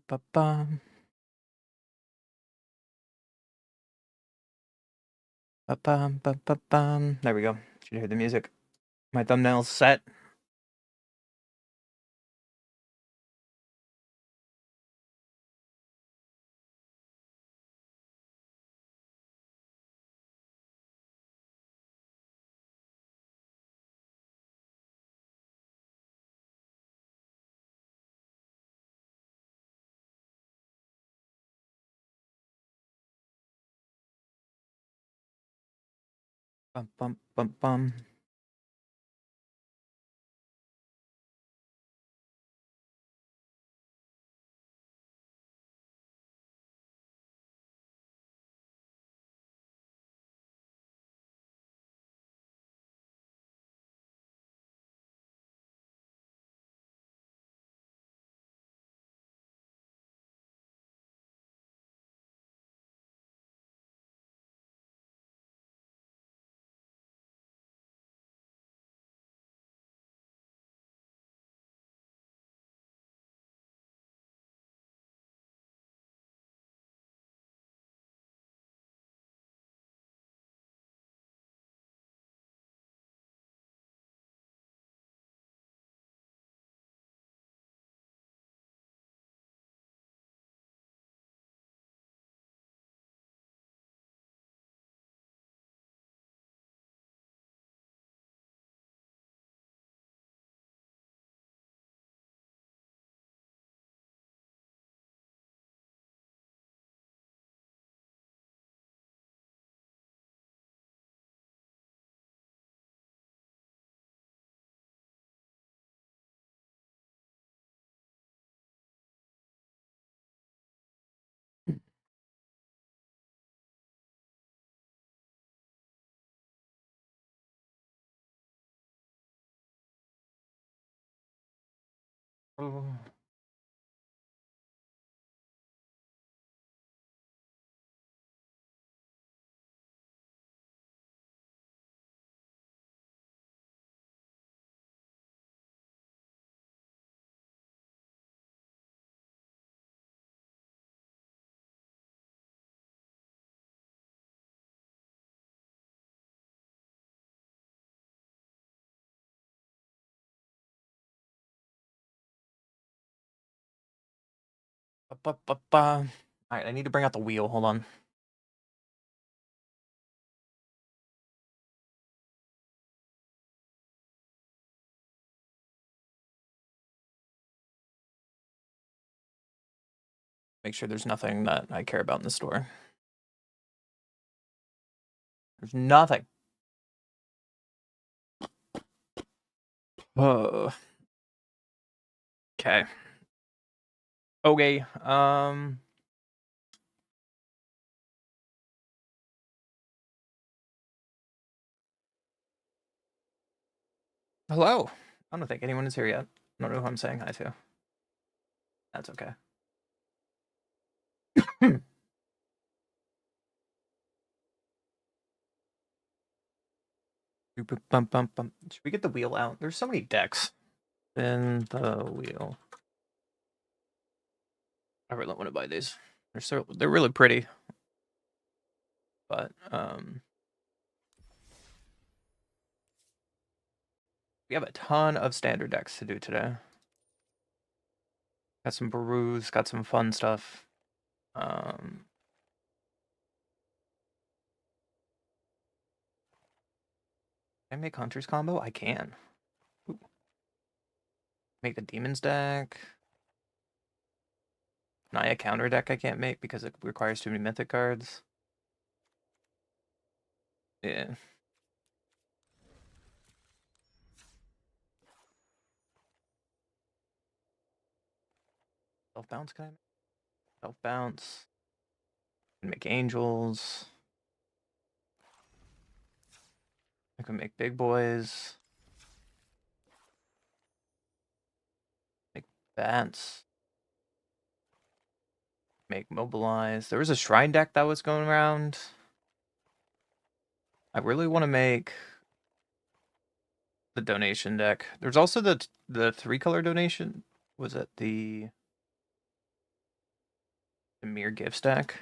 Ba-bum. Ba-bum, ba-ba-bum. There we go. Should hear the music. My thumbnail's set. Bum, bum, bum, bum. Oh. Ba-ba-ba-ba. All right, I need to bring out the wheel. Hold on. Make sure there's nothing that I care about in the store. There's nothing. Oh. Okay. Okay. Hello. I don't think anyone is here yet. I don't know who I'm saying hi to. That's okay. Bum, bum, bum. Should we get the wheel out? There's so many decks. Spin the wheel. I really want to buy these. They're really pretty. But we have a ton of standard decks to do today. Got some Brews, got some fun stuff. Can I make Hunter's combo? I can. Ooh. Make the Demons deck. Naya counter deck I can't make because it requires too many Mythic cards. Yeah. Self bounce can I make? Self bounce. Can make angels. I can make big boys. Make bats. Make mobilize. There was a shrine deck that was going around. I really want to make the donation deck. There's also the 3-color donation. Was it the The mere gift stack.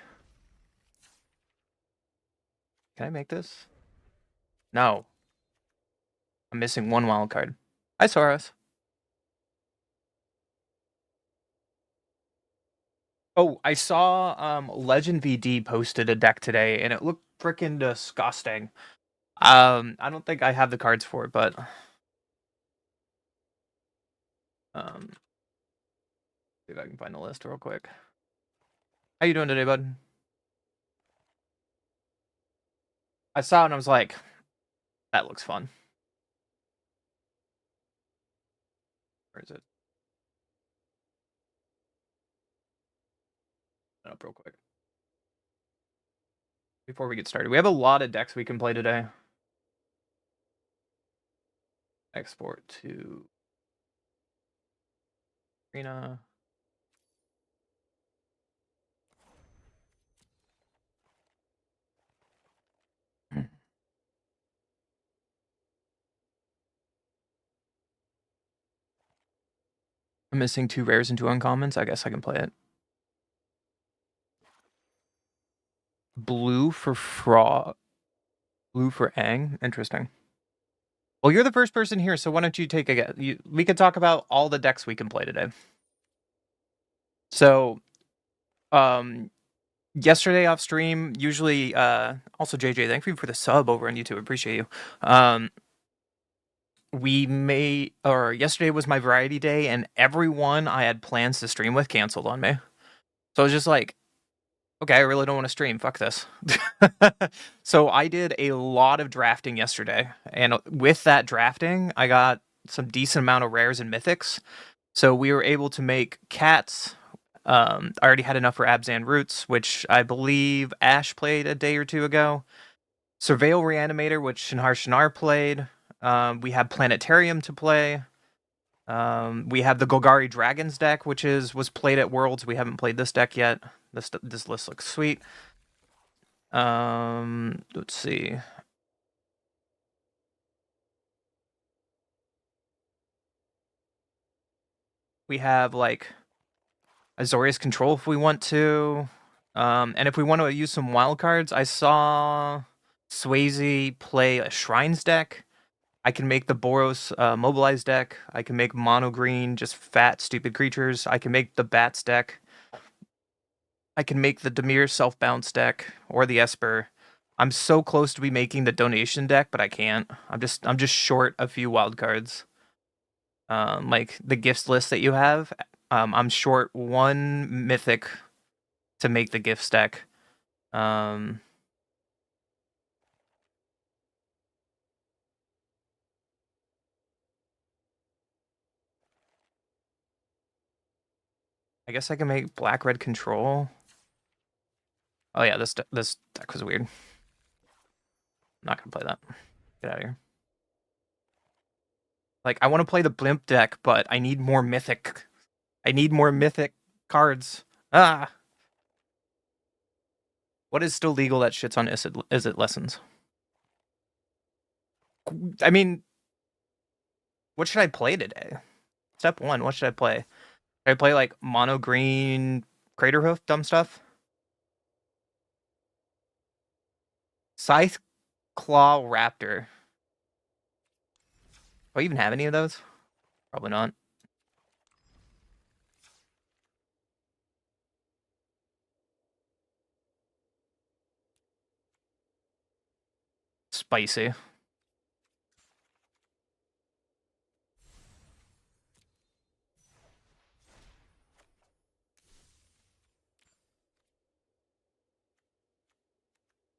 Can I make this? No. I'm missing one wild card. Hi, Soros. Oh, I saw Legend VD posted a deck today, and it looked freaking disgusting. I don't think I have the cards for it, but see if I can find the list real quick. How you doing today, bud? I saw it and I was like, that looks fun. Where is it? Up real quick. Before we get started, we have a lot of decks we can play today. Export to Arena. I'm missing 2 rares and 2 uncommons. I guess I can play it. Blue for Frog. Blue for Aang. Interesting. Well, you're the first person here, so why don't you take a guess? We could talk about all the decks we can play today. So, yesterday off stream, usually, also JJ, thank you for the sub over on YouTube. Appreciate you. Yesterday was my variety day, and everyone I had plans to stream with canceled on me. So I was just like, okay, I really don't want to stream. Fuck this. So I did a lot of drafting yesterday, and with that drafting, I got some decent amount of rares and mythics. So we were able to make cats. I already had enough for Abzan Roots, which I believe Ash played a day or two ago. Surveil Reanimator, which Shinar played. We have Planetarium to play. We have the Golgari Dragons deck, which was played at Worlds. We haven't played this deck yet. This list looks sweet. Let's see. We have like Azorius Control if we want to. And if we want to use some wild cards, I saw Swayze play a Shrines deck. I can make the Boros Mobilize deck. I can make mono green, just fat, stupid creatures. I can make the Bats deck. I can make the Dimir Self-Bounce deck or the Esper. I'm so close to be making the donation deck, but I can't. I'm just short a few wild cards. Like the gifts list that you have, I'm short 1 mythic to make the gifts deck. I guess I can make black-red control. Oh yeah, this deck was weird. I'm not gonna play that. Get out of here. Like, I want to play the blimp deck, but I need more mythic. I need more mythic cards. Ah! What is still legal that shits on Izzet lessons? I mean, what should I play today? Step 1, what should I play? Should I play, like, mono green Craterhoof, dumb stuff? Scythe Claw Raptor. Do I even have any of those? Probably not. Spicy.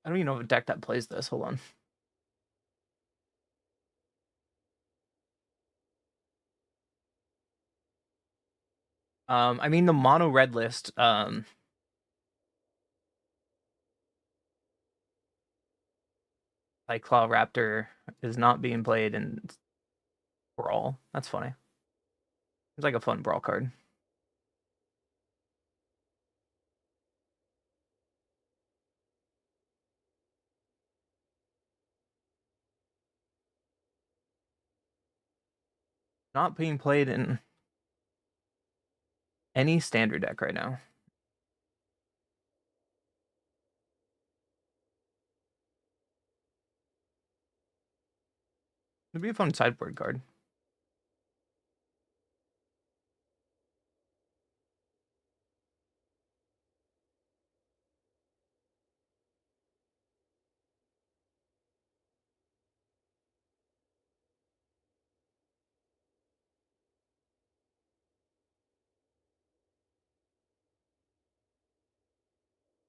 I don't even know a deck that plays this. Hold on. I mean the mono red list. Claw Raptor is not being played in Brawl. That's funny. It's like a fun Brawl card. Not being played in any standard deck right now. It'd be a fun sideboard card.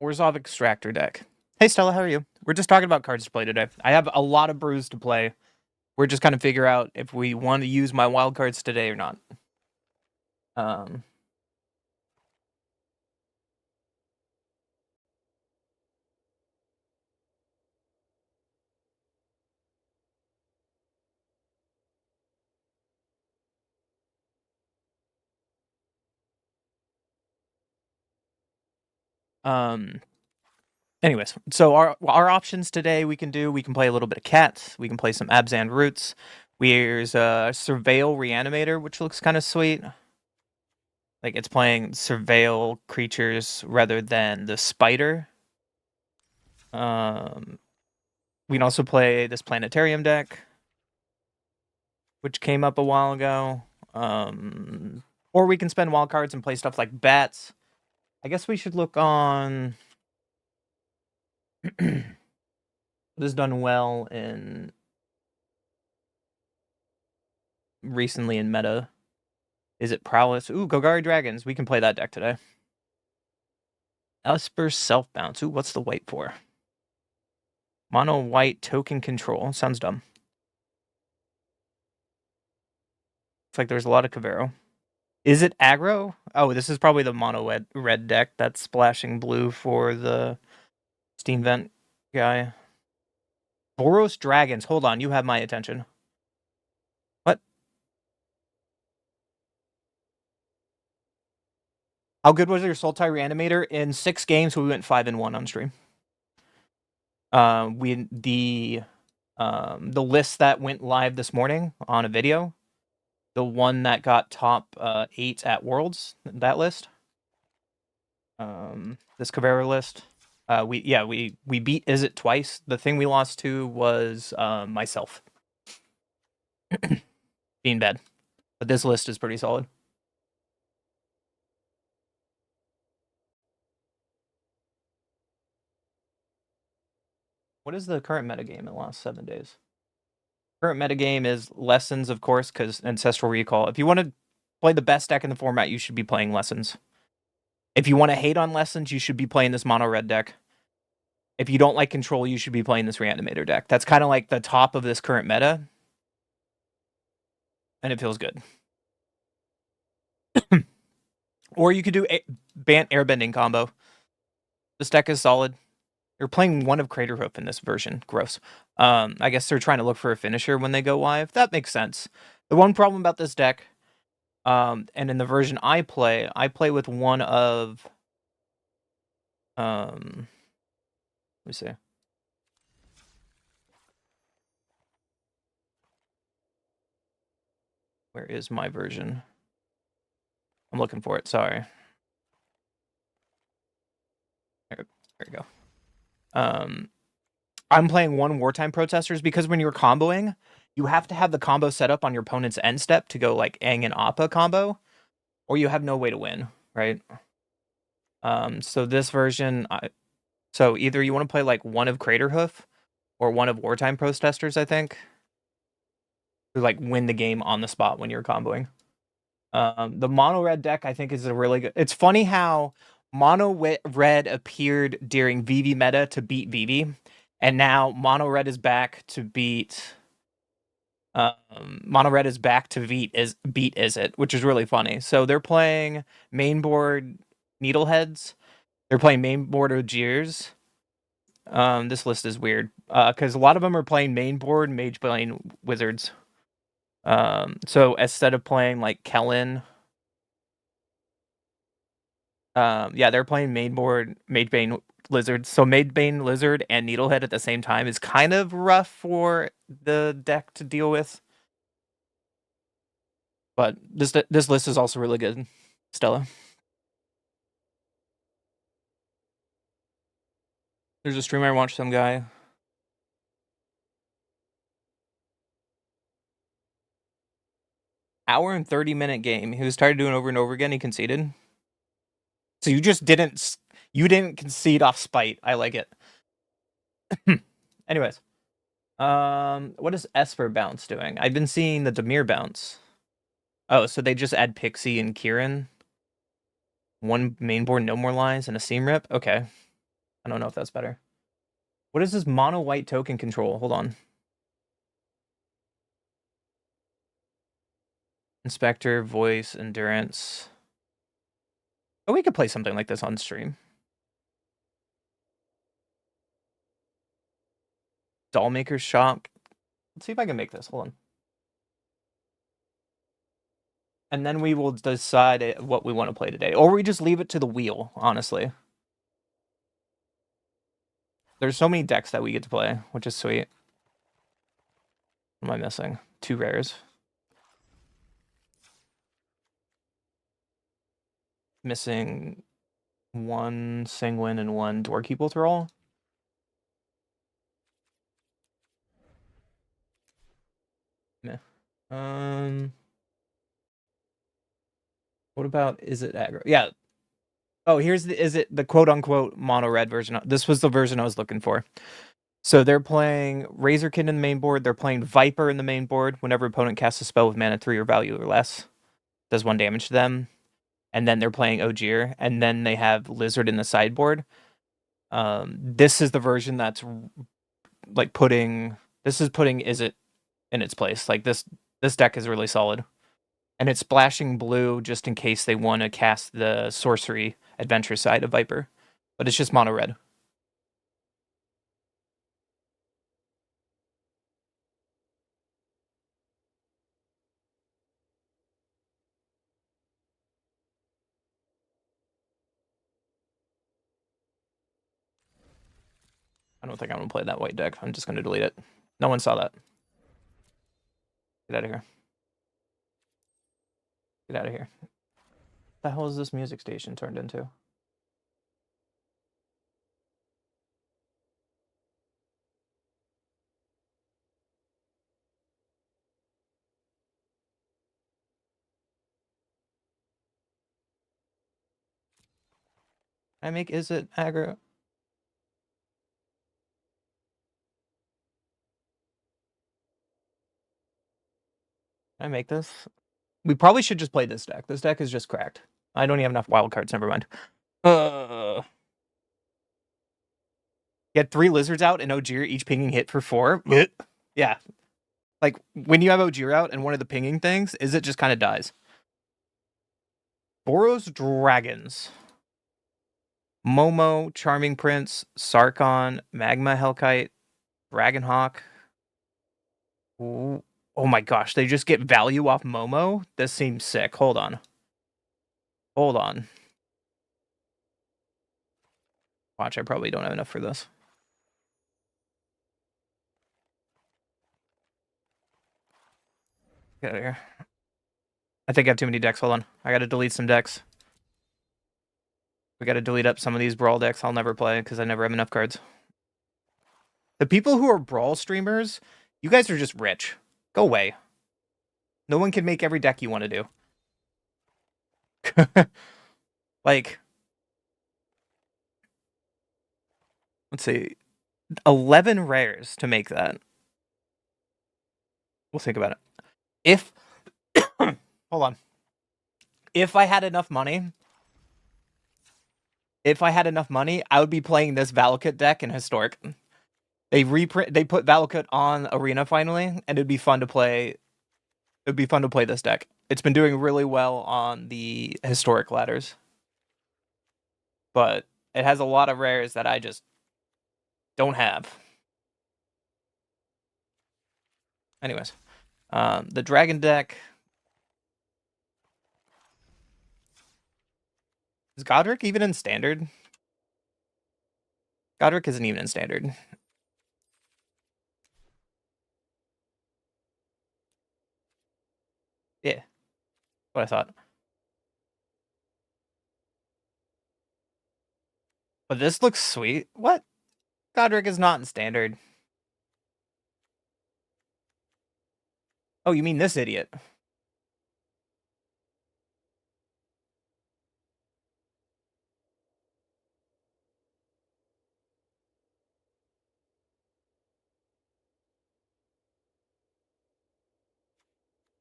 Orzhov Extractor deck. Hey Stella, how are you? We're just talking about cards to play today. I have a lot of brews to play. We're just kind of figure out if we want to use my wild cards today or not. Um, um, anyways, so our options today we can play a little bit of Cats, we can play some Abzan Roots. There's a Surveil Reanimator, which looks kind of sweet. Like it's playing Surveil creatures rather than the Spider. We can also play this Planetarium deck, which came up a while ago. Or we can spend wild cards and play stuff like Bats. I guess we should look on what has done well in recently in meta. Is it Prowess? Ooh, Golgari Dragons. We can play that deck today. Esper Self Bounce. Ooh, what's the white for? Mono white token control. Sounds dumb. Looks like there's a lot of Cavero. Is it aggro? Oh, this is probably the mono red deck that's splashing blue for the Steam Vent guy. Boros Dragons. Hold on, you have my attention. What? How good was your Sultai Reanimator? In 6 games, we went 5-1 on stream. The list that went live this morning on a video, the one that got top 8 at Worlds, that list. This Cabrera list. We beat Izzet twice. The thing we lost to was myself being bad, but this list is pretty solid. What is the current metagame in the last 7 days? Current metagame is Lessons, of course, because Ancestral Recall. If you want to play the best deck in the format, you should be playing Lessons. If you want to hate on Lessons, you should be playing this mono red deck. If you don't like Control, you should be playing this Reanimator deck. That's kind of like the top of this current meta, and it feels good. Or you could do Bant Airbending combo. This deck is solid. You're playing one of Craterhoof in this version. Gross. I guess they're trying to look for a finisher when they go live. That makes sense. The one problem about this deck, and in the version I play with one of, let me see. Where is my version? I'm looking for it. Sorry. There we go. I'm playing one Wartime Protesters because when you're comboing, you have to have the combo set up on your opponent's end step to go like Aang and Appa combo, or you have no way to win, right? So this version, so either you want to play like one of Craterhoof or one of Wartime Protesters, I think, to like win the game on the spot when you're comboing. The mono red deck I think is a really good. It's funny how mono red appeared during VV meta to beat VV, and now mono red is back to beat. Mono red is back to beat Izzet, which is really funny. So they're playing mainboard Needleheads. They're playing mainboard Ogiers. This list is weird because a lot of them are playing mainboard Magebane Wizards. So instead of playing like Kellen, yeah, they're playing mainboard Magebane Lizard. So Magebane Lizard and Needlehead at the same time is kind of rough for the deck to deal with. But this list is also really good, Stella. There's a streamer I watched, some guy. hour and 30-minute game. He was tired of doing it over and over again. He conceded. So you just didn't concede off spite. I like it. Anyways, what is Esper bounce doing? I've been seeing the Demir bounce. Oh, so they just add Pixie and Kieran. One main board, no more lines, and a seam rip. Okay, I don't know if that's better. What is this mono white token control? Hold on. Inspector, voice, endurance. Oh, we could play something like this on stream. Dollmaker's shop. Let's see if I can make this. Hold on. And then we will decide what we want to play today. Or we just leave it to the wheel, honestly. There's so many decks that we get to play, which is sweet. What am I missing? 2 rares. Missing 1 Sanguine and 1 Doorkeeper to roll. Meh. What about is it aggro? Yeah. Oh, is it the quote unquote mono red version? This was the version I was looking for. So they're playing Razorkin in the main board. They're playing Viper in the main board. Whenever opponent casts a spell with mana 3 or value or less, does 1 damage to them. And then they're playing Ogier, and then they have Lizard in the sideboard. This is the version that's like putting Is It in its place. Like this deck is really solid. And it's splashing blue just in case they want to cast the sorcery adventure side of Viper. But it's just mono red. I don't think I'm going to play that white deck. I'm just going to delete it. No one saw that. Get out of here. Get out of here. What the hell is this music station turned into? I make Is It aggro? I make this? We probably should just play this deck. This deck is just cracked. I don't even have enough wild cards. Never mind. Get 3 lizards out and Ogier each pinging hit for 4. Yeah. Like when you have Ogier out and one of the pinging things, Is It just kind of dies. Boros Dragons. Momo, Charming Prince, Sarkon, Magma Hellkite, Dragonhawk. Ooh. Oh my gosh, they just get value off Momo? This seems sick. Hold on. Watch, I probably don't have enough for this. Get out of here. I think I have too many decks. Hold on. I gotta delete some decks. We gotta delete up some of these Brawl decks I'll never play because I never have enough cards. The people who are Brawl streamers, you guys are just rich. Go away. No one can make every deck you want to do. Like, let's see. 11 rares to make that. We'll think about it. If hold on. If I had enough money, I would be playing this Valakut deck in Historic. They put Valakut on Arena finally, and it'd be fun to play. It'd be fun to play this deck. It's been doing really well on the Historic ladders. But it has a lot of rares that I just don't have. Anyways, the Dragon deck. Is Godric even in Standard? Godric isn't even in Standard. Yeah, what I thought. But this looks sweet. What? Godric is not in Standard. Oh, you mean this idiot?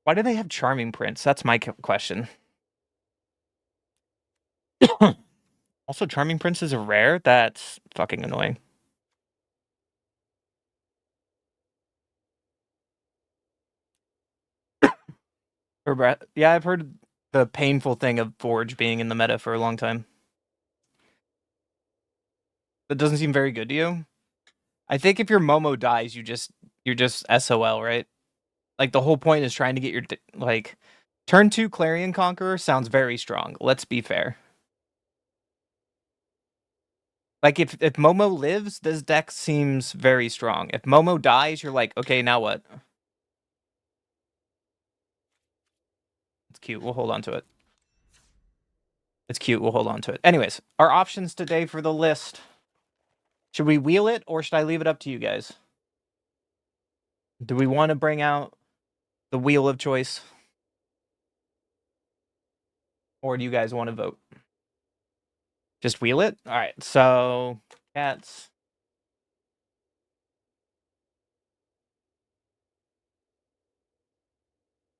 Why do they have Charming Prince? That's my question. Also, Charming Prince is a rare? That's fucking annoying. Yeah, I've heard the painful thing of Forge being in the meta for a long time. That doesn't seem very good to you. I think if your Momo dies, you're just SOL, right? Like the whole point is trying to get your like turn 2 Clarion Conqueror sounds very strong. Let's be fair. Like if Momo lives, this deck seems very strong. If Momo dies, you're like, okay, now what? It's cute. We'll hold on to it. It's cute. We'll hold on to it. Anyways, our options today for the list. Should we wheel it or should I leave it up to you guys? Do we want to bring out the wheel of choice? Or do you guys want to vote? Just wheel it? All right. So, cats.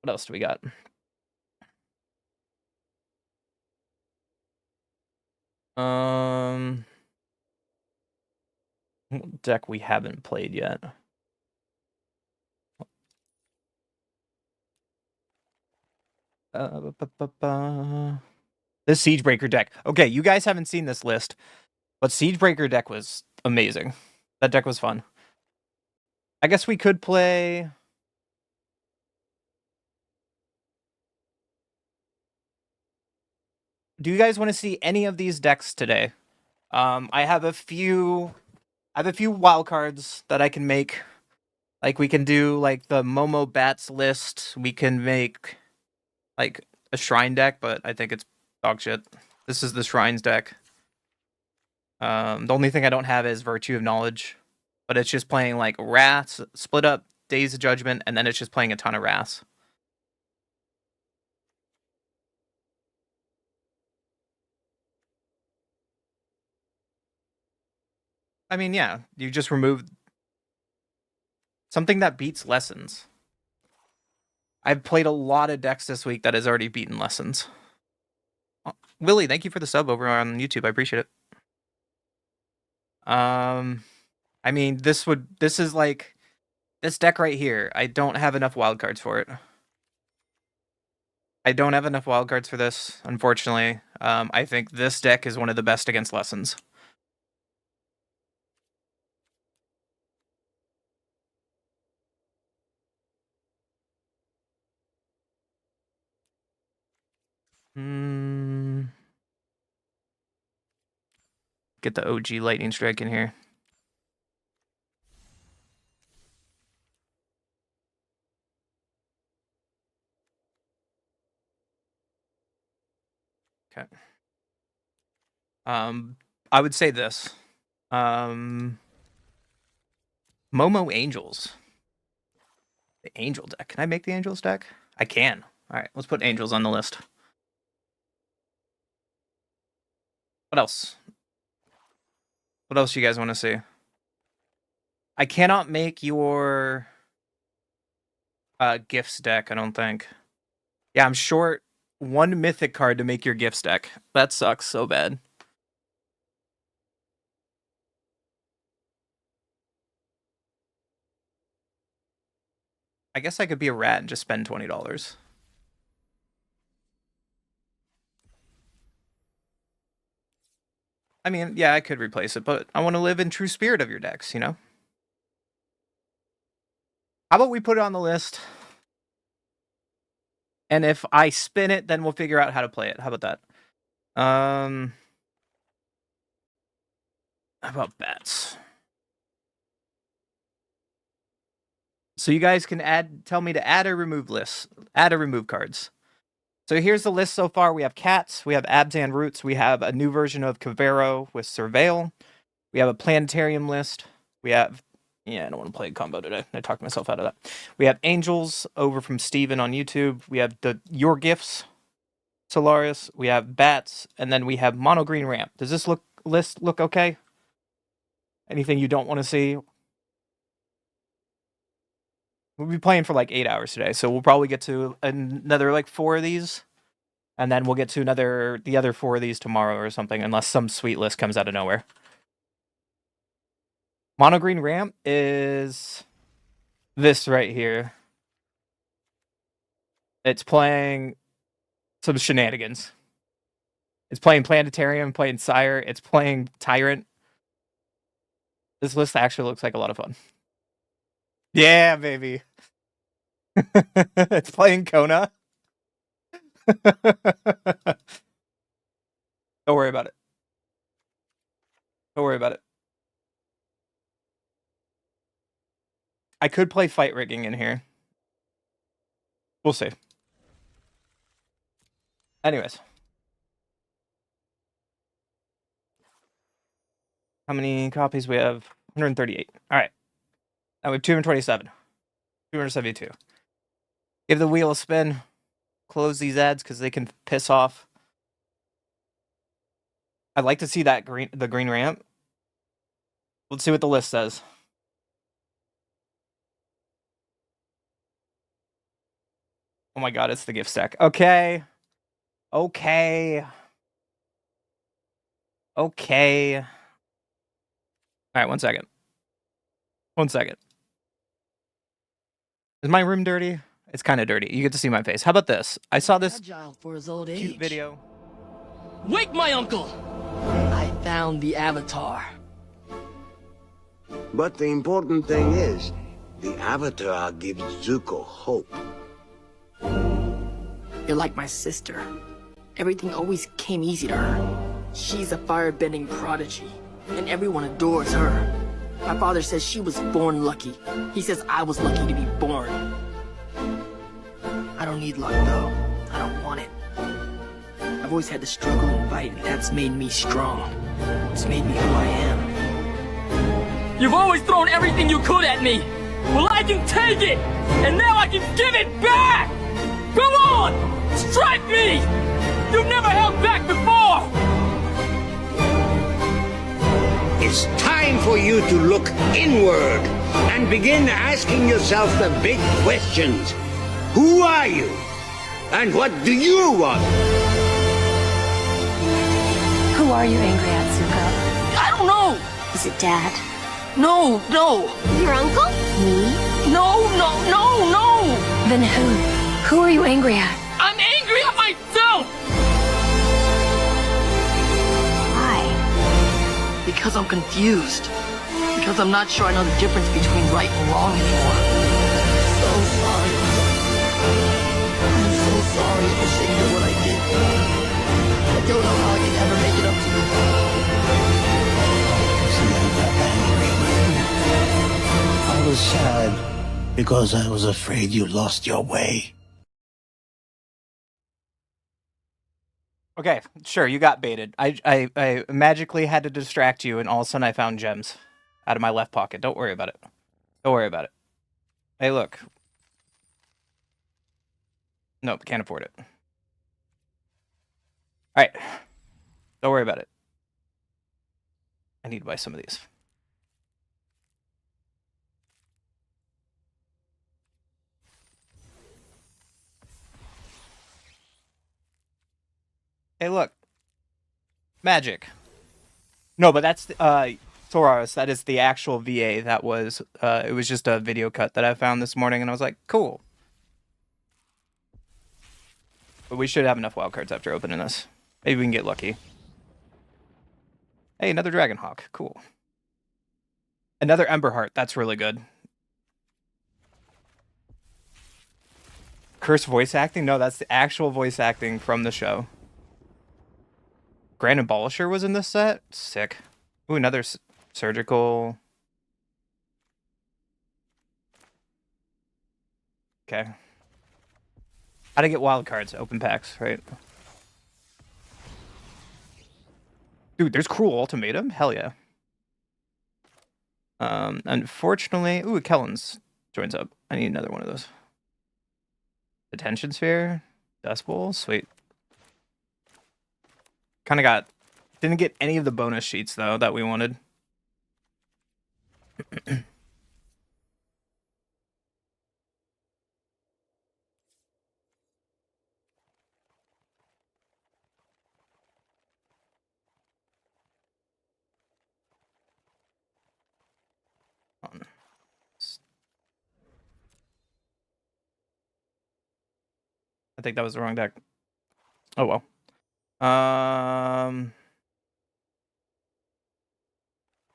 What else do we got? Deck we haven't played yet. This Siegebreaker deck. Okay, you guys haven't seen this list, but Siegebreaker deck was amazing. That deck was fun. I guess we could play. Do you guys want to see any of these decks today? I have a few wild cards that I can make. Like we can do like the Momo Bats list. We can make like a shrine deck, but I think it's dog shit. This is the shrines deck. The only thing I don't have is Virtue of Knowledge, but it's just playing like Wraths, split up Days of Judgment, and then it's just playing a ton of Wraths. I mean, yeah, you just remove something that beats Lessons. I've played a lot of decks this week that has already beaten Lessons. Willie, thank you for the sub over on YouTube. I appreciate it. I mean, this is like this deck right here. I don't have enough wild cards for it. I don't have enough wild cards for this, unfortunately. I think this deck is one of the best against Lessons. Get the OG Lightning Strike in here. Okay. I would say this. Momo Angels. The Angel deck. Can I make the Angels deck? I can. All right, let's put Angels on the list. What else? What else do you guys want to see? I cannot make your gifts deck, I don't think. Yeah, I'm short one mythic card to make your gifts deck. That sucks so bad. I guess I could be a rat and just spend $20. I mean, yeah, I could replace it, but I want to live in true spirit of your decks, you know? How about we put it on the list? And if I spin it, then we'll figure out how to play it. How about that? How about bats? So you guys can tell me to add or remove lists. Add or remove cards. So here's the list so far. We have cats, we have Abzan Roots, we have a new version of Cavero with Surveil, we have a Planetarium list, we have, yeah, I don't want to play a combo today. I talked myself out of that. We have Angels over from Steven on YouTube. We have the Your Gifts, Solaris, we have Bats, and then we have Mono Green Ramp. Does this list look okay? Anything you don't want to see? We'll be playing for like 8 hours today, so we'll probably get to another like 4 of these, and then we'll get to the other 4 of these tomorrow or something, unless some sweet list comes out of nowhere. Mono green ramp is this right here. It's playing some shenanigans. It's playing Planetarium, playing Sire, it's playing Tyrant. This list actually looks like a lot of fun. Yeah, baby. It's playing Kona. Don't worry about it. Don't worry about it. I could play fight rigging in here. We'll see. Anyways. How many copies we have? 138. All right. Now we have 227. 272. Give the wheel a spin. Close these ads because they can piss off. I'd like to see the green ramp. Let's see what the list says. Oh my god, it's the gift stack. Okay. Okay. Okay. All right, 1 second. 1 second. Is my room dirty? It's kind of dirty. You get to see my face. How about this? I saw this for his old age. cute video. Wake my uncle! I found the avatar. But the important thing is, the avatar gives Zuko hope. You're like my sister. Everything always came easy to her. She's a firebending prodigy, and everyone adores her. My father says she was born lucky. He says I was lucky to be born. I don't need luck, though. I don't want it. I've always had to struggle and fight, and that's made me strong. It's made me who I am. You've always thrown everything you could at me! Well, I can take it! And now I can give it back! Come on! Strike me! You've never held back before! It's time for you to look inward and begin asking yourself the big questions. Who are you? And what do you want? Who are you angry at, Zuko? I don't know! Is it Dad? No! Your uncle? Me? No! Then who? Who are you angry at? I'm angry at myself! Why? Because I'm confused. Because I'm not sure I know the difference between right and wrong anymore. So sorry. I'm so sorry and ashamed of what I did. I don't know how I can ever make it up to you. I was sad because I was afraid you lost your way. Okay, sure, you got baited. I magically had to distract you, and all of a sudden I found gems out of my left pocket. Don't worry about it. Don't worry about it. Hey, look. Nope, can't afford it. Alright. Don't worry about it. I need to buy some of these. Hey, look. Magic. No, but that's Thoros. That is the actual VA. That was it was just a video cut that I found this morning, and I was like, cool. But we should have enough wildcards after opening this. Maybe we can get lucky. Hey, another Dragonhawk. Cool. Another Emberheart. That's really good. Curse voice acting? No, that's the actual voice acting from the show. Grand Abolisher was in this set? Sick. Ooh, another surgical. Okay. How to get wild cards? Open packs, right? Dude, there's Cruel Ultimatum? Hell yeah. Unfortunately... Ooh, Kellen's joins up. I need another one of those. Detention Sphere? Dust Bowl? Sweet. Kind of got... Didn't get any of the bonus sheets, though, that we wanted. think that was the wrong deck. Oh well.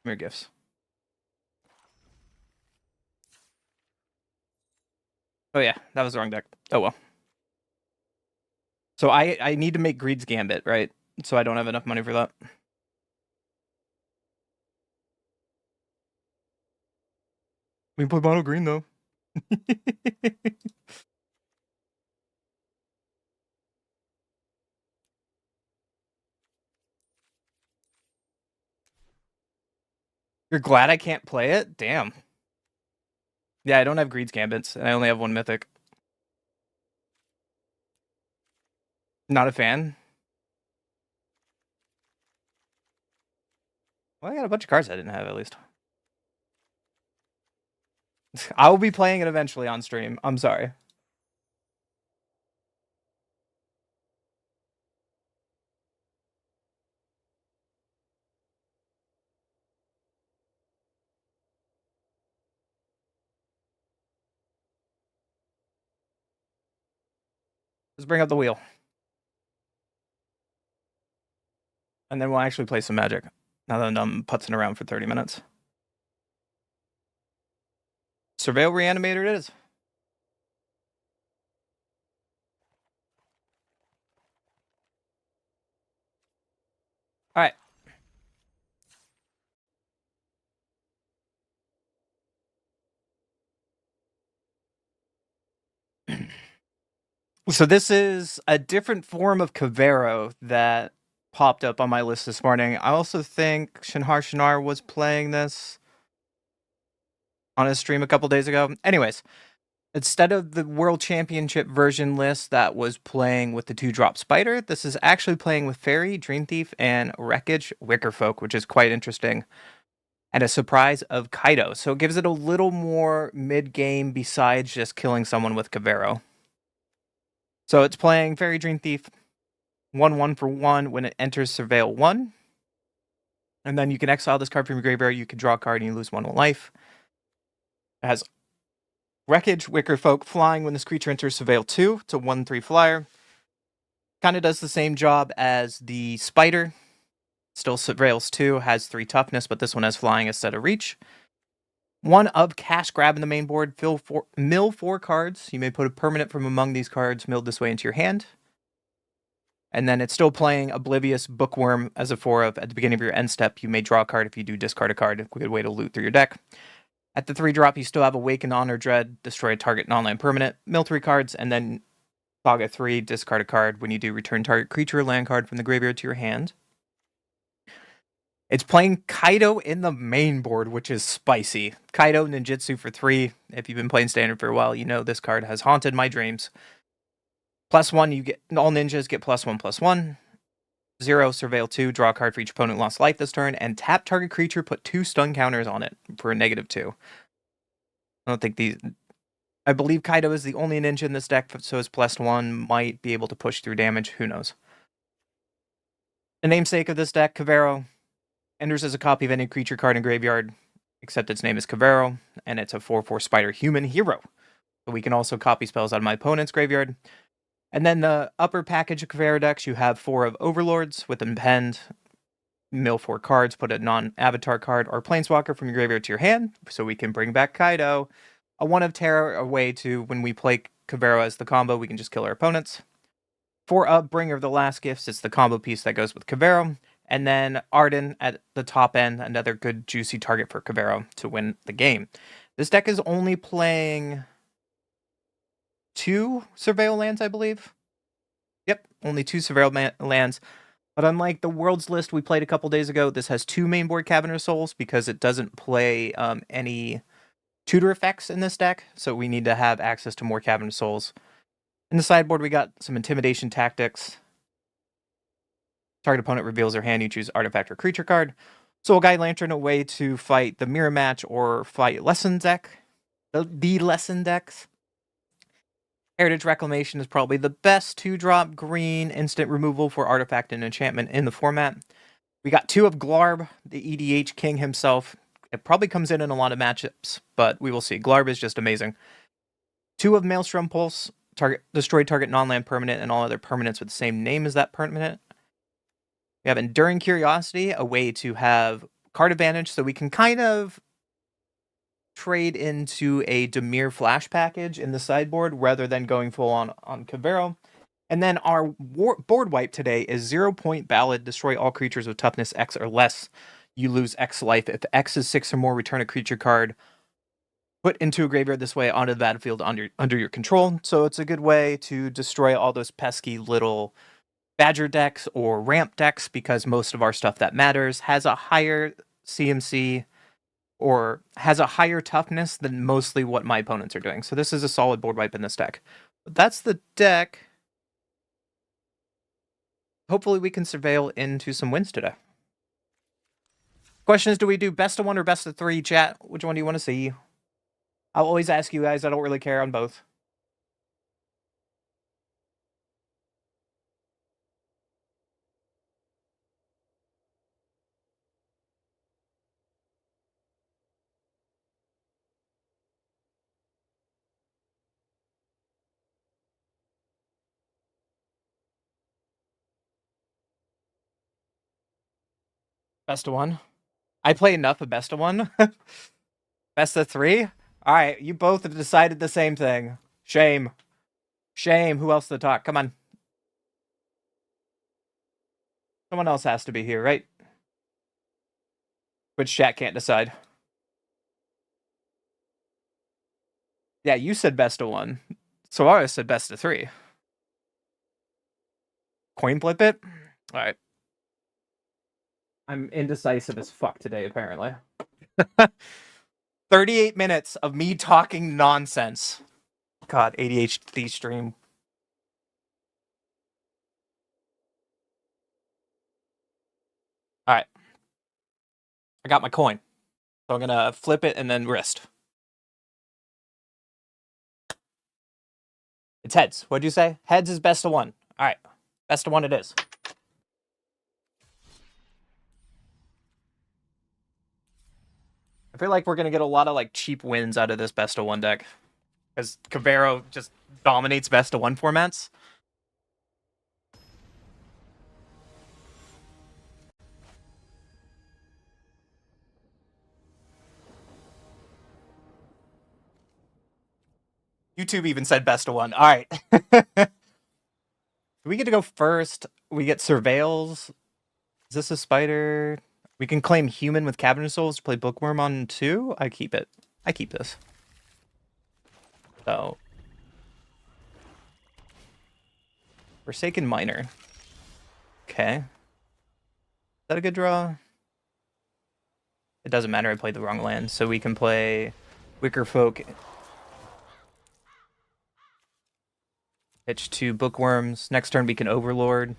Mere gifts. Oh yeah, that was the wrong deck. Oh well. So I need to make Greed's Gambit, right? So I don't have enough money for that. We can play mono green though. You're glad I can't play it? Damn. Yeah, I don't have Greed's Gambits, and I only have one Mythic. Not a fan. Well, I got a bunch of cards I didn't have, at least. I will be playing it eventually on stream. I'm sorry. Let's bring up the wheel. And then we'll actually play some Magic. Now that I'm putzing around for 30 minutes. Surveil Reanimator it is. Alright. So this is a different form of Kavero that popped up on my list this morning. I also think Shinar was playing this on his stream a couple days ago. Anyways, instead of the World Championship version list that was playing with the 2-drop Spider, this is actually playing with Fairy, Dream Thief, and Wreckage Wickerfolk, which is quite interesting. And a surprise of Kaido. So it gives it a little more mid-game besides just killing someone with Kavero. So it's playing Fairy, Dream Thief, 1/1 for 1 when it enters Surveil 1. And then you can exile this card from your graveyard, you can draw a card, and you lose 1 life. It has Wreckage Wickerfolk flying when this creature enters Surveil 2. It's a 1/3 flyer. Kind of does the same job as the Spider. Still Surveils 2, has 3 toughness, but this one has flying instead of reach. 1 of Cash Grab in the main board. Mill 4 cards. You may put a permanent from among these cards milled this way into your hand. And then it's still playing Oblivious Bookworm as a 4 of. At the beginning of your end step, you may draw a card. If you do, discard a card. A good way to loot through your deck. At the 3-drop, you still have Awaken, Honor, Dread. Destroy a target non-land permanent. Mill 3 cards, and then Saga 3, discard a card. When you do, return target creature or land card from the graveyard to your hand. It's playing Kaido in the main board, which is spicy. Kaido Ninjutsu for 3. If you've been playing Standard for a while, you know this card has haunted my dreams. +1, you get all ninjas get +1/+1. 0, Surveil 2, draw a card for each opponent lost life this turn, and tap target creature, put 2 stun counters on it for a -2. I don't think these. I believe Kaido is the only ninja in this deck, so his +1 might be able to push through damage. Who knows? The namesake of this deck, Kavero, enters as a copy of any creature card in graveyard, except its name is Kavero, and it's a 4/4 Spider Human Hero. So we can also copy spells out of my opponent's graveyard. And then the upper package of Kavero decks, you have 4 of Overlords with Impend, mill 4 cards, put a non-avatar card or Planeswalker from your graveyard to your hand, so we can bring back Kaido. A 1 of Terror, a way to, when we play Kavero as the combo, we can just kill our opponents. 4 of Bringer of the Last Gifts, it's the combo piece that goes with Kavero. And then Arden at the top end, another good juicy target for Kavero to win the game. This deck is only playing 2 Surveil lands, I believe. Yep, only 2 Surveil lands. But unlike the Worlds list we played a couple days ago, this has 2 mainboard Cavern of Souls because it doesn't play any tutor effects in this deck. So we need to have access to more Cavern of Souls. In the sideboard, we got some Intimidation Tactics. Target opponent reveals their hand, you choose artifact or creature card. Soul Guide Lantern, a way to fight the Mirror Match or fight Lesson deck. The Lesson decks. Heritage Reclamation is probably the best 2-drop green instant removal for artifact and enchantment in the format. We got 2 of Glarb, the EDH king himself. It probably comes in a lot of matchups, but we will see. Glarb is just amazing. 2 of Maelstrom Pulse. destroy target non-land permanent and all other permanents with the same name as that permanent. We have Enduring Curiosity, a way to have card advantage, so we can kind of trade into a Dimir Flash package in the sideboard rather than going full on Kavero. And then our board wipe today is 0-point Ballad. Destroy all creatures with toughness X or less. You lose X life. If X is 6 or more, return a creature card put into a graveyard this way onto the battlefield under your control. So it's a good way to destroy all those pesky little Badger decks or ramp decks, because most of our stuff that matters has a higher CMC or has a higher toughness than mostly what my opponents are doing. So this is a solid board wipe in this deck. But that's the deck. Hopefully we can surveil into some wins today. Question is, do we do best of 1 or best of 3, chat? Which one do you want to see? I'll always ask you guys. I don't really care on both. Best of 1. I play enough of best of 1. Best of 3? All right, you both have decided the same thing. Shame. Shame. Who else to talk? Come on. Someone else has to be here, right? Which chat can't decide. Yeah, you said best of 1. Solaris said best of 3. Coin flip it? All right. I'm indecisive as fuck today, apparently. 38 minutes of me talking nonsense. God, ADHD stream. All right. I got my coin. So I'm going to flip it and then wrist. It's heads. What'd you say? Heads is best of 1. All right. Best of 1 it is. I feel like we're going to get a lot of like cheap wins out of this best of 1 deck. Because Kavero just dominates best of 1 formats. YouTube even said best of 1. All right. We get to go first. We get Surveils. Is this a spider? We can claim human with Cabinet Souls to play Bookworm on 2. I keep it. I keep this. So. Forsaken Miner. Okay. Is that a good draw? It doesn't matter. I played the wrong land. So we can play Wicker Folk. Pitch 2 Bookworms. Next turn we can Overlord.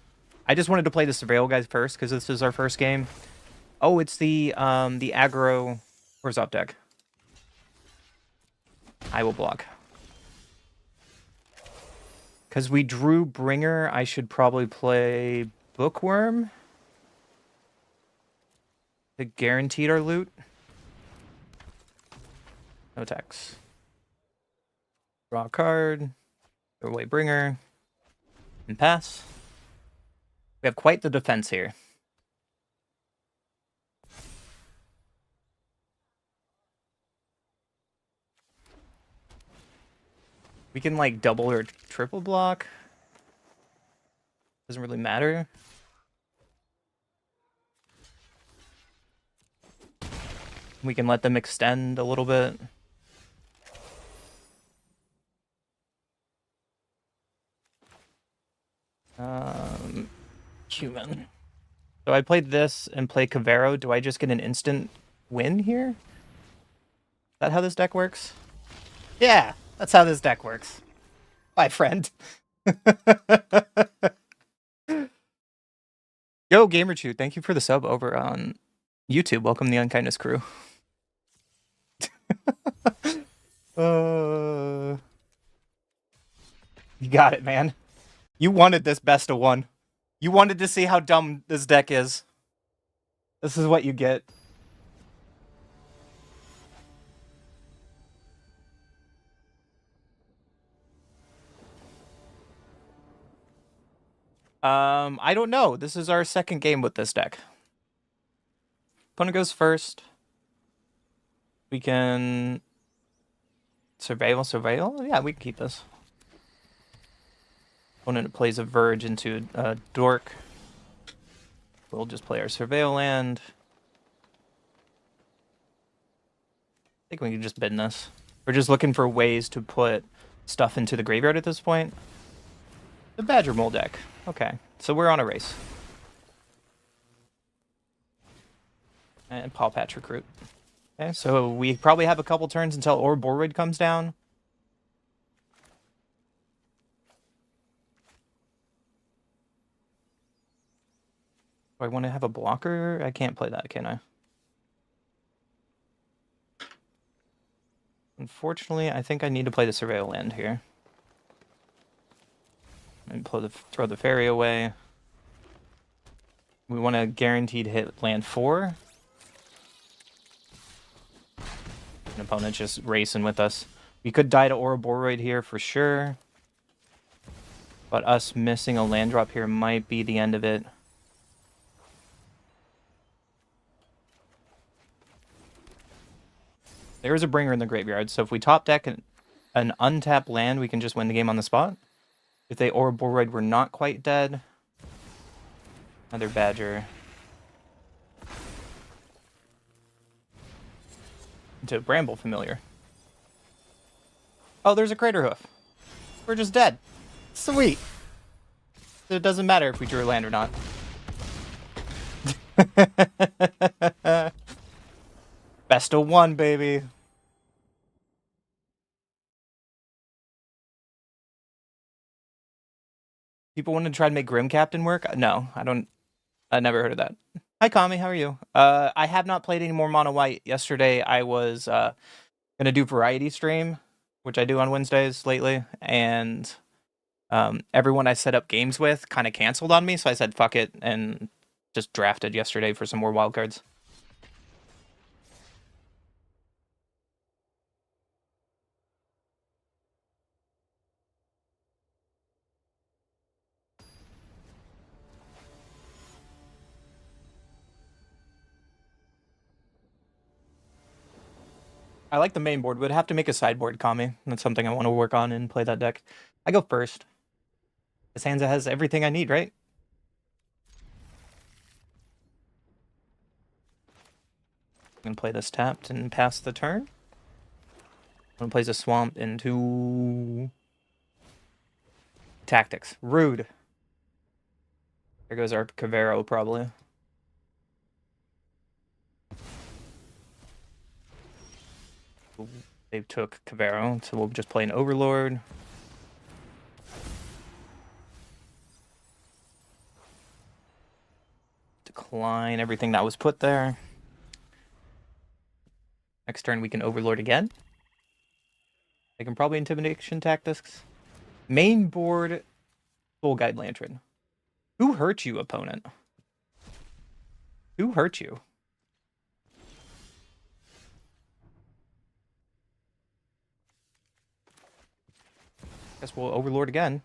I just wanted to play the Surveil guys first because this is our first game. Oh, it's the aggro Orzhov deck. I will block. Because we drew Bringer, I should probably play Bookworm to guarantee our loot. No attacks. Draw a card. Throw away Bringer. And pass. We have quite the defense here. We can like double or triple block. Doesn't really matter. We can let them extend a little bit. Human. So I played this and play Kavero. Do I just get an instant win here? Is that how this deck works? Yeah, that's how this deck works. Bye, friend. Yo, GamerChew, thank you for the sub over on YouTube. Welcome the Unkindness crew. You got it, man. You wanted this best of 1. You wanted to see how dumb this deck is. This is what you get. I don't know. This is our second game with this deck. Opponent goes first. We can surveil. Yeah, we can keep this. Opponent plays a Verge into a Dork. We'll just play our surveil land. I think we can just bin this. We're just looking for ways to put stuff into the graveyard at this point. The Badger Mole deck. Okay, so we're on a race. And Paw Patch Recruit. Okay, so we probably have a couple turns until Ouroboros comes down. Do I want to have a blocker? I can't play that, can I? Unfortunately, I think I need to play the Surveil land here. And throw the fairy away. We want a guaranteed hit land 4. An opponent just racing with us. We could die to Ouroboros here for sure. But us missing a land drop here might be the end of it. There is a bringer in the graveyard, so if we top deck an untapped land, we can just win the game on the spot. If they Ouroboros were not quite dead. Another Badger. Into Bramble Familiar. Oh, there's a Crater Hoof. We're just dead. Sweet. It doesn't matter if we drew a land or not. Best of 1, baby. People want to try to make Grim Captain work? No, I don't. I never heard of that. Hi, Kami. How are you? I have not played any more Mono White. Yesterday, I was gonna do variety stream, which I do on Wednesdays lately, and everyone I set up games with kind of canceled on me, so I said fuck it and just drafted yesterday for some more wildcards. I like the main board. Would have to make a sideboard, Kami. That's something I want to work on and play that deck. I go first. This hand has everything I need, right? I'm going to play this tapped and pass the turn. One plays a swamp into Tactics. Rude. There goes our Cavero, probably. They took Cavero, so we'll just play an Overlord. Decline everything that was put there. Next turn we can Overlord again. They can probably Intimidation Tactics. Main board, Soul Guide Lantern. Who hurt you, opponent? Who hurt you? Guess we'll Overlord again.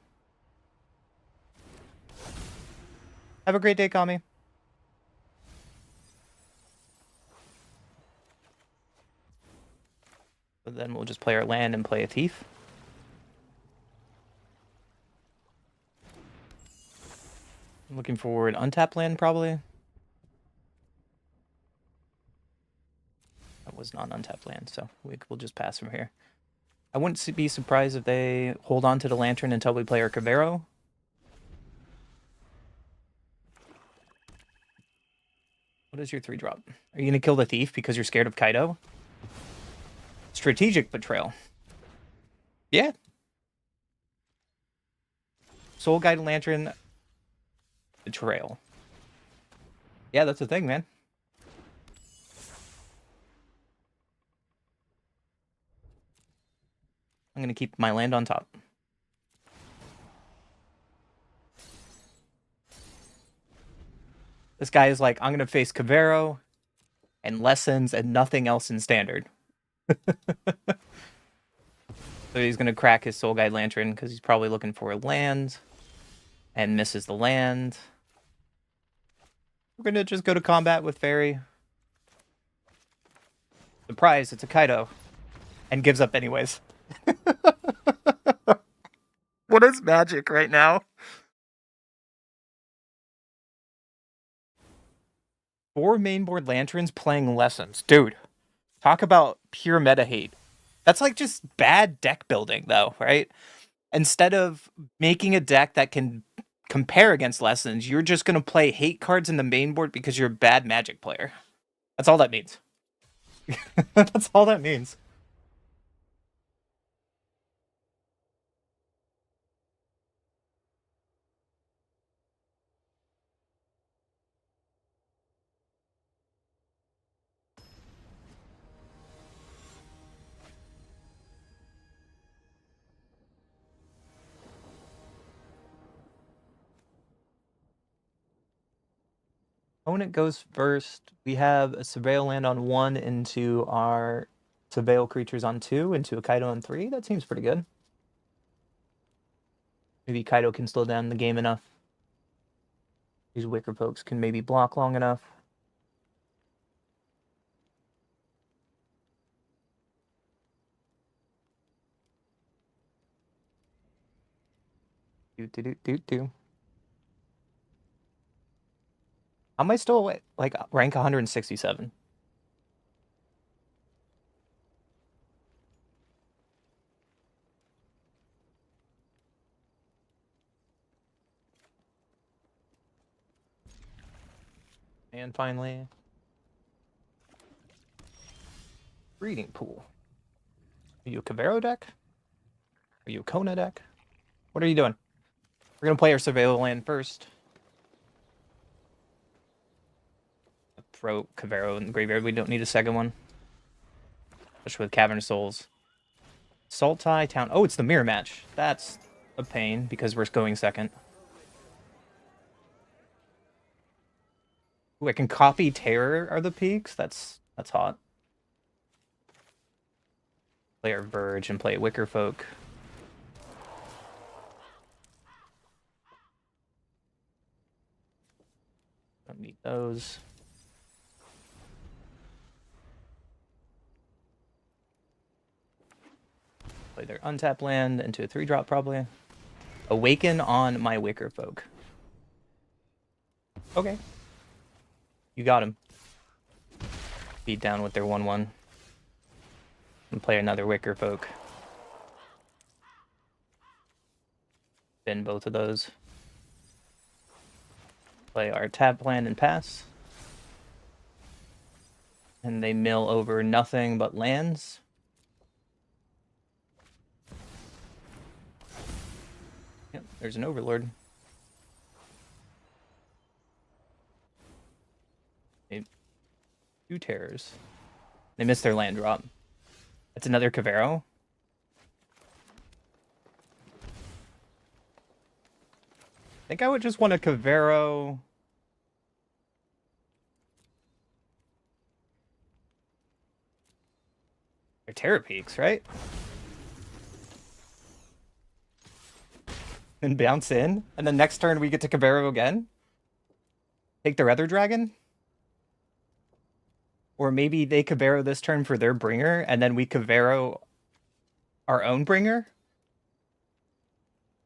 Have a great day, Kami. But then we'll just play our land and play a Thief. I'm looking for an untapped land, probably. That was not an untapped land, so we'll just pass from here. I wouldn't be surprised if they hold on to the Lantern until we play our Cavero. What is your 3-drop? Are you going to kill the Thief because you're scared of Kaido? Strategic Betrayal. Yeah. Soul Guide Lantern Betrayal. Yeah, that's the thing, man. I'm going to keep my land on top. This guy is like, I'm going to face Cavero and Lessons and nothing else in Standard. So he's going to crack his Soul Guide Lantern because he's probably looking for a land. And misses the land. We're gonna just go to combat with Fairy. Surprise, it's a Kaido. And gives up anyways. What is magic right now? 4 mainboard lanterns playing lessons. Dude, talk about pure meta hate. That's like just bad deck building though, right? Instead of making a deck that can compare against lessons, you're just gonna play hate cards in the main board because you're a bad magic player. That's all that means. That's all that means. Opponent goes first. We have a Surveil land on 1 into our Surveil creatures on 2 into a Kaido on 3. That seems pretty good. Maybe Kaido can slow down the game enough. These Wicker folks can maybe block long enough. Do. How am I still away? Like rank 167? And finally, breeding pool. Are you a Cavero deck? Are you a Kona deck? What are you doing? We're gonna play our Surveil land first. Throw Cavero in the graveyard. We don't need a second one. Especially with Cavern of Souls. Sultai Town. Oh, it's the mirror match. That's a pain because we're going second. Ooh, I can copy Terror are the peaks. That's hot. Play our Verge and play Wicker Folk. Don't need those. Play their untap land into a 3-drop probably. Awaken on my Wicker Folk. Okay. You got him. Beat down with their 1/1. And play another Wicker Folk. Spin both of those. Play our tap land and pass. And they mill over nothing but lands. Yep, there's an Overlord. They 2 terrors. They missed their land drop. That's another Cavero. I think I would just want a Cavero. They're Terror Peaks, right? And bounce in. And then next turn we get to Cavero again. Take their other dragon. Or maybe they Cavero this turn for their bringer, and then we Cavero our own bringer.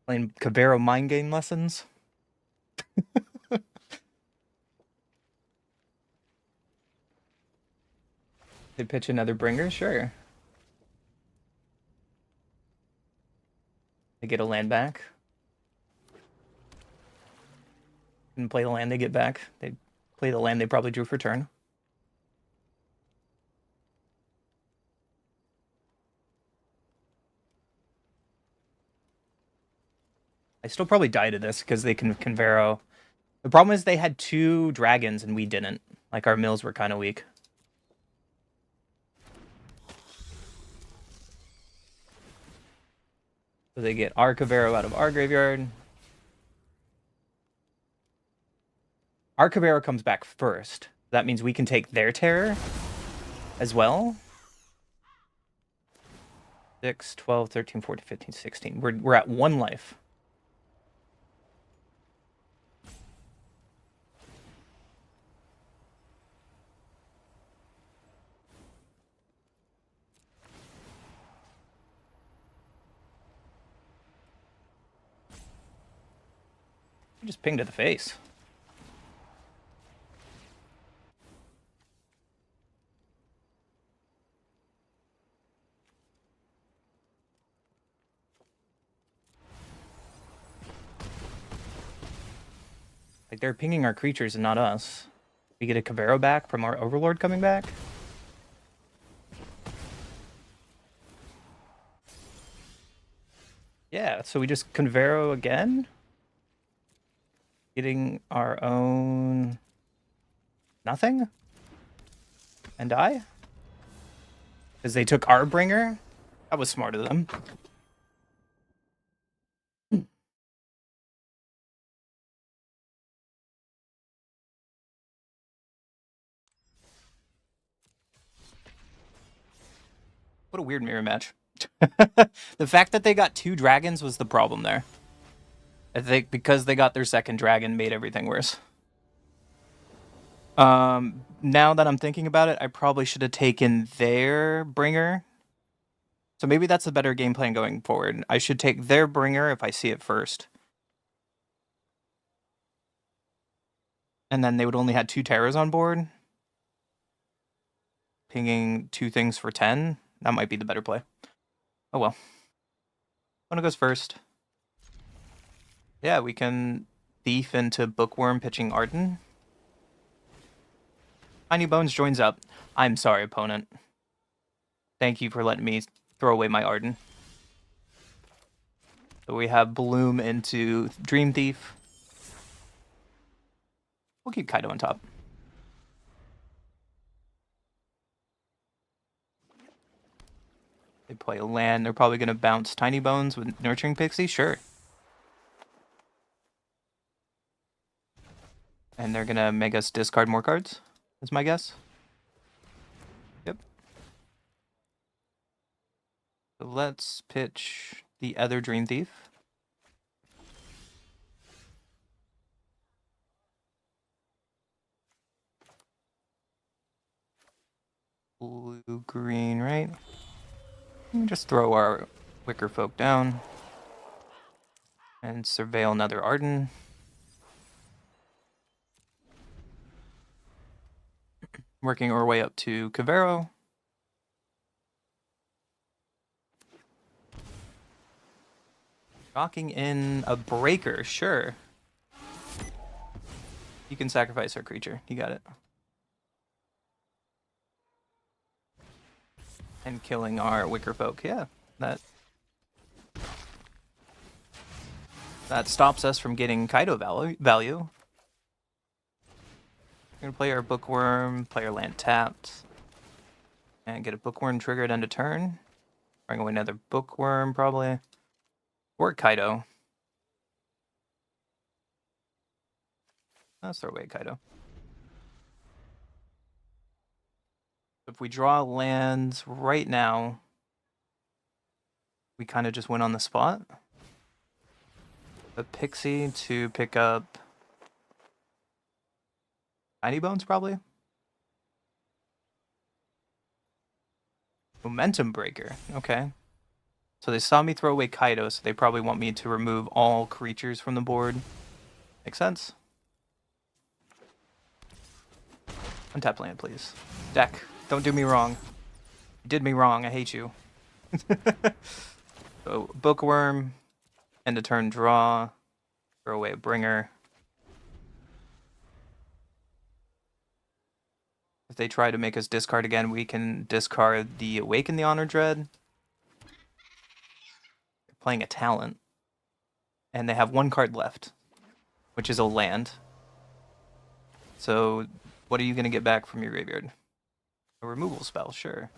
Playing Cavero mind game lessons. They pitch another bringer, sure. They get a land back. And play the land they get back. They play the land they probably drew for turn. I still probably die to this because they can Convero. The problem is they had 2 dragons and we didn't. Like our mills were kind of weak. So they get our Cavero out of our graveyard. Our Cavero comes back first. That means we can take their terror as well. 6, 12, 13, 14, 15, 16. We're at 1 life. You just pinged to the face. Like, they're pinging our creatures and not us. We get a Cabrero back from our Overlord coming back? Yeah, so we just Convero again? Getting our own... nothing? And die? Because they took our bringer? That was smart of them. What a weird mirror match. The fact that they got 2 dragons was the problem there. I think because they got their second dragon made everything worse. Now that I'm thinking about it, I probably should have taken their bringer. So maybe that's a better game plan going forward. I should take their bringer if I see it first. And then they would only had 2 terrors on board. Pinging 2 things for 10. That might be the better play. Oh well. One goes first. Yeah, we can thief into Bookworm pitching Arden. Tiny Bones joins up. I'm sorry, opponent. Thank you for letting me throw away my Arden. So we have Bloom into Dream Thief. We'll keep Kaido on top. They play a land. They're probably going to bounce Tiny Bones with Nurturing Pixie. Sure. And they're going to make us discard more cards, is my guess. Yep. So let's pitch the other Dream Thief. Blue-green, right? And just throw our Wicker Folk down. And surveil another Arden. Working our way up to Cavero. Rocking in a Breaker, sure. You can sacrifice our creature. You got it. And killing our Wicker Folk, yeah. That stops us from getting Kaido value. We're gonna play our Bookworm, play our land tapped, and get a Bookworm triggered end of turn. Bring away another Bookworm, probably. Or Kaido. Let's throw away Kaido. If we draw lands right now, we kind of just went on the spot. A Pixie to pick up Tiny Bones, probably. Momentum Breaker, okay. So they saw me throw away Kaido, so they probably want me to remove all creatures from the board. Makes sense. Untap land, please. Deck, don't do me wrong. You did me wrong, I hate you. So, Bookworm, end of turn draw, throw away a Bringer. If they try to make us discard again, we can discard the Awaken the Honor Dread. They're playing a Talent. And they have 1 card left, which is a land. So, what are you going to get back from your graveyard? A removal spell, sure.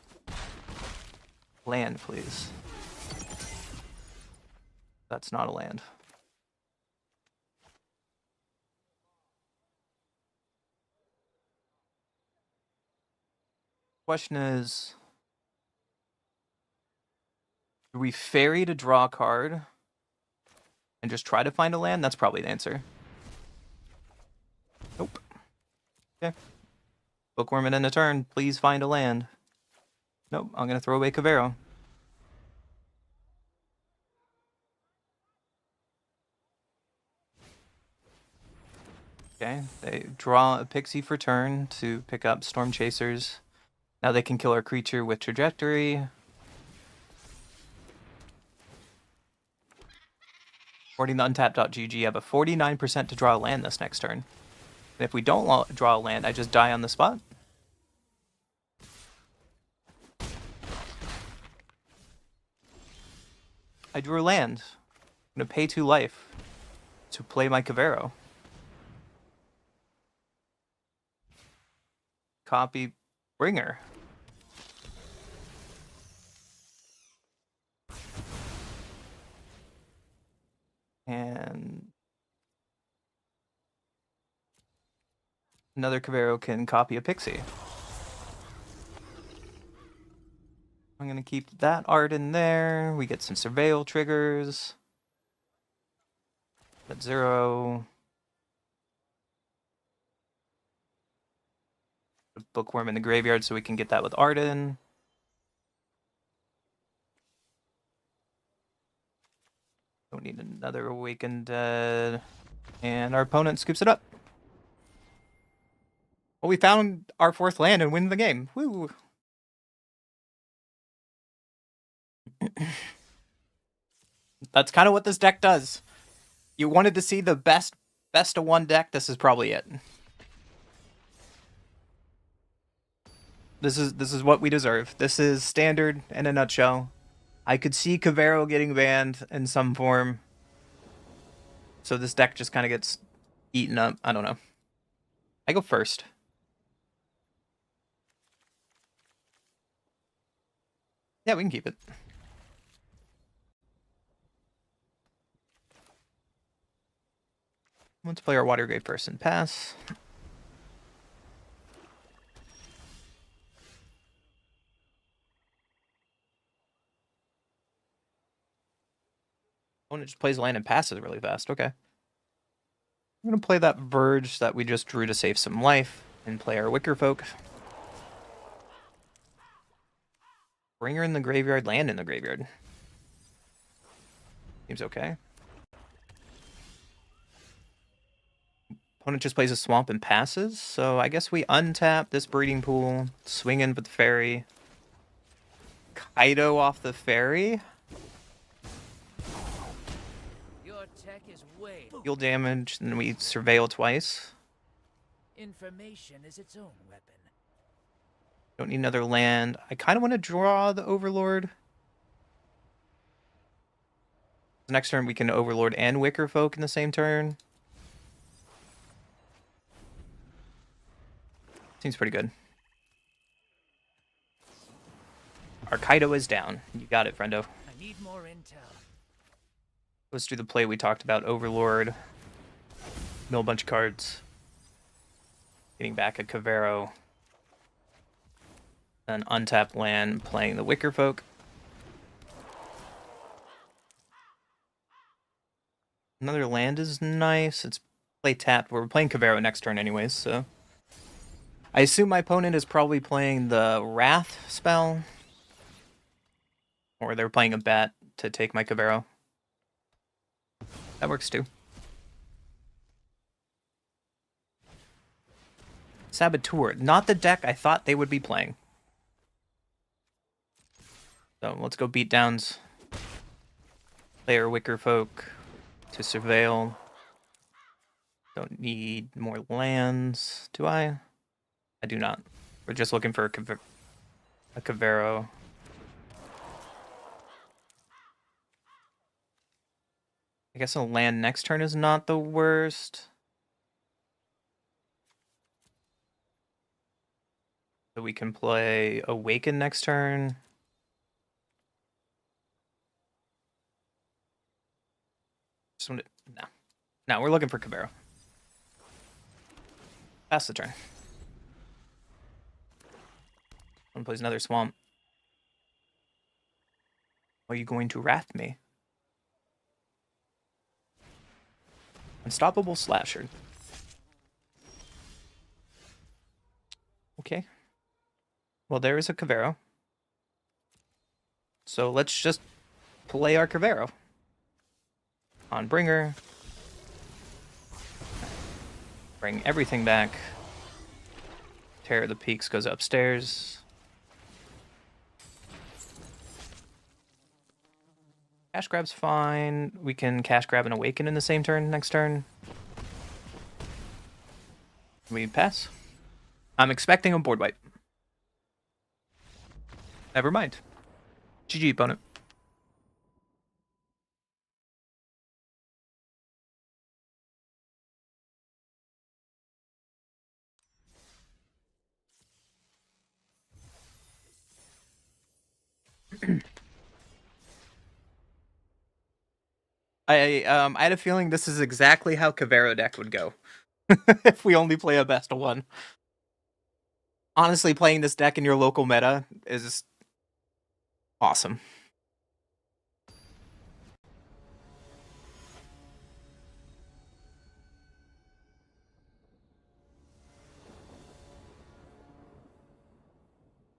Land, please. That's not a land. Question is, do we fairy to draw a card and just try to find a land? That's probably the answer. Nope. Okay. Bookworm it in a turn. Please find a land. Nope. I'm going to throw away Cavero. Okay, they draw a pixie for turn to pick up Storm Chasers. Now they can kill our creature with Trajectory. 40 the untap.gg. I have a 49% to draw a land this next turn. And if we don't draw a land, I just die on the spot. I drew a land. I'm going to pay 2 life to play my Cavero. Copy Bringer. And another Cavero can copy a Pixie. I'm going to keep that art in there. We get some Surveil triggers. That's 0. Put Bookworm in the graveyard so we can get that with Arden. Don't need another Awakened Dead. And our opponent scoops it up. Well, we found our 4th land and win the game. Woo! That's kind of what this deck does. You wanted to see the best of one deck, this is probably it. This is what we deserve. This is standard in a nutshell. I could see Cavero getting banned in some form. So this deck just kind of gets eaten up. I don't know. I go first. Yeah, we can keep it. Let's play our Watergrave first and pass. Opponent just plays land and passes really fast. Okay. I'm going to play that Verge that we just drew to save some life and play our Wicker Folk. Bringer in the graveyard, land in the graveyard. Seems okay. Opponent just plays a swamp and passes, so I guess we untap this breeding pool, swing in with the fairy. Kaido off the fairy. Your tech is way. Deal damage, and we surveil twice. Information is its own weapon. Don't need another land. I kind of want to draw the Overlord. The next turn we can Overlord and Wicker Folk in the same turn. Seems pretty good. Our Kaido is down. You got it, friendo. I need more intel. Let's do the play we talked about. Overlord. Mill a bunch of cards. Getting back a Cavero. Then untap land, playing the Wicker Folk. Another land is nice. It's play tapped. We're playing Cavero next turn anyways, so... I assume my opponent is probably playing the Wrath spell. Or they're playing a bat to take my Cavero. That works too. Saboteur. Not the deck I thought they would be playing. So let's go beat downs. Player Wicker Folk to surveil. Don't need more lands. Do I? I do not. We're just looking for a Cavero. I guess a land next turn is not the worst. So we can play Awaken next turn. No. No, we're looking for Cavero. Pass the turn. One plays another swamp. Are you going to wrath me? Unstoppable Slasher. Okay. Well, there is a Cavero. So let's just play our Cavero. On Bringer. Bring everything back. Terror of the Peaks goes upstairs. Cash grab's fine. We can cash grab and awaken in the same turn next turn. We pass. I'm expecting a board wipe. Never mind. GG, opponent. I had a feeling this is exactly how Cavero deck would go. If we only play a best of one. Honestly, playing this deck in your local meta is awesome.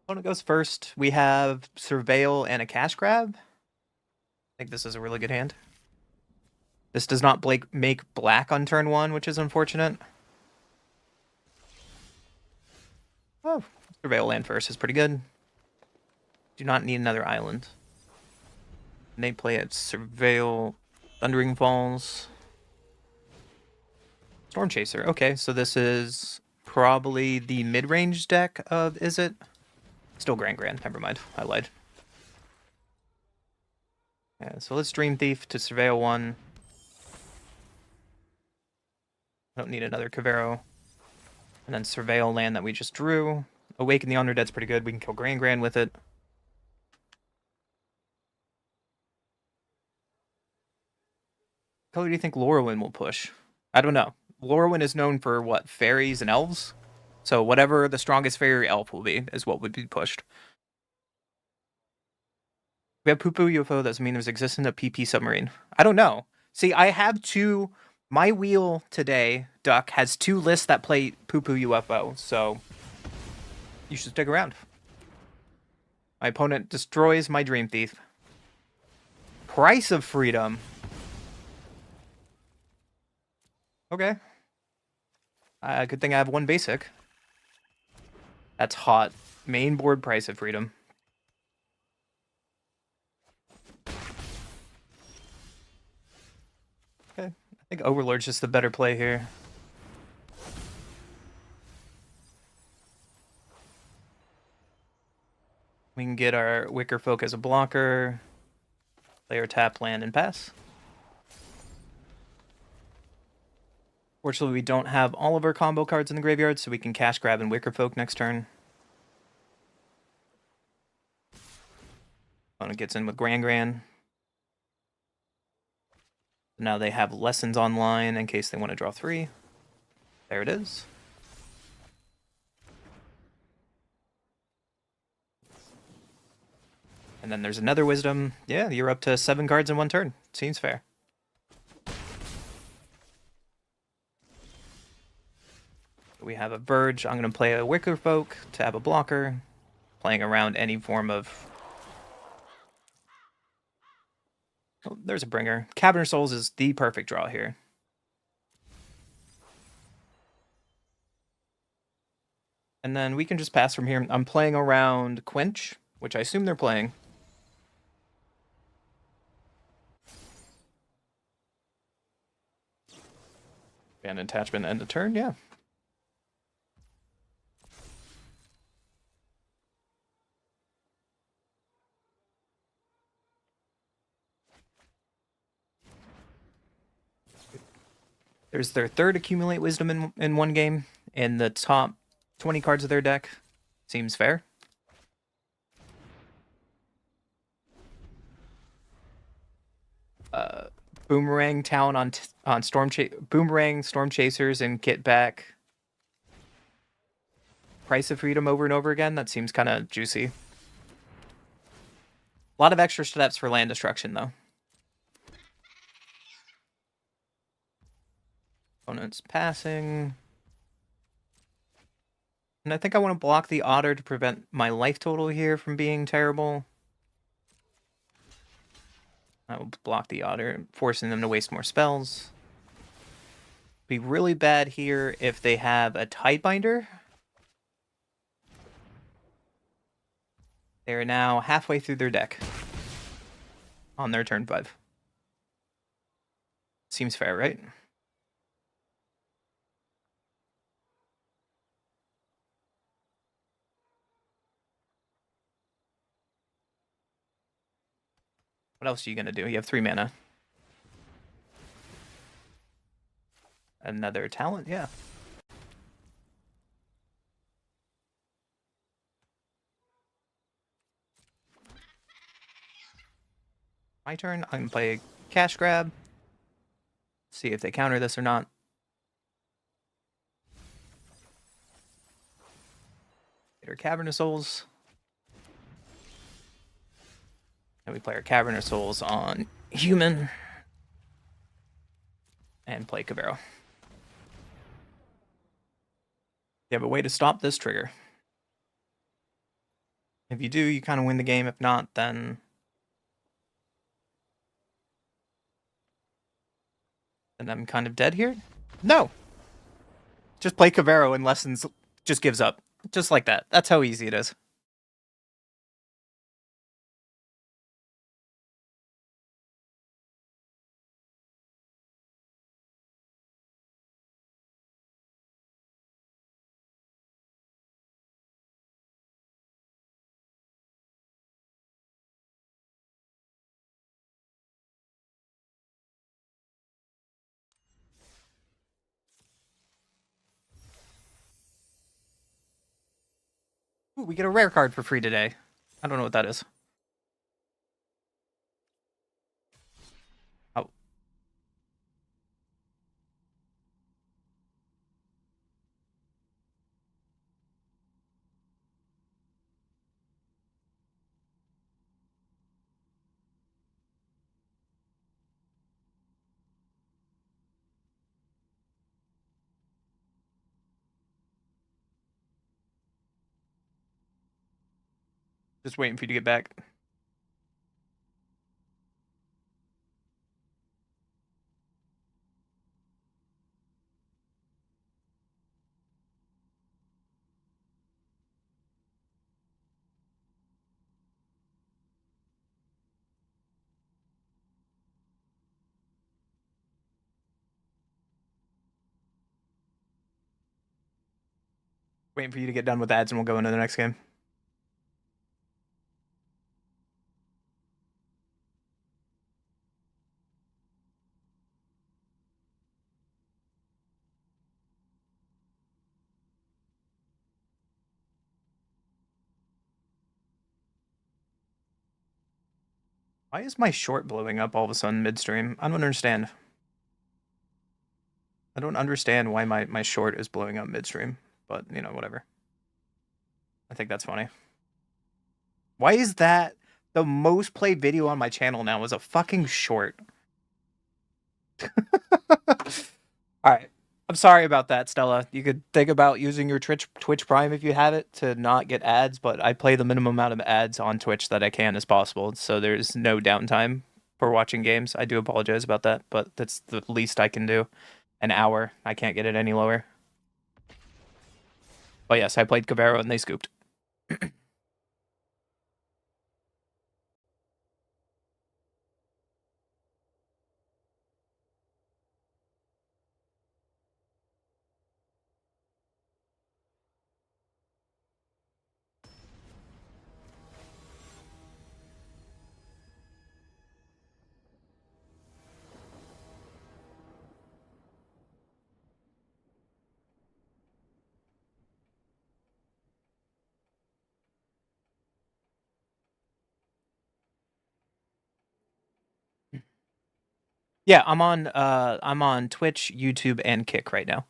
Opponent goes first. We have Surveil and a Cash Grab. I think this is a really good hand. This does not make black on turn 1, which is unfortunate. Oh, Surveil land first is pretty good. Do not need another island. And they play at Surveil, Thundering Falls, Storm Chaser. Okay, so this is probably the mid-range deck of, is it? Still Grand. Never mind, I lied. Yeah, so let's Dream Thief to Surveil 1. I don't need another Cavero. And then Surveil land that we just drew. Awaken the Undead's pretty good. We can kill Grand with it. What color do you think Lorwyn will push? I don't know. Lorwyn is known for, what, fairies and elves? So whatever the strongest fairy elf will be is what would be pushed. We have Poo-Poo UFO, doesn't mean there's existence of PP submarine. I don't know. See, I have two... My wheel today, Duck, has 2 lists that play Poo-Poo UFO, so... You should stick around. My opponent destroys my Dream Thief. Price of Freedom. Okay. Good thing I have 1 basic. That's hot. Main board Price of Freedom. Okay. I think Overlord's just the better play here. We can get our Wicker Folk as a blocker. Play our tap, land, and pass. Fortunately, we don't have all of our combo cards in the graveyard, so we can cash grab and Wicker Folk next turn. Opponent gets in with Grand. Now they have Lessons online in case they want to draw 3. There it is. And then there's another Wisdom. Yeah, you're up to 7 cards in 1 turn. Seems fair. We have a Verge. I'm going to play a Wicker Folk to have a blocker. Playing around any form of... Oh, there's a Bringer. Cavern of Souls is the perfect draw here. And then we can just pass from here. I'm playing around Quench, which I assume they're playing. Abandon attachment, end of turn, yeah. There's their 3rd Accumulate Wisdom in 1 game. In the top 20 cards of their deck. Seems fair. Boomerang Town on Boomerang, Storm Chasers, and get back Price of Freedom over and over again. That seems kind of juicy. A lot of extra steps for land destruction, though. Opponent's passing. And I think I want to block the Otter to prevent my life total here from being terrible. I will block the Otter, forcing them to waste more spells. Be really bad here if they have a Tidebinder. They are now halfway through their deck on their turn 5. Seems fair, right? What else are you going to do? You have 3 mana. Another talent, yeah. My turn. I'm going to play Cash Grab. See if they counter this or not. Get our Cavernous Souls. And we play our Cavernous Souls on Human. And play Cabrero. You have a way to stop this trigger. If you do, you kind of win the game. If not, then I'm kind of dead here. No! Just play Cabrero and Lessons just gives up. Just like that. That's how easy it is. Ooh, we get a rare card for free today. I don't know what that is. Oh. Just waiting for you to get back. Waiting for you to get done with ads and we'll go into the next game. Why is my short blowing up all of a sudden midstream? I don't understand. I don't understand why my short is blowing up midstream, but, you know, whatever. I think that's funny. Why is that the most played video on my channel now is a fucking short? Alright. I'm sorry about that, Stella. You could think about using your Twitch Prime if you have it to not get ads, but I play the minimum amount of ads on Twitch that I can as possible, so there's no downtime for watching games. I do apologize about that, but that's the least I can do. An hour. I can't get it any lower. But yes, I played Cabrero and they scooped. Yeah, I'm on Twitch, YouTube, and Kick right now.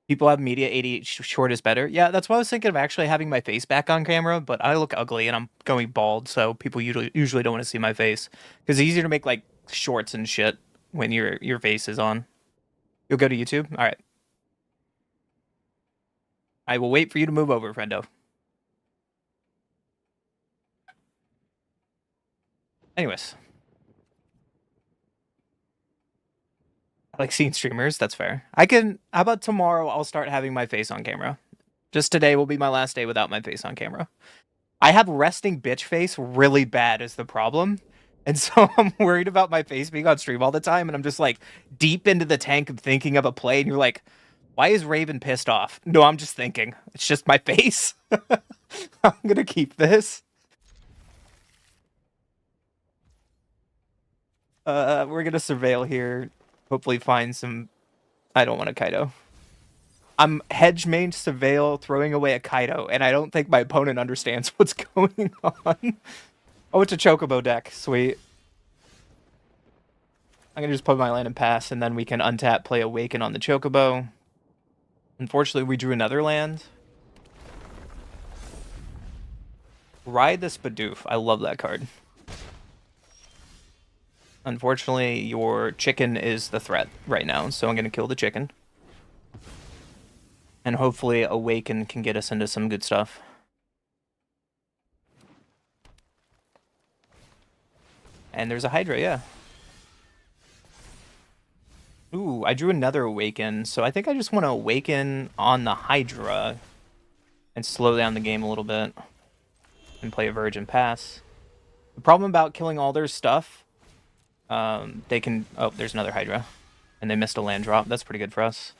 People have media 88 short is better. Yeah, that's why I was thinking of actually having my face back on camera, but I look ugly and I'm going bald, so people usually don't want to see my face. Because it's easier to make like shorts and shit when your face is on. You'll go to YouTube? Alright. I will wait for you to move over, friendo. Anyways. I like seeing streamers. That's fair. How about tomorrow I'll start having my face on camera. Just today will be my last day without my face on camera. I have resting bitch face really bad is the problem. And so I'm worried about my face being on stream all the time. And I'm just like deep into the tank of thinking of a play. And you're like, why is Raven pissed off? No, I'm just thinking. It's just my face. I'm going to keep this. We're going to surveil here. Hopefully find some... I don't want a Kaido. I'm hedge main surveil throwing away a Kaido, and I don't think my opponent understands what's going on. Oh, it's a Chocobo deck. Sweet. I'm going to just put my land and pass, and then we can untap, play Awaken on the Chocobo. Unfortunately, we drew another land. Ride the Spadoof. I love that card. Unfortunately, your chicken is the threat right now, so I'm going to kill the chicken. And hopefully Awaken can get us into some good stuff. And there's a Hydra, yeah. Ooh, I drew another Awaken, so I think I just want to Awaken on the Hydra and slow down the game a little bit and play a Virgin Pass. The problem about killing all their stuff, they can... Oh, there's another Hydra. And they missed a land drop. That's pretty good for us.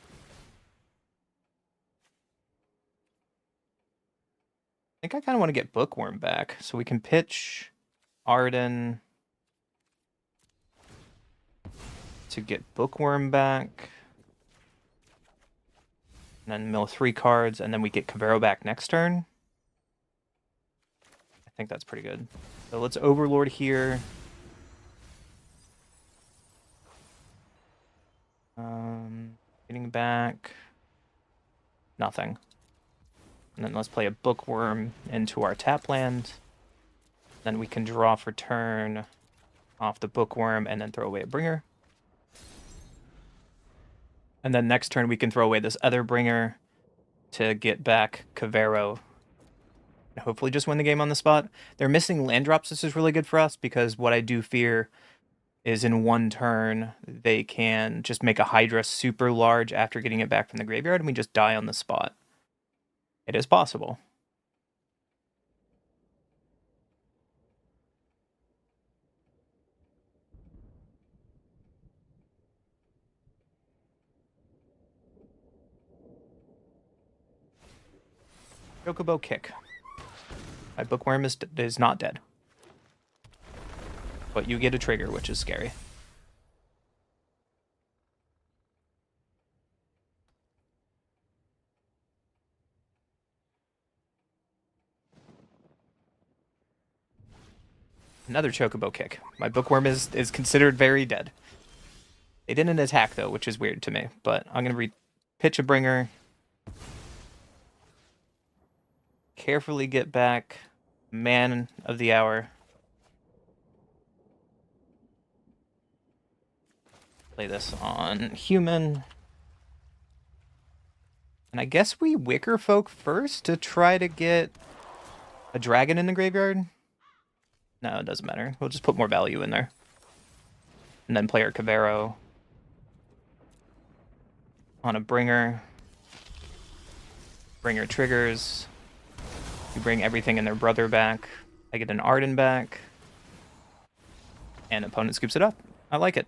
I think I kind of want to get Bookworm back, so we can pitch Arden to get Bookworm back. And then mill 3 cards, and then we get Kavero back next turn. I think that's pretty good. So let's Overlord here. Getting back... Nothing. And then let's play a Bookworm into our tap land. Then we can draw for turn off the Bookworm and then throw away a Bringer. And then next turn we can throw away this other Bringer to get back Kavero. And hopefully just win the game on the spot. They're missing land drops. This is really good for us because what I do fear is in one turn they can just make a Hydra super large after getting it back from the graveyard and we just die on the spot. It is possible. Chocobo kick. My Bookworm is not dead. But you get a trigger, which is scary. Another Chocobo kick. My Bookworm is considered very dead. They didn't attack, though, which is weird to me. But I'm going to pitch a Bringer. Carefully get back Man of the Hour. Play this on Human. And I guess we Wicker Folk first to try to get a dragon in the graveyard. No, it doesn't matter. We'll just put more value in there. And then play our Kavero on a Bringer. Bringer triggers. You bring everything and their brother back. I get an Arden back. And opponent scoops it up. I like it.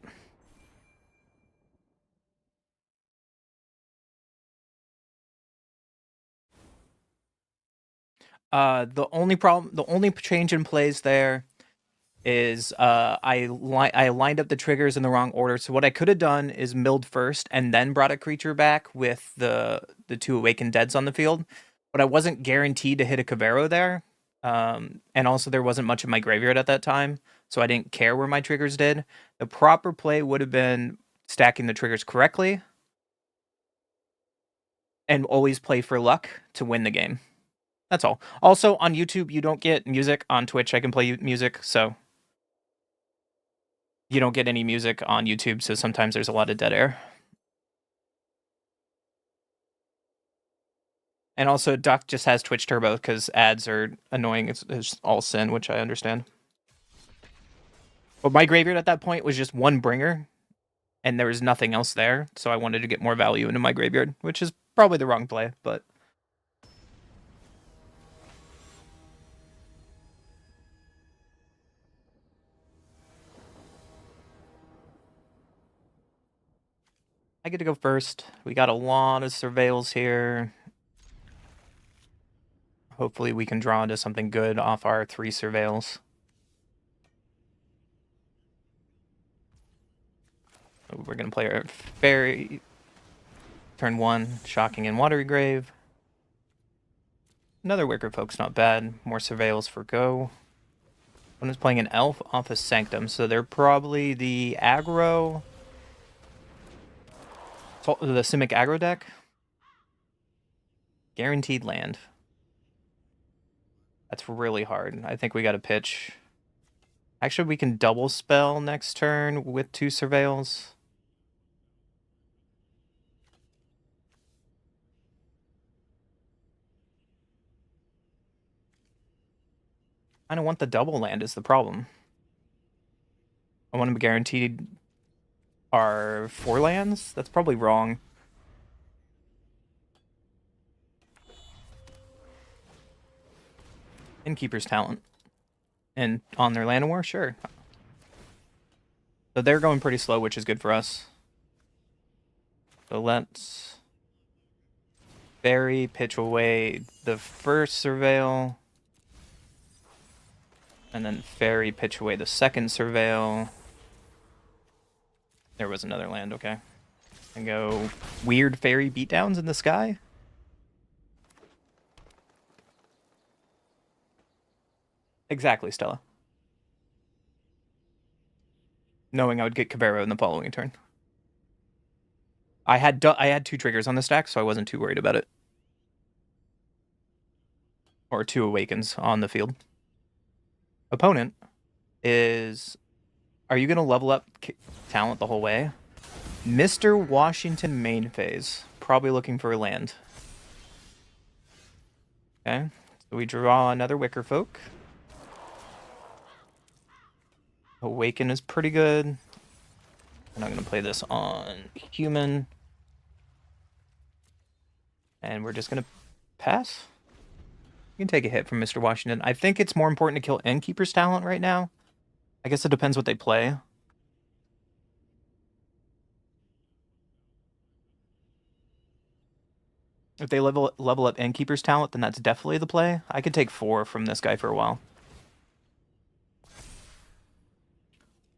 The only change in plays there is I lined up the triggers in the wrong order. So what I could have done is milled first and then brought a creature back with the 2 Awakened Deads on the field. But I wasn't guaranteed to hit a Kavero there. And also there wasn't much in my graveyard at that time, so I didn't care where my triggers did. The proper play would have been stacking the triggers correctly and always play for luck to win the game. That's all. Also, on YouTube, you don't get music. On Twitch, I can play music, so you don't get any music on YouTube, so sometimes there's a lot of dead air. And also, Duck just has Twitch Turbo because ads are annoying. It's all sin, which I understand. But my graveyard at that point was just 1 Bringer. and there was nothing else there, so I wanted to get more value into my graveyard, which is probably the wrong play, but... I get to go first. We got a lot of surveils here. Hopefully we can draw into something good off our 3 surveils. We're going to play our Fairy. Turn 1, Shocking and Watery Grave. Another Wicker Folk's not bad. More surveils for go. One is playing an Elf off a Sanctum, so they're probably the aggro... the Simic aggro deck. Guaranteed land. That's really hard. I think we got to pitch. Actually, we can double spell next turn with 2 surveils. I don't want the double land is the problem. I want them guaranteed our 4 lands? That's probably wrong. Innkeeper's Talent. And on their Land of War? Sure. So they're going pretty slow, which is good for us. So let's... Fairy, pitch away the first surveil. And then Fairy, pitch away the second surveil. There was another land, okay. And go weird Fairy beatdowns in the sky. Exactly, Stella. Knowing I would get Cabrera in the following turn. I had 2 triggers on the stack, so I wasn't too worried about it. Or 2 awakens on the field. Opponent is... Are you going to level up talent the whole way? Mr. Washington main phase. Probably looking for a land. Okay. So we draw another Wicker Folk. Awaken is pretty good. And I'm going to play this on human. And we're just going to pass. You can take a hit from Mr. Washington. I think it's more important to kill Innkeeper's Talent right now. I guess it depends what they play. If they level up Innkeeper's Talent, then that's definitely the play. I could take 4 from this guy for a while.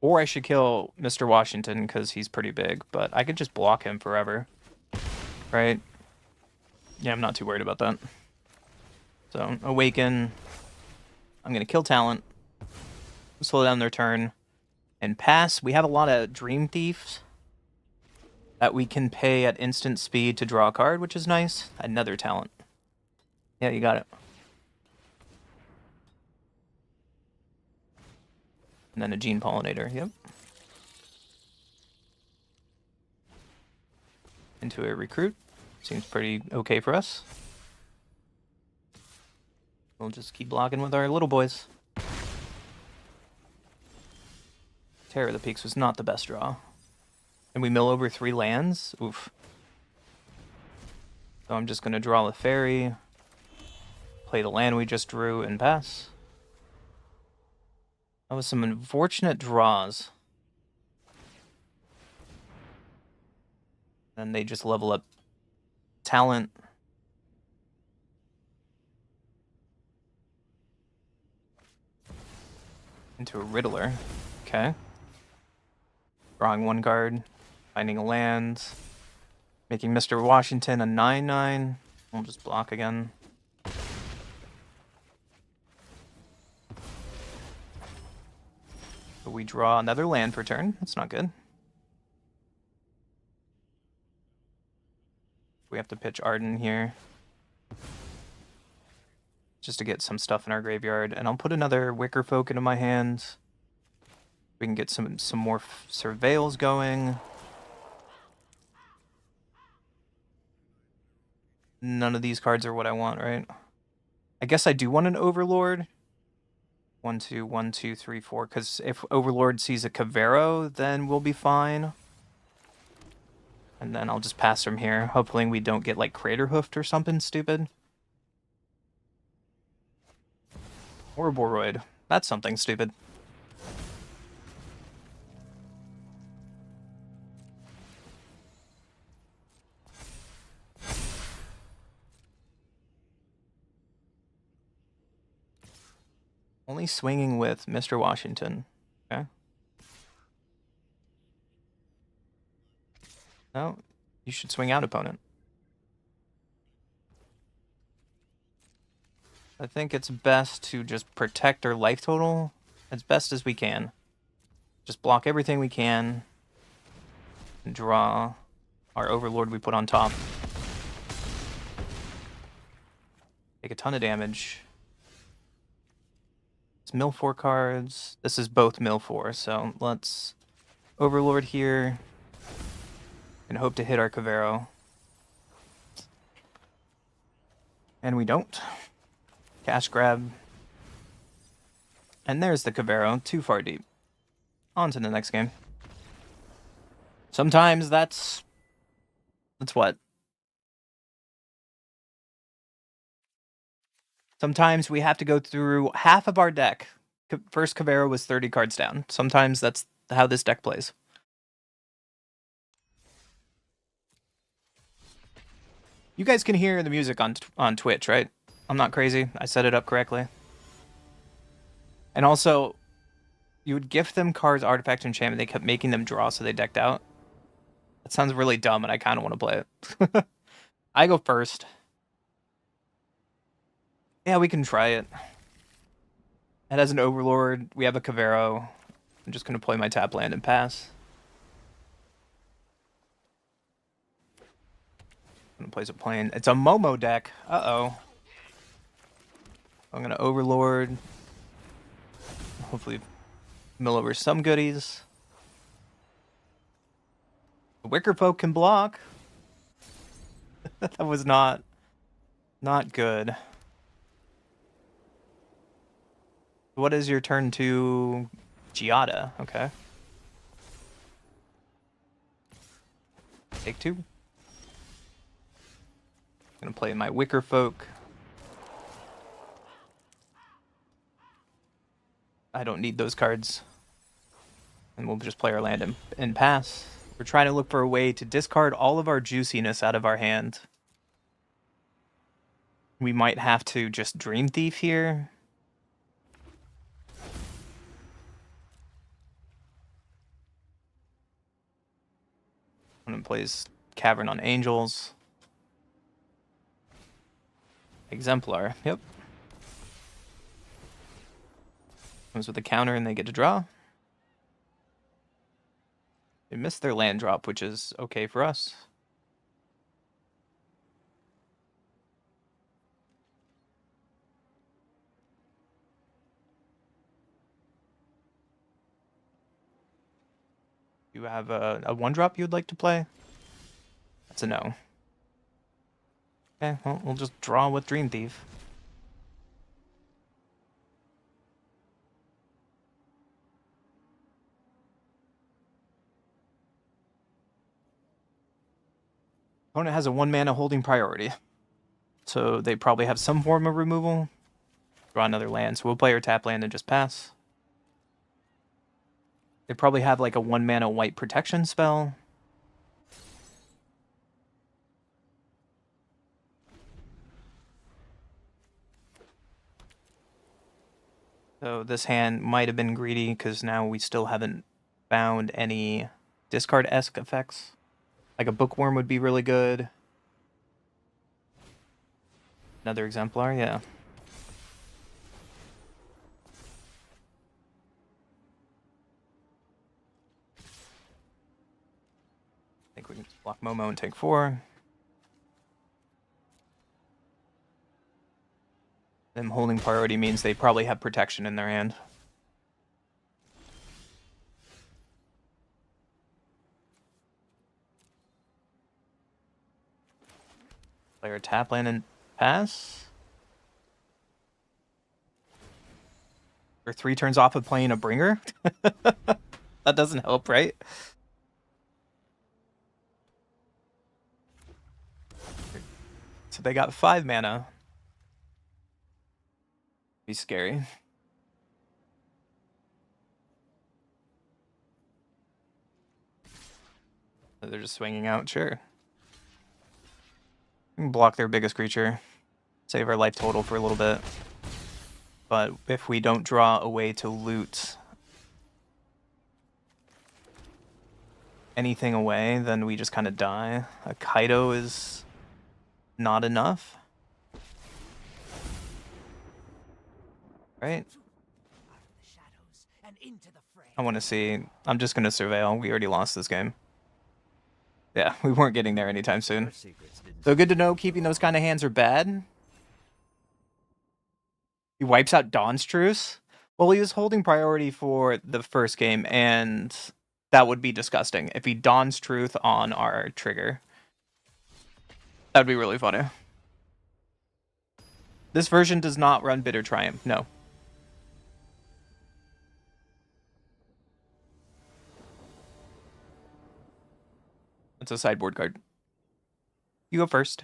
Or I should kill Mr. Washington because he's pretty big, but I could just block him forever. Right? Yeah, I'm not too worried about that. So, Awaken. I'm going to kill Talent. Slow down their turn. And pass. We have a lot of Dream Thieves that we can pay at instant speed to draw a card, which is nice. Another Talent. Yeah, you got it. And then a Gene Pollinator, yep. Into a Recruit. Seems pretty okay for us. We'll just keep blocking with our little boys. Terror of the Peaks was not the best draw. And we mill over 3 lands? Oof. So I'm just going to draw the Fairy, play the land we just drew, and pass. That was some unfortunate draws. And they just level up Talent. Into a Riddler. Okay. Drawing 1 card. Finding a land. Making Mr. Washington a 9/9. We'll just block again. So we draw another land per turn. That's not good. We have to pitch Arden here. Just to get some stuff in our graveyard. And I'll put another Wicker Folk into my hands. We can get some more surveils going. None of these cards are what I want, right? I guess I do want an Overlord. 1, 2, 1, 2, 3, 4. Because if Overlord sees a Cavero, then we'll be fine. And then I'll just pass from here. Hopefully we don't get like crater hoofed or something stupid. Or Boroid. That's something stupid. Only swinging with Mr. Washington. Okay. No, you should swing out, opponent. I think it's best to just protect our life total as best as we can. Just block everything we can. And draw our Overlord we put on top. Take a ton of damage. It's mill 4 cards. This is both mill 4, so let's Overlord here. And hope to hit our Cavero. And we don't. Cash grab. And there's the Cavero, too far deep. On to the next game. Sometimes that's what? Sometimes we have to go through half of our deck. First Cavero was 30 cards down. Sometimes that's how this deck plays. You guys can hear the music on Twitch, right? I'm not crazy. I set it up correctly. And also, you would gift them cards, artifact, enchantment. They kept making them draw, so they decked out. That sounds really dumb, and I kind of want to play it. I go first. Yeah, we can try it. It has an Overlord. We have a Cavero. I'm just going to play my tap land and pass. I'm going to place a plane. It's a Momo deck. Uh-oh. I'm going to Overlord. Hopefully mill over some goodies. The Wicker Folk can block. That was not good. What is your turn to Giada? Okay. Take 2. Gonna play my Wicker Folk. I don't need those cards. And we'll just play our land and pass. We're trying to look for a way to discard all of our juiciness out of our hand. We might have to just Dream Thief here. One plays Cavern on Angels. Exemplar, yep. Comes with a counter and they get to draw. They missed their land drop, which is okay for us. You have a 1-drop you'd like to play? That's a no. Okay, well, we'll just draw with Dream Thief. Opponent has a 1-mana holding priority. So they probably have some form of removal. Draw another land, so we'll play our tap land and just pass. They probably have like a 1-mana white protection spell. So this hand might have been greedy because now we still haven't found any discard-esque effects. Like a Bookworm would be really good. Another Exemplar, yeah. I think we can just block Momo and take 4. Them holding priority means they probably have protection in their hand. Player tap land and pass. Or 3 turns off of playing a bringer. That doesn't help, right? So they got 5 mana. Be scary. They're just swinging out, sure. We can block their biggest creature. Save our life total for a little bit. But if we don't draw a way to loot anything away, then we just kind of die. A Kaido is not enough. Right? I want to see. I'm just going to surveil. We already lost this game. Yeah, we weren't getting there anytime soon. So good to know keeping those kind of hands are bad. He wipes out Dawn's Truce? Well, he was holding priority for the first game, and that would be disgusting. If he Dawn's Truth on our trigger. That'd be really funny. This version does not run Bitter Triumph, no. It's a sideboard card. You go first.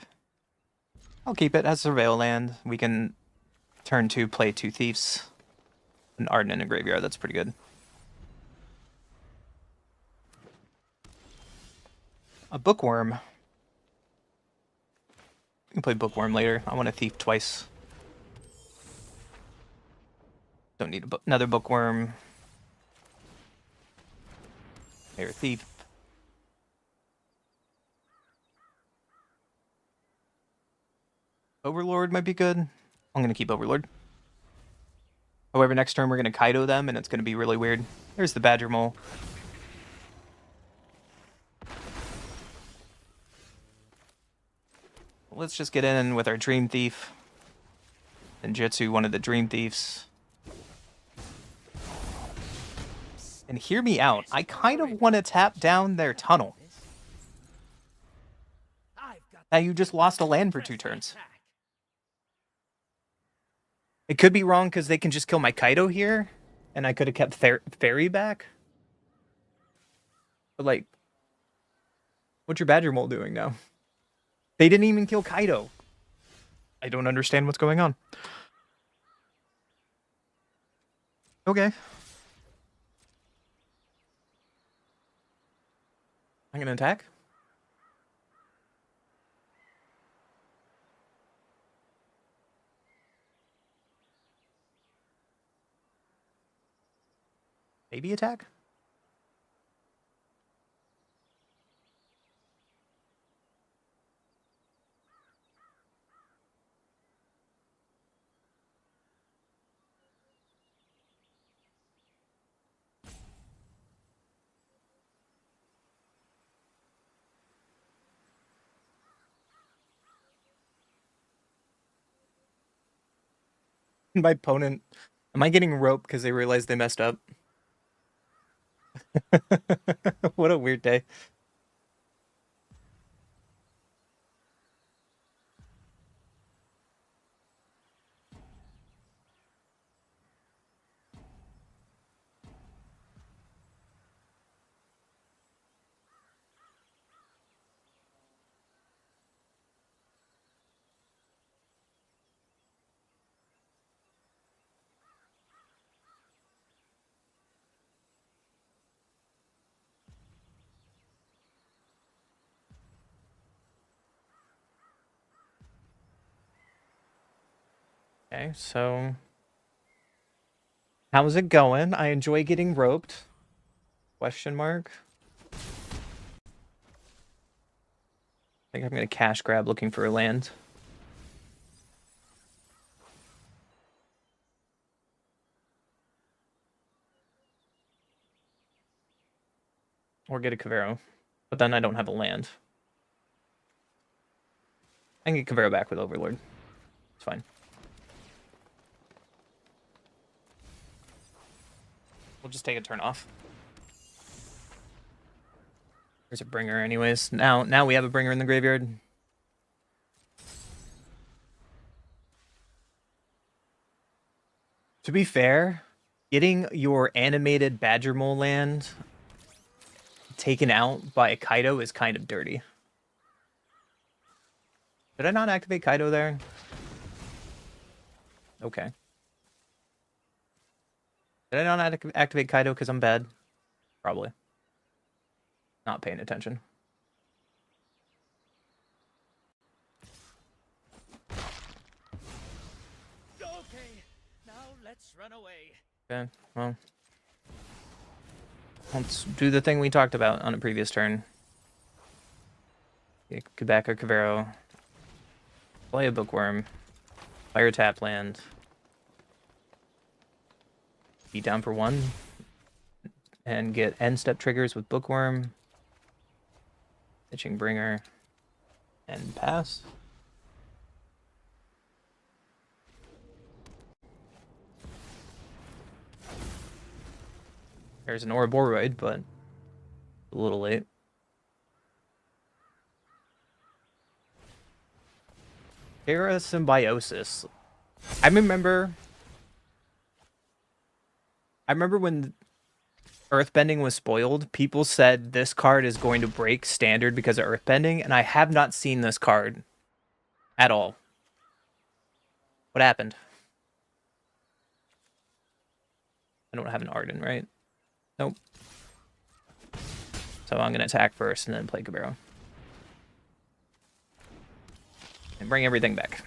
I'll keep it as Surveil land. We can turn 2, play 2 Thieves. An Arden and a Graveyard, that's pretty good. A Bookworm. We can play Bookworm later. I want a Thief twice. Don't need another Bookworm. Here, Thief. Overlord might be good. I'm going to keep Overlord. However, next turn we're going to Kaido them, and it's going to be really weird. There's the Badger Mole. Let's just get in with our Dream Thief. And Jitsu, one of the Dream Thieves. And hear me out. I kind of want to tap down their tunnel. Now you just lost a land for 2 turns. It could be wrong because they can just kill my Kaido here, and I could have kept Fairy back. But, like, what's your Badger Mole doing now? They didn't even kill Kaido. I don't understand what's going on. Okay. I'm going to attack. Maybe attack? My opponent... Am I getting roped because they realized they messed up? What a weird day. Okay, so how's it going? I enjoy getting roped. Question mark. I think I'm gonna cash grab looking for a land. Or get a Kavero. But then I don't have a land. I can get Kavero back with Overlord. It's fine. We'll just take a turn off. There's a bringer anyways. Now we have a bringer in the graveyard. To be fair, getting your animated Badger Mole land taken out by a Kaido is kind of dirty. Did I not activate Kaido there? Okay. Did I not activate Kaido because I'm bad? Probably. Not paying attention. Okay, now let's run away. Okay, well. Let's do the thing we talked about on a previous turn. Get back our Cavero. Play a Bookworm. Fire tap land. Beat down for 1. And get end step triggers with Bookworm. Itching Bringer. And pass. There's an Ouroboros, but a little late. Terra Symbiosis. I remember when Earthbending was spoiled, people said this card is going to break standard because of Earthbending, and I have not seen this card at all. What happened? I don't have an Arden, right? Nope. So I'm going to attack first and then play Cabero. And bring everything back.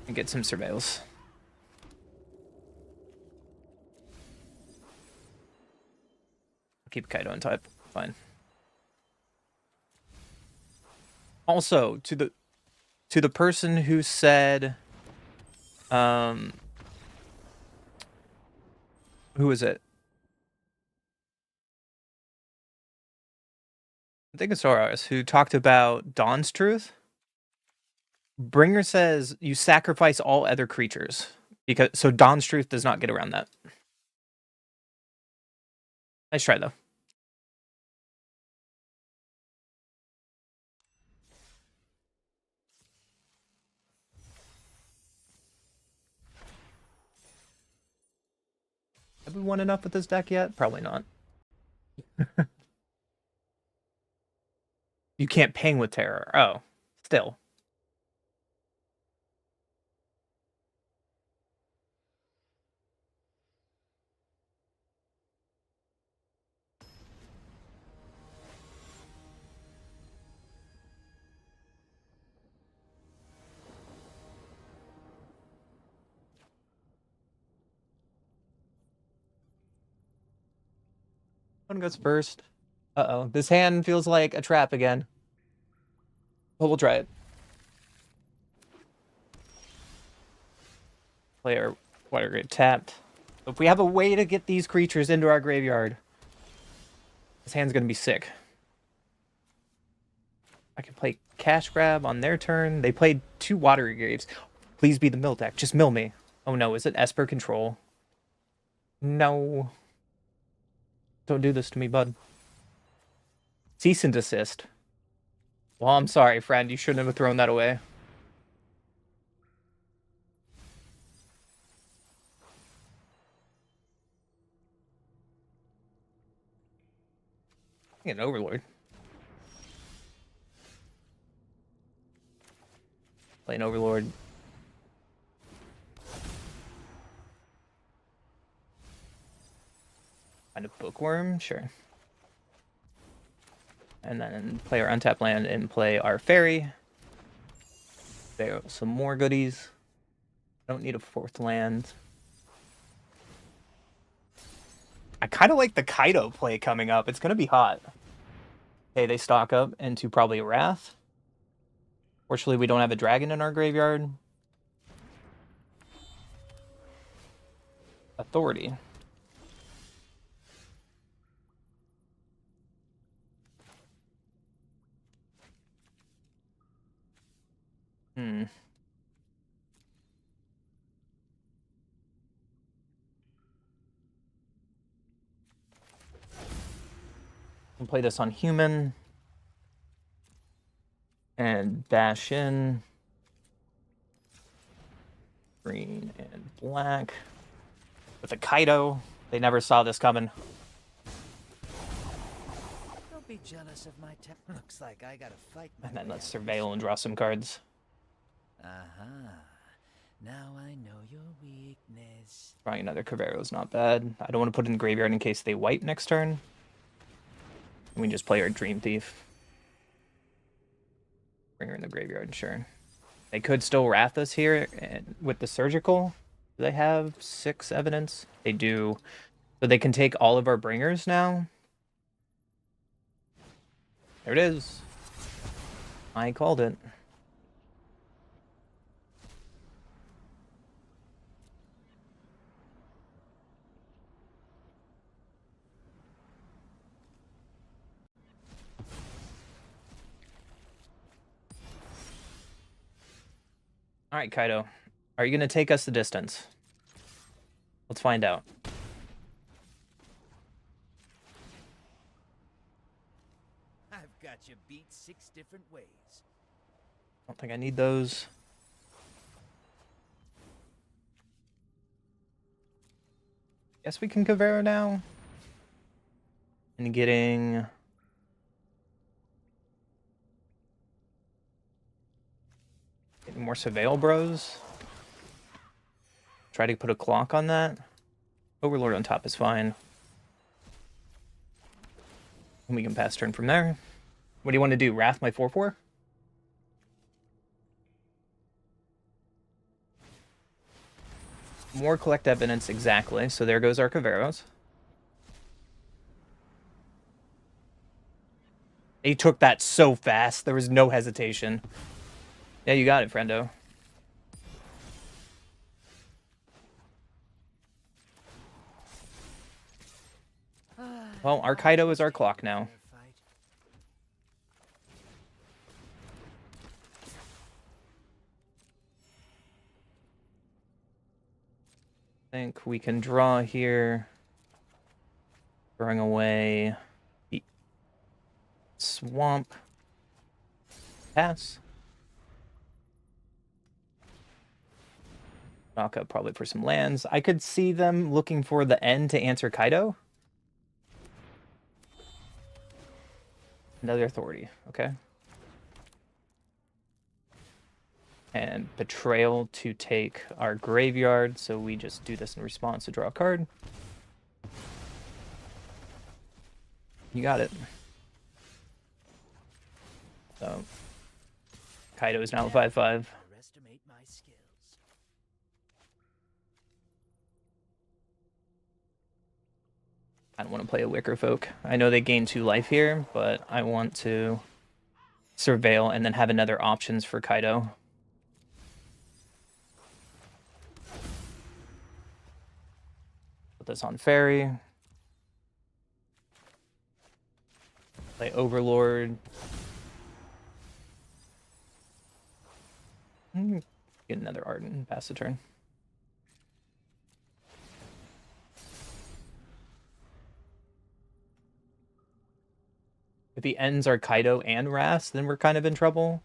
And get some surveils. Keep Kaido in type. Fine. Also, to the person who said, who is it? I think it's Soros who talked about Dawn's Truth. Bringer says you sacrifice all other creatures so Dawn's Truth does not get around that. Nice try though. Have we won enough with this deck yet? Probably not. You can't ping with Terror. Oh, still. One goes first. Uh-oh. This hand feels like a trap again. But we'll try it. Player Water Grave tapped. So if we have a way to get these creatures into our graveyard, this hand's going to be sick. I can play Cash Grab on their turn. They played 2 Watery Graves. Please be the mill deck. Just mill me. Oh no, is it Esper Control? No. Don't do this to me, bud. Cease and desist. Well, I'm sorry, friend. You shouldn't have thrown that away. Get an Overlord. Play an Overlord. Find a Bookworm? Sure. And then play our untapped land and play our fairy. There some more goodies. Don't need a 4th land. I kind of like the Kaido play coming up. It's going to be hot. Okay, they stock up into probably a Wrath. Fortunately, we don't have a dragon in our graveyard. Authority. Can play this on human. And dash in. Green and black. With a Kaido. They never saw this coming. The be jealous of my Looks like I gotta fight my And then way let's out of surveil and draw some cards. Uh-huh. Now I know your weakness. Drawing another Cavero's not bad. I don't want to put it in the graveyard in case they wipe next turn. We can just play our Dream Thief. Bring her in the graveyard, sure. They could still Wrath us here and with the Surgical. Do they have 6 evidence? They do. So they can take all of our bringers now. There it is. I called it. All right, Kaido. Are you going to take us the distance? Let's find out. I've got you beat 6 different ways. Don't think I need those. Guess we can Cavero now. And getting... Getting more Surveil Bros. Try to put a clock on that. Overlord on top is fine. And we can pass turn from there. What do you want to do? Wrath my 4/4? More collect evidence, exactly. So there goes our Caveros. He took that so fast. There was no hesitation. Yeah, you got it, friendo. Well, our Kaido is our clock now. I think we can draw here. Throwing away the swamp. Pass. Knock up probably for some lands. I could see them looking for the end to answer Kaido. Another authority, okay. And Betrayal to take our graveyard, so we just do this in response to draw a card. You got it. So, Kaido is now 5/5. Underestimate my skills. I don't want to play a Wicker Folk. I know they gain 2 life here, but I want to Surveil and then have another options for Kaido. Put this on Fairy. Play Overlord. Get another Ardent and pass the turn. If the ends are Kaido and Ras, then we're kind of in trouble.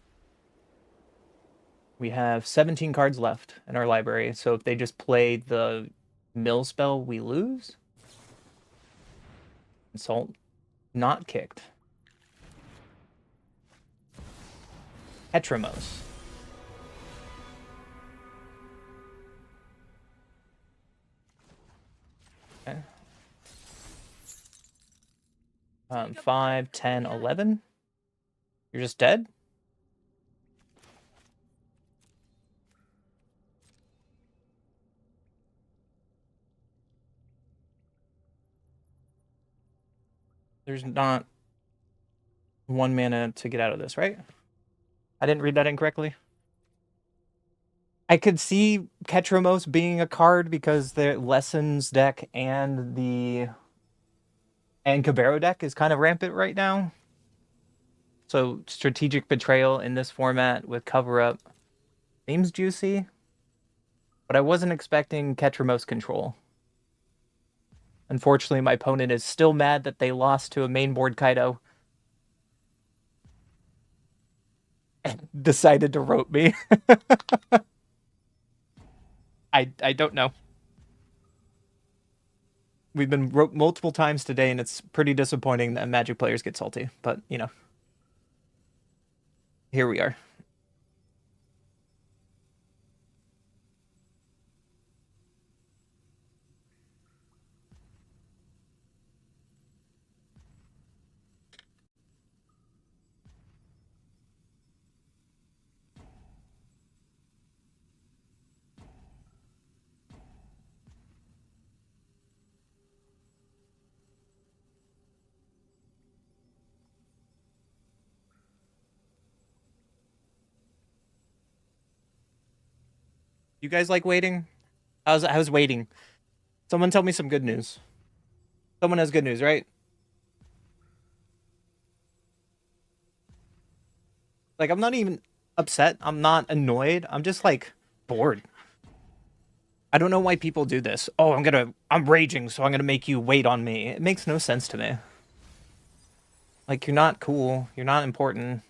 We have 17 cards left in our library, so if they just play the mill spell, we lose. Insult not kicked. Hetramos. Okay. 5, 10, 11. You're just dead? There's not 1 mana to get out of this, right? I didn't read that incorrectly. I could see Ketramos being a card because the Lessons deck and the Cabero deck is kind of rampant right now. So Strategic Betrayal in this format with Cover Up seems juicy. But I wasn't expecting Ketramos control. Unfortunately, my opponent is still mad that they lost to a main board Kaido. And decided to rope me. I don't know. We've been multiple times today, and it's pretty disappointing that Magic players get salty. But, you know, here we are. You guys like waiting? How's waiting? Someone tell me some good news. Someone has good news, right? Like, I'm not even upset. I'm not annoyed. I'm just, like, bored. I don't know why people do this. Oh, I'm raging, so I'm gonna make you wait on me. It makes no sense to me. Like, you're not cool. You're not important.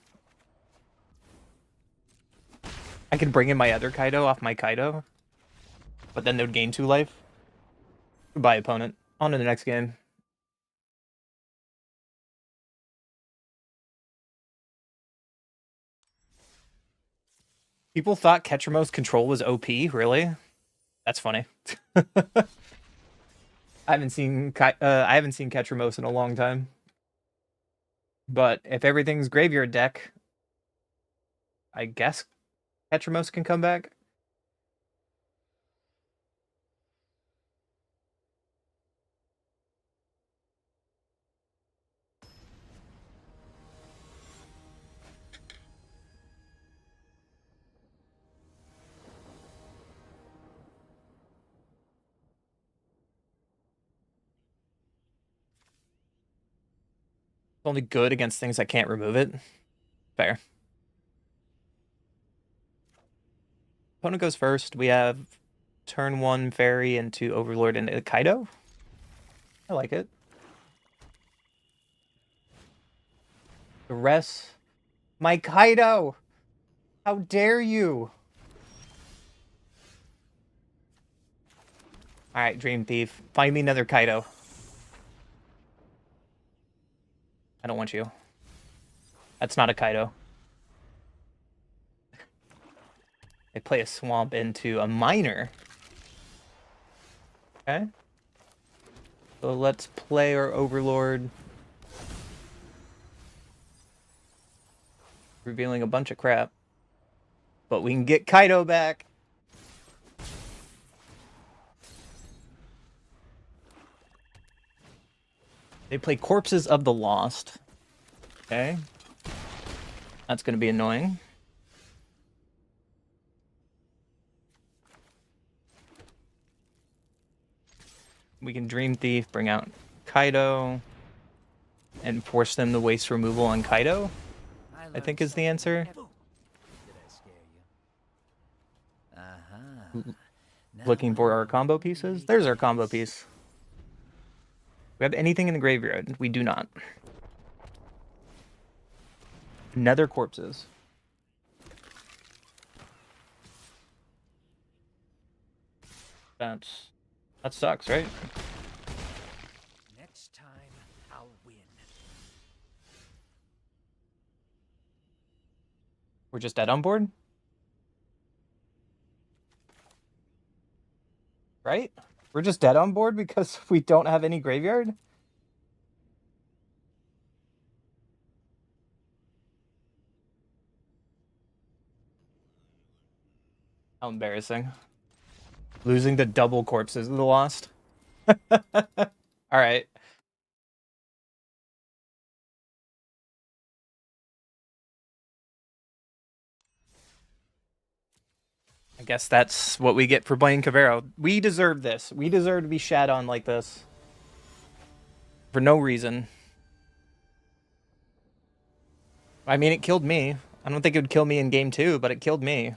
I could bring in my other Kaido off my Kaido, but then they'd gain 2 life. Goodbye, opponent. On to the next game. People thought Ketramos control was OP, really? That's funny. I haven't seen Ketramos in a long time. But if everything's graveyard deck, I guess Ketramos can come back. It's only good against things that can't remove it. Fair. Opponent goes first. We have turn 1 Fairy into Overlord into Kaido. I like it. The rest. My Kaido! How dare you! Alright, Dream Thief. Find me another Kaido. I don't want you. That's not a Kaido. They play a Swamp into a Miner. Okay. So let's play our Overlord. Revealing a bunch of crap. But we can get Kaido back. They play Corpses of the Lost. Okay. That's going to be annoying. We can Dream Thief, bring out Kaido, and force them to waste removal on Kaido, I think is the answer. Looking for our combo pieces. There's our combo piece. We have anything in the graveyard? We do not. Nether Corpses. That sucks, right? Next time, I'll win. We're just dead on board? Right? We're just dead on board because we don't have any graveyard? How embarrassing. Losing to double Corpses of the Lost. Alright. I guess that's what we get for playing Cavero. We deserve this. We deserve to be shat on like this. For no reason. I mean, it killed me. I don't think it would kill me in game 2, but it killed me.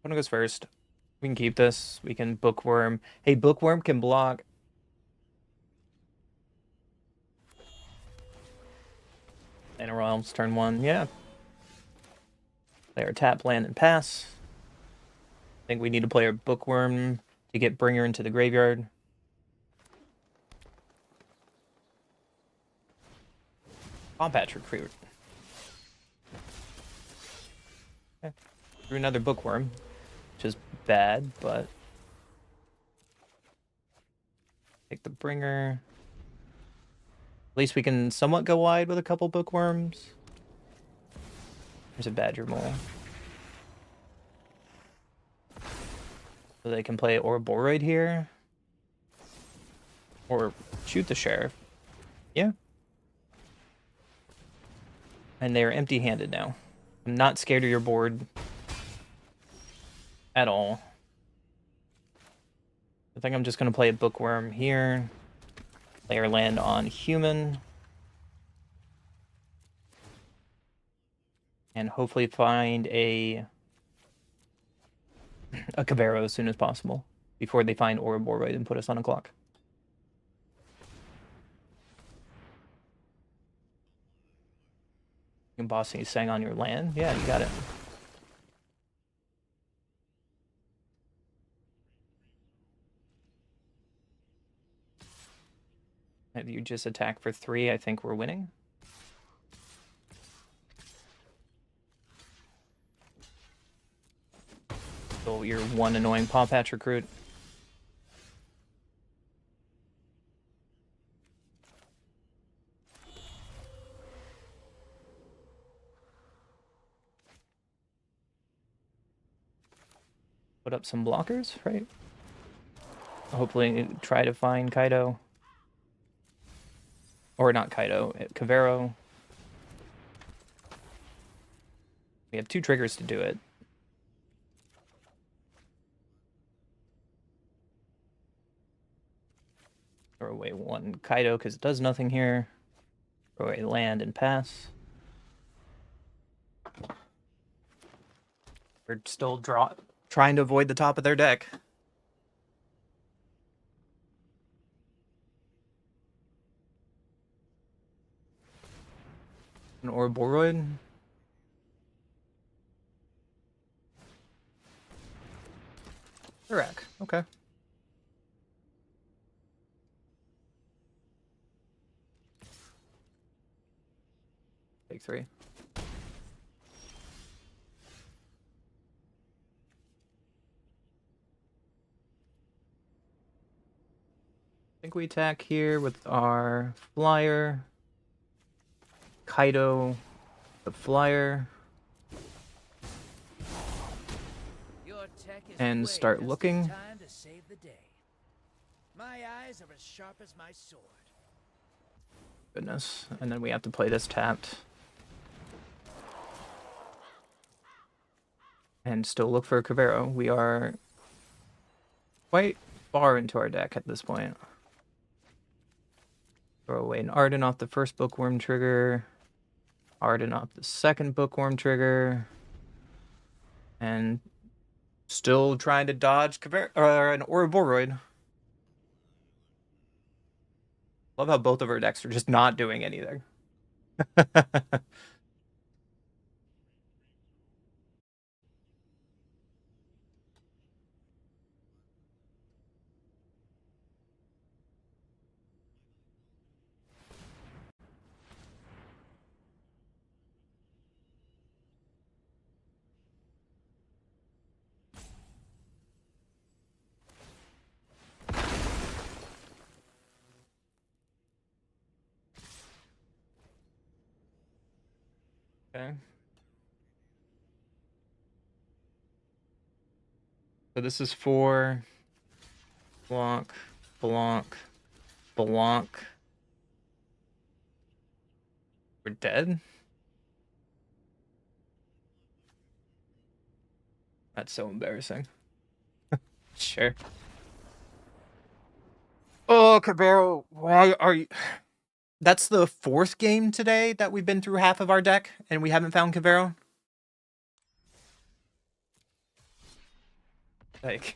One goes first. We can keep this. We can Bookworm. Hey, Bookworm can block. Inner Realms, turn 1. Yeah. Play our tap, land, and pass. think we need to play our Bookworm to get Bringer into the graveyard. Bombpatch Recruit. Okay. Drew another Bookworm, which is bad, but take the Bringer. At least we can somewhat go wide with a couple Bookworms. There's a Badger Mole. So they can play Ouroboros here. Or shoot the Sheriff. Yeah. And they're empty-handed now. I'm not scared of your board at all. I think I'm just going to play a Bookworm here. Play our land on Human. And hopefully find a Caveiro as soon as possible. Before they find Ouroboros and put us on a clock. Embossing Sang on your land? Yeah, you got it. If you just attack for 3, I think we're winning. So you're one annoying Paw Patch Recruit. Put up some blockers, right? Hopefully try to find Kaido. Or not Kaido, Caveiro. We have 2 triggers to do it. Throw away 1 Kaido because it does nothing here. Throw away land and pass. We're still trying to avoid the top of their deck. An Ouroboros. Iraq. Okay. Take 3. I think we attack here with our flyer. Kaido, the flyer. And start looking. Time to save the day. My eyes are as sharp as my sword. Goodness. And then we have to play this tapped. And still look for a Caveiro. We are quite far into our deck at this point. Throw away an Arden off the first Bookworm trigger. Arden off the second Bookworm trigger. And still trying to dodge an Ouroboros. Love how both of our decks are just not doing anything. Okay. So this is for Blanc, Blanc, Blanc. We're dead? That's so embarrassing. Sure. Oh, Caveiro, why are you... That's the 4th game today that we've been through half of our deck, and we haven't found Caveiro? Like...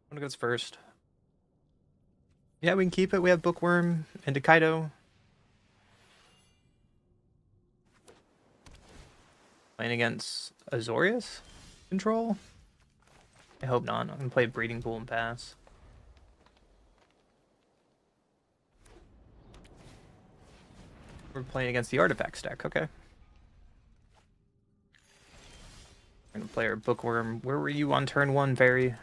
One goes first. Yeah, we can keep it. We have Bookworm and Kaido. Playing against Azorius control? I hope not. I'm gonna play Breeding Pool and pass. We're playing against the artifact stack, okay. We're gonna play our Bookworm. Where were you on turn 1, Very?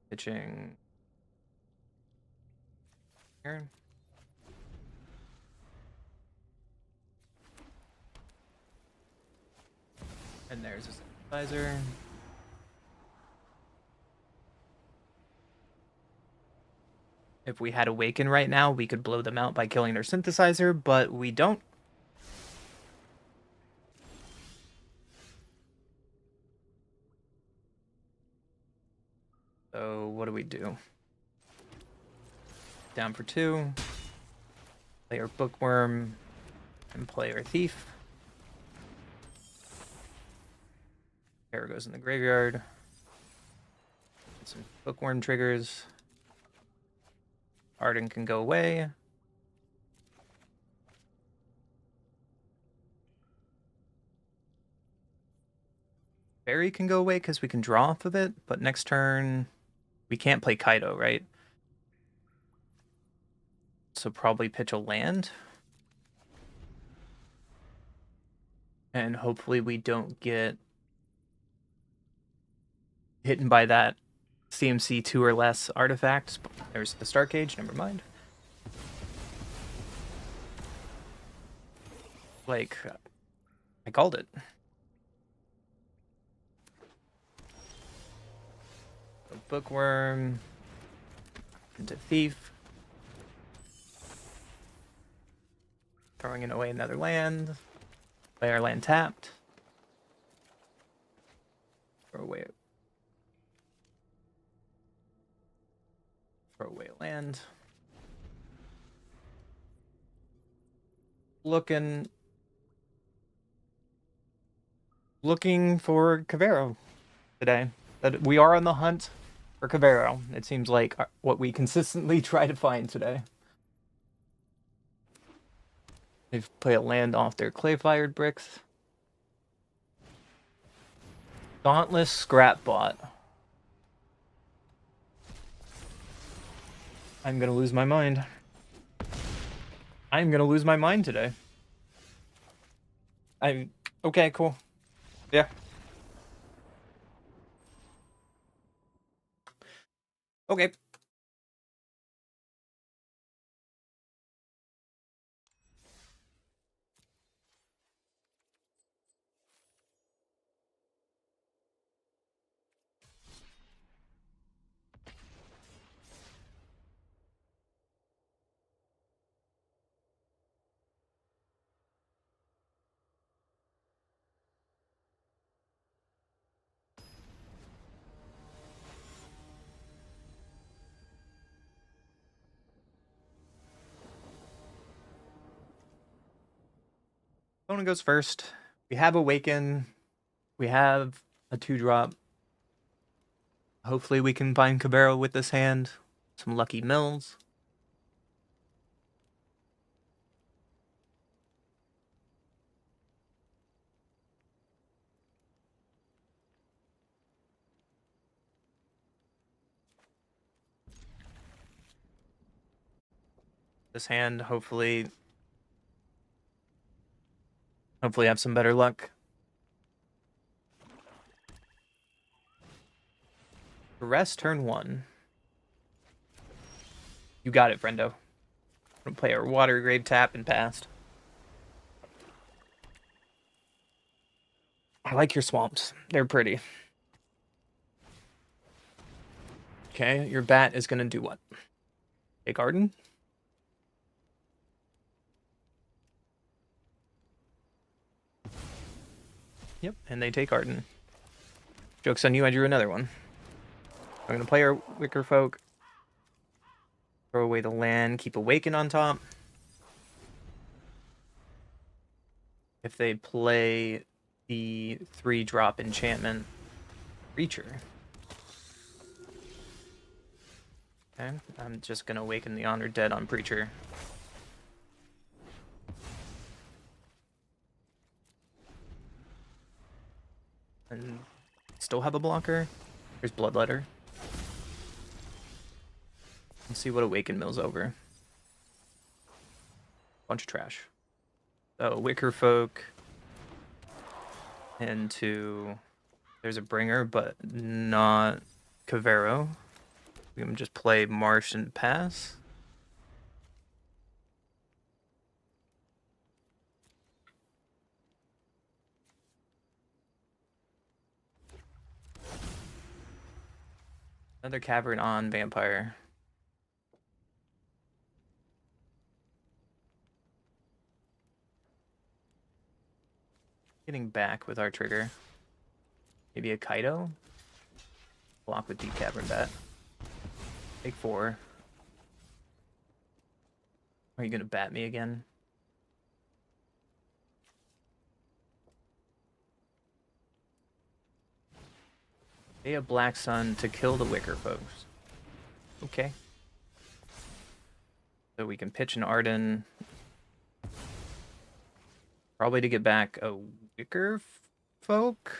Pitching here. And there's a synthesizer. If we had Awaken right now, we could blow them out by killing their synthesizer, but we don't. So what do we do? Down for 2. Play our Bookworm and play our Thief. Arrow goes in the graveyard. Get some Bookworm triggers. Arden can go away. Barry can go away because we can draw off of it, but next turn we can't play Kaido, right? So probably pitch a land. And hopefully we don't get hit by that CMC 2 or less artifacts. There's the Star Cage, never mind. Like, I called it. So Bookworm into Thief. Throwing it away another land. Play our land tapped. Throw away a land. Looking for Cavero today. That we are on the hunt for Cavero. It seems like what we consistently try to find today. They've played a land off their clay-fired bricks. Dauntless Scrapbot. I'm gonna lose my mind. I'm gonna lose my mind today. Okay, cool. Yeah. Okay. Opponent goes first. We have Awaken. We have a 2-drop. Hopefully we can find Cabero with this hand. Some lucky mills. This hand, hopefully have some better luck. Rest turn 1. You got it, friendo. I'm gonna play our Water Grave tap and passed. I like your swamps. They're pretty. Okay, your bat is gonna do what? Take Arden? Yep, and they take Arden. Joke's on you, I drew another one. I'm gonna play our Wicker Folk. Throw away the land, keep Awaken on top. If they play the 3-drop enchantment Reacher. Okay, I'm just gonna awaken the Honored Dead on Preacher. And still have a blocker. Here's Bloodletter. Let's see what Awaken Mill's over. Bunch of trash. So Wicker Folk into... There's a Bringer, but not Cavero. We can just play Marsh and pass. Another Cavern on Vampire. Getting back with our trigger. Maybe a Kaido? Block with Deep Cavern Bat. Take 4. Are you gonna bat me again? Pay a Black Sun to kill the Wicker folks. Okay. So we can pitch an Arden. Probably to get back a Wicker folk.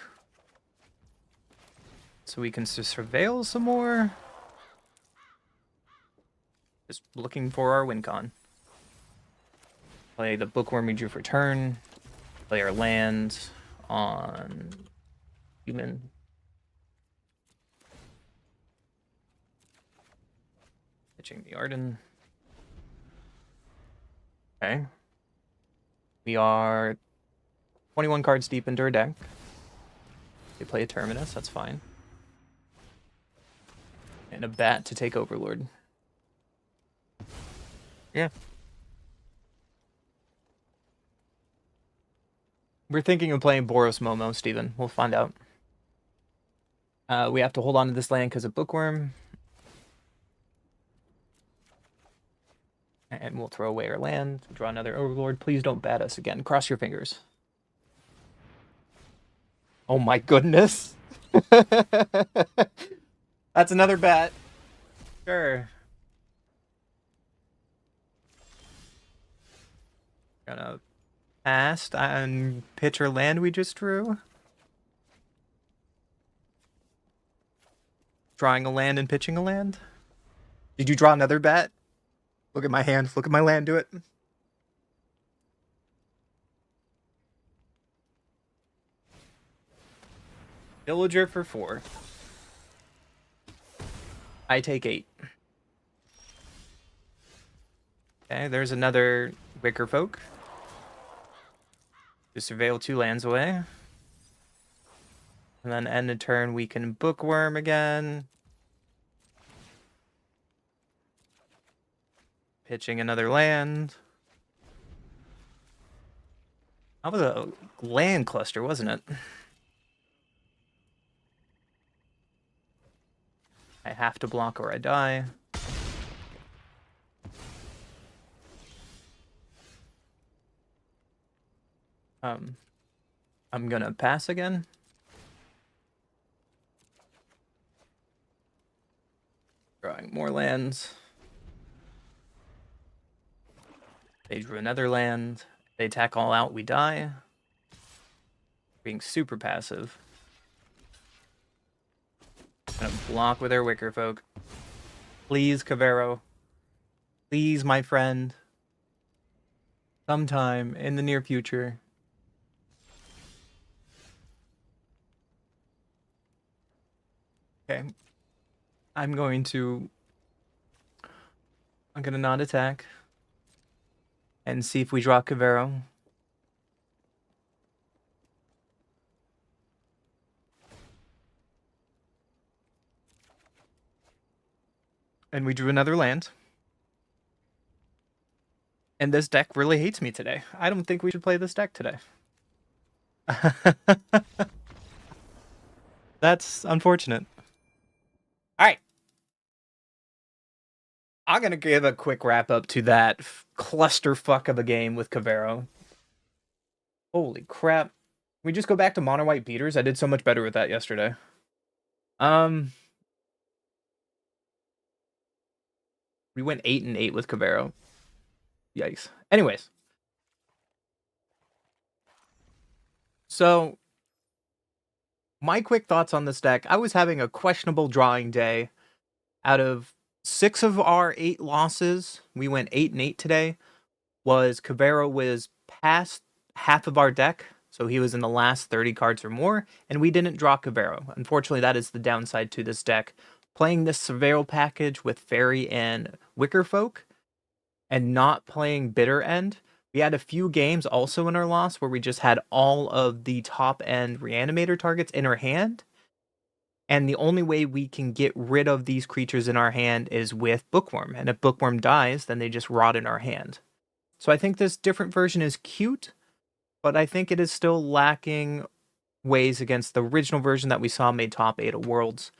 So we can surveil some more. Just looking for our win con. Play the Bookworm we drew for turn. Play our land on human. Pitching the Arden. Okay. We are 21 cards deep into our deck. They play a Terminus, that's fine. And a bat to take Overlord. Yeah. We're thinking of playing Boros Momo, Steven. We'll find out. We have to hold on to this land because of Bookworm. And we'll throw away our land, draw another Overlord. Please don't bat us again. Cross your fingers. Oh my goodness. That's another bat. Sure. Gonna pass and pitch our land we just drew. Drawing a land and pitching a land. Did you draw another bat? Look at my hand. Look at my land. Do it. Villager for 4. I take 8. Okay, there's another Wicker Folk. To surveil 2 lands away. And then end the turn, we can Bookworm again. Pitching another land. That was a land cluster, wasn't it? I have to block or I die. I'm gonna pass again. Drawing more lands. They drew another land. They attack all out, we die. Being super passive. Gonna block with our Wicker Folk. Please, Cavero. Please, my friend. Sometime in the near future. Okay. I'm gonna not attack. And see if we draw Cavero. And we drew another land. And this deck really hates me today. I don't think we should play this deck today. That's unfortunate. Alright. I'm going to give a quick wrap up to that clusterfuck of a game with Cavero. Holy crap. Can we just go back to mono white beaters? I did so much better with that yesterday. We went 8-8 with Cabrera. Yikes. Anyways. So, my quick thoughts on this deck. I was having a questionable drawing day. Out of 6 of our 8 losses, we went 8-8 today. Cabrera was past half of our deck, so he was in the last 30 cards or more, and we didn't draw Cabrera. Unfortunately, that is the downside to this deck. Playing this Surveil package with Fairy and Wicker Folk, and not playing Bitter End. We had a few games also in our loss where we just had all of the top end Reanimator targets in our hand. And the only way we can get rid of these creatures in our hand is with Bookworm. And if Bookworm dies, then they just rot in our hand. So I think this different version is cute, but I think it is still lacking ways against the original version that we saw made top 8 of Worlds.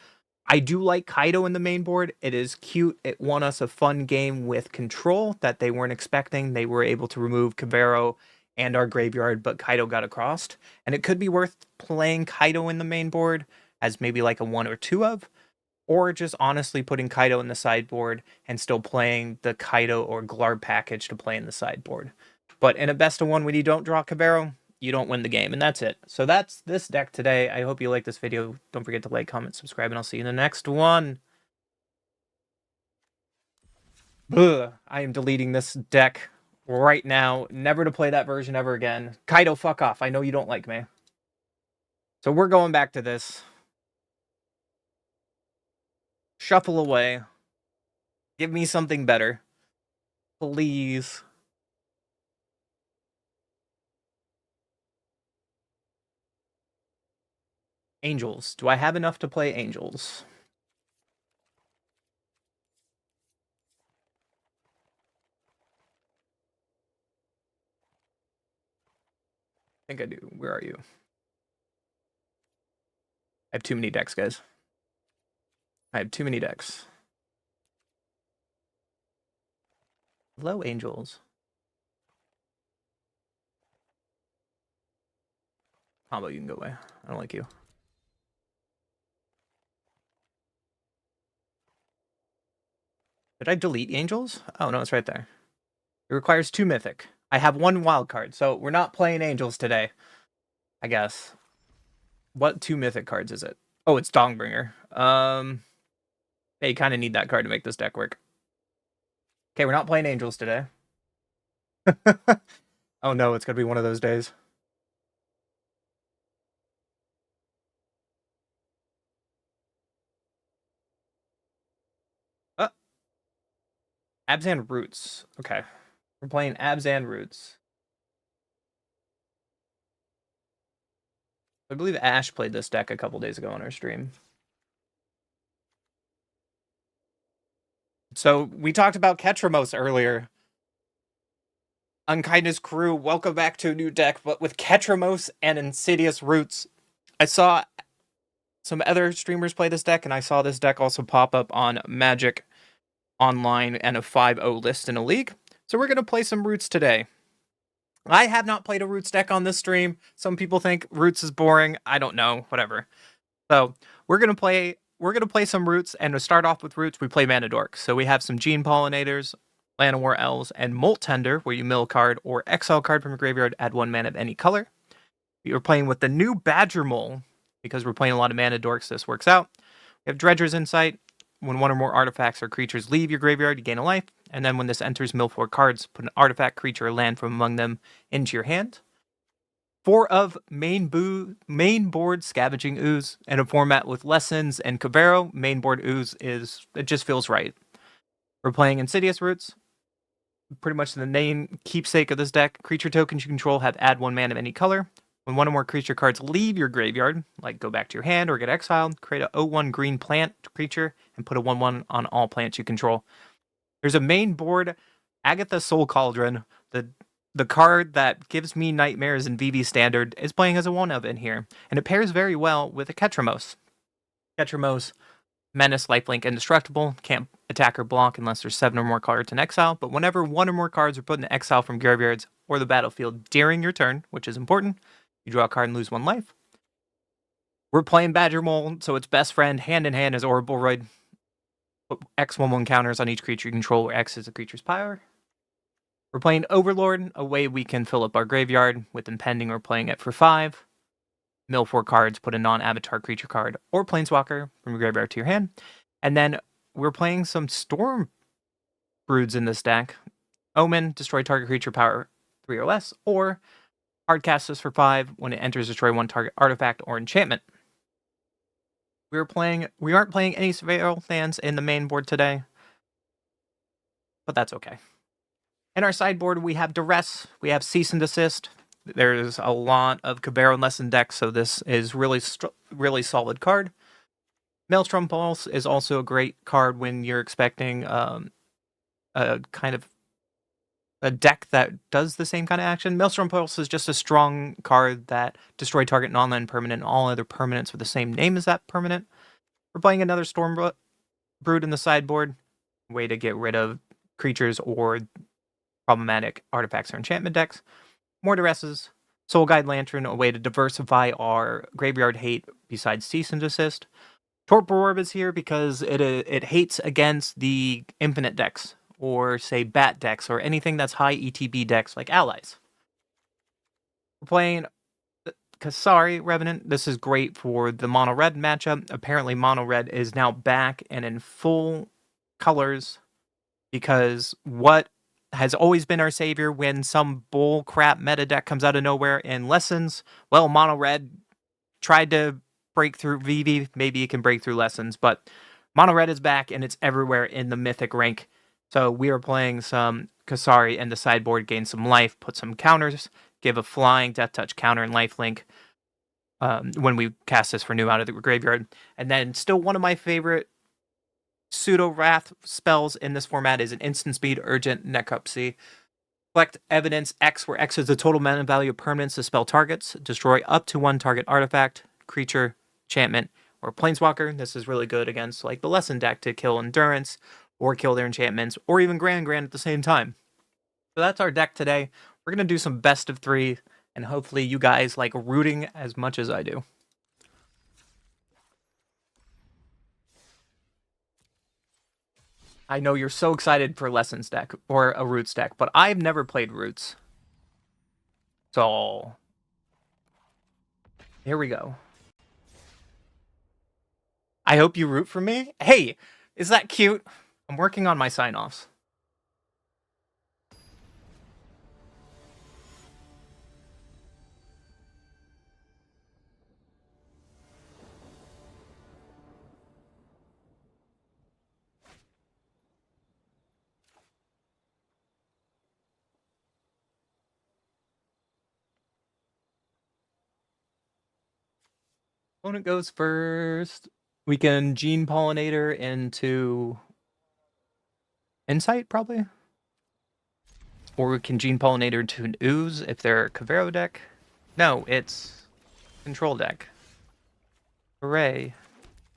I do like Kaido in the main board. It is cute. It won us a fun game with control that they weren't expecting. They were able to remove Cabrera and our graveyard, but Kaido got across. And it could be worth playing Kaido in the main board as maybe like a 1 or 2 of, or just honestly putting Kaido in the sideboard and still playing the Kaido or Glarb package to play in the sideboard. But in a best of 1, when you don't draw Cabrera, you don't win the game, and that's it. So that's this deck today. I hope you like this video. Don't forget to like, comment, subscribe, and I'll see you in the next one. Ugh, I am deleting this deck right now. Never to play that version ever again. Kaido, fuck off. I know you don't like me. So we're going back to this. Shuffle away. Give me something better. Please. Angels. Do I have enough to play Angels? I think I do. Where are you? I have too many decks, guys. I have too many decks. Hello, Angels. Combo, you can go away. I don't like you. Did I delete Angels? Oh, no, it's right there. It requires 2 Mythic. I have 1 wild card, so we're not playing Angels today, I guess. What 2 Mythic cards is it? Oh, it's Dongbringer. Hey, you kind of need that card to make this deck work. Okay, we're not playing Angels today. Oh no, it's gonna be one of those days. Abzan Roots. Okay. We're playing Abzan Roots. I believe Ash played this deck a couple days ago on our stream. So we talked about Ketramos earlier. Unkindness Crew, welcome back to a new deck, but with Ketramos and Insidious Roots. I saw some other streamers play this deck, and I saw this deck also pop up on Magic Online and a 5-0 list in a league. So we're going to play some Roots today. I have not played a Roots deck on this stream. Some people think Roots is boring. I don't know, whatever. So we're going to play some Roots, and to start off with Roots, we play Mana Dork. So we have some Gene Pollinators, Llanowar Elves, and Molt Tender, where you mill a card or exile a card from your graveyard, add 1 mana of any color. You're playing with the new Badger Mole, because we're playing a lot of Mana Dorks, this works out. We have Dredger's Insight. When 1 or more artifacts or creatures leave your graveyard, you gain a life. And then when this enters, mill 4 cards, put an artifact, creature, or land from among them into your hand. 4 of main board Scavenging Ooze. In a format with Lessons and Cabrera, main board Ooze it just feels right. We're playing Insidious Roots. Pretty much the main keepsake of this deck. Creature tokens you control have add 1 mana of any color. When 1 or more creature cards leave your graveyard, like go back to your hand or get exiled, create a 0/1 green plant creature and put a 1/1 on all plants you control. There's a main board, Agatha Soul Cauldron. The card that gives me nightmares in VV Standard is playing as a 1-of in here, and it pairs very well with a Ketramos. Ketramos, Menace, Lifelink, Indestructible, can't attack or block unless there's 7 or more cards in exile, but whenever 1 or more cards are put in exile from graveyards or the battlefield during your turn, which is important, you draw a card and lose 1 life. We're playing Badger Mole, so its best friend hand in hand is Ouroboros. Put X/1/1 counters on each creature you control where X is a creature's power. We're playing Overlord, a way we can fill up our graveyard with Impending or playing it for 5. Mill 4 cards, put a non-avatar creature card or Planeswalker from your graveyard to your hand. And then we're playing some Storm Broods in this deck. Omen, destroy target creature power 3 or less, or hard cast this for 5. When it enters, destroy 1 target artifact or enchantment. We aren't playing any Surveil lands in the main board today, but that's okay. In our sideboard, we have Duress, we have Cease and Desist. There's a lot of Cabero Lesson decks, so this is really solid card. Maelstrom Pulse is also a great card when you're expecting a kind of a deck that does the same kind of action. Maelstrom Pulse is just a strong card that destroy target non-land permanent and all other permanents with the same name as that permanent. We're playing another Storm Brood in the sideboard, way to get rid of creatures or problematic artifacts or enchantment decks. More Duresses. Soul Guide Lantern, a way to diversify our graveyard hate besides Cease and Desist. Torpor Orb is here because it hates against the infinite decks, or say bat decks, or anything that's high ETB decks like Allies. We're playing Kasari Revenant. This is great for the mono red matchup. Apparently mono red is now back and in full colors, because what has always been our savior when some bull crap meta deck comes out of nowhere in Lessons, well, mono red tried to break through VV, maybe it can break through Lessons, but mono red is back and it's everywhere in the Mythic rank. So we are playing some Kasari in the sideboard, gain some life, put some counters, give a flying Death Touch counter and lifelink when we cast this for new out of the graveyard. And then still one of my favorite pseudo wrath spells in this format is an instant speed urgent necropsy. Collect evidence X, where X is the total mana value of permanents the spell targets. Destroy up to 1 target artifact, creature, enchantment, or planeswalker. This is really good against like the Lesson deck to kill endurance or kill their enchantments, or even Grand at the same time. So that's our deck today. We're gonna do some best of 3, and hopefully you guys like rooting as much as I do. I know you're so excited for Lessons deck or a Roots deck, but I've never played Roots. So here we go. I hope you root for me. Hey, is that cute? I'm working on my sign-offs. Opponent goes first. We can Gene Pollinator into Insight, probably. Or we can Gene Pollinator into an Ooze if they're a Cavero deck. No, it's Control deck. Hooray.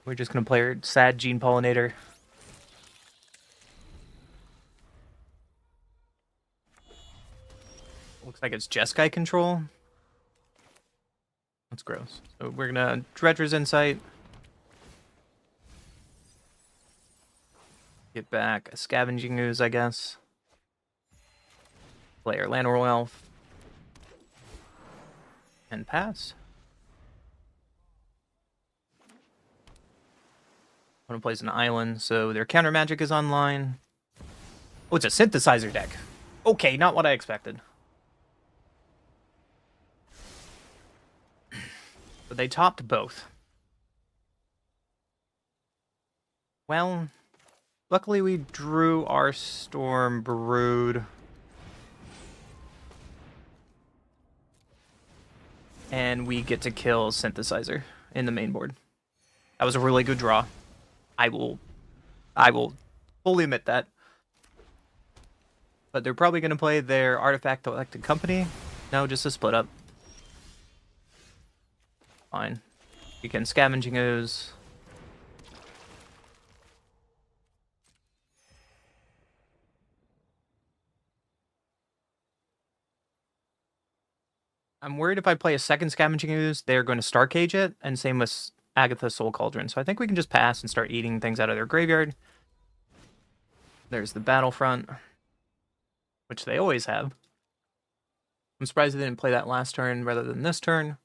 We're just going to play our sad Gene Pollinator. Looks like it's Jeskai control. That's gross. So we're gonna Dredger's Insight. Get back a Scavenging Ooze, I guess. Play our Llanowar Elf. And pass. Opponent plays an island, so their counter magic is online. Oh, it's a synthesizer deck. Okay, not what I expected. But they topped both. Well, luckily we drew our Storm Brood. And we get to kill Synthesizer in the main board. That was a really good draw. I will fully admit that. But they're probably going to play their Artifact Elected Company. No, just a split up. Fine. You can Scavenging Ooze. I'm worried if I play a second Scavenging Ooze, they're going to Starcage it, and same with Agatha's Soul Cauldron. So I think we can just pass and start eating things out of their graveyard. There's the battlefront, which they always have. I'm surprised they didn't play that last turn rather than this turn.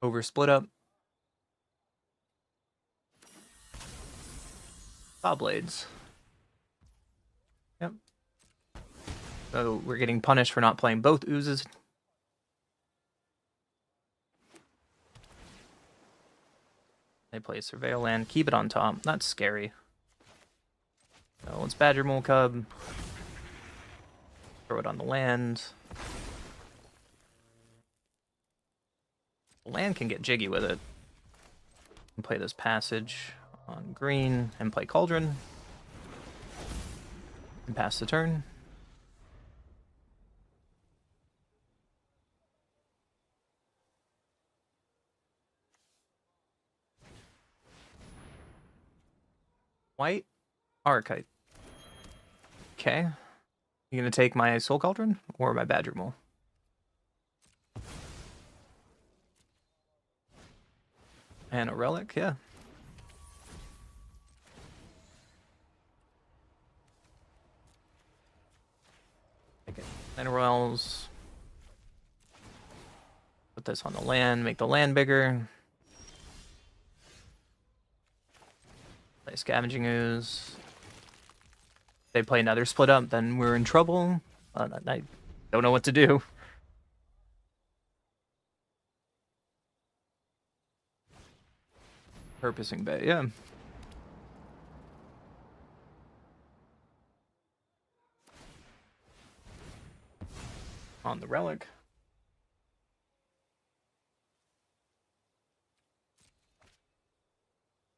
Over split up. Saw blades. Yep. So we're getting punished for not playing both oozes. They play Surveil Land, keep it on top. That's scary. So it's Badger Mole Cub. Throw it on the land. The land can get jiggy with it. And play this passage on green and play Cauldron. And pass the turn. White Archetype. Okay. You gonna take my Soul Cauldron or my Badger Mole? And a Relic, yeah. Take it. Minerals. Put this on the land, make the land bigger. Play Scavenging Ooze. They play another split up, then we're in trouble. I don't know what to do. Purposing Bay, yeah. On the Relic.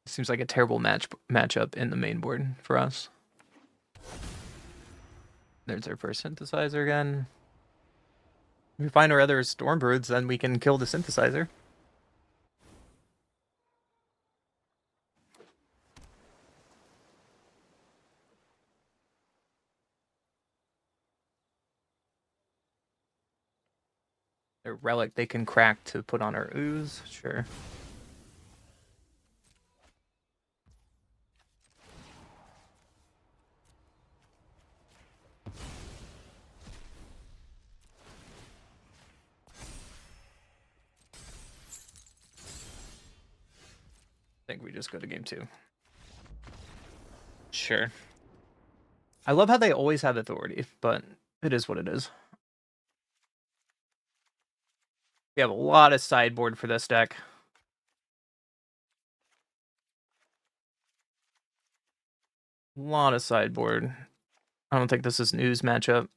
Seems like a terrible matchup in the main board for us. There's our first synthesizer again. If we find our other Stormbroods, then we can kill the synthesizer. Their Relic they can crack to put on our ooze, sure. I think we just go to game 2. Sure. I love how they always have authority, but it is what it is. We have a lot of sideboard for this deck. A lot of sideboard. I don't think this is an ooze matchup.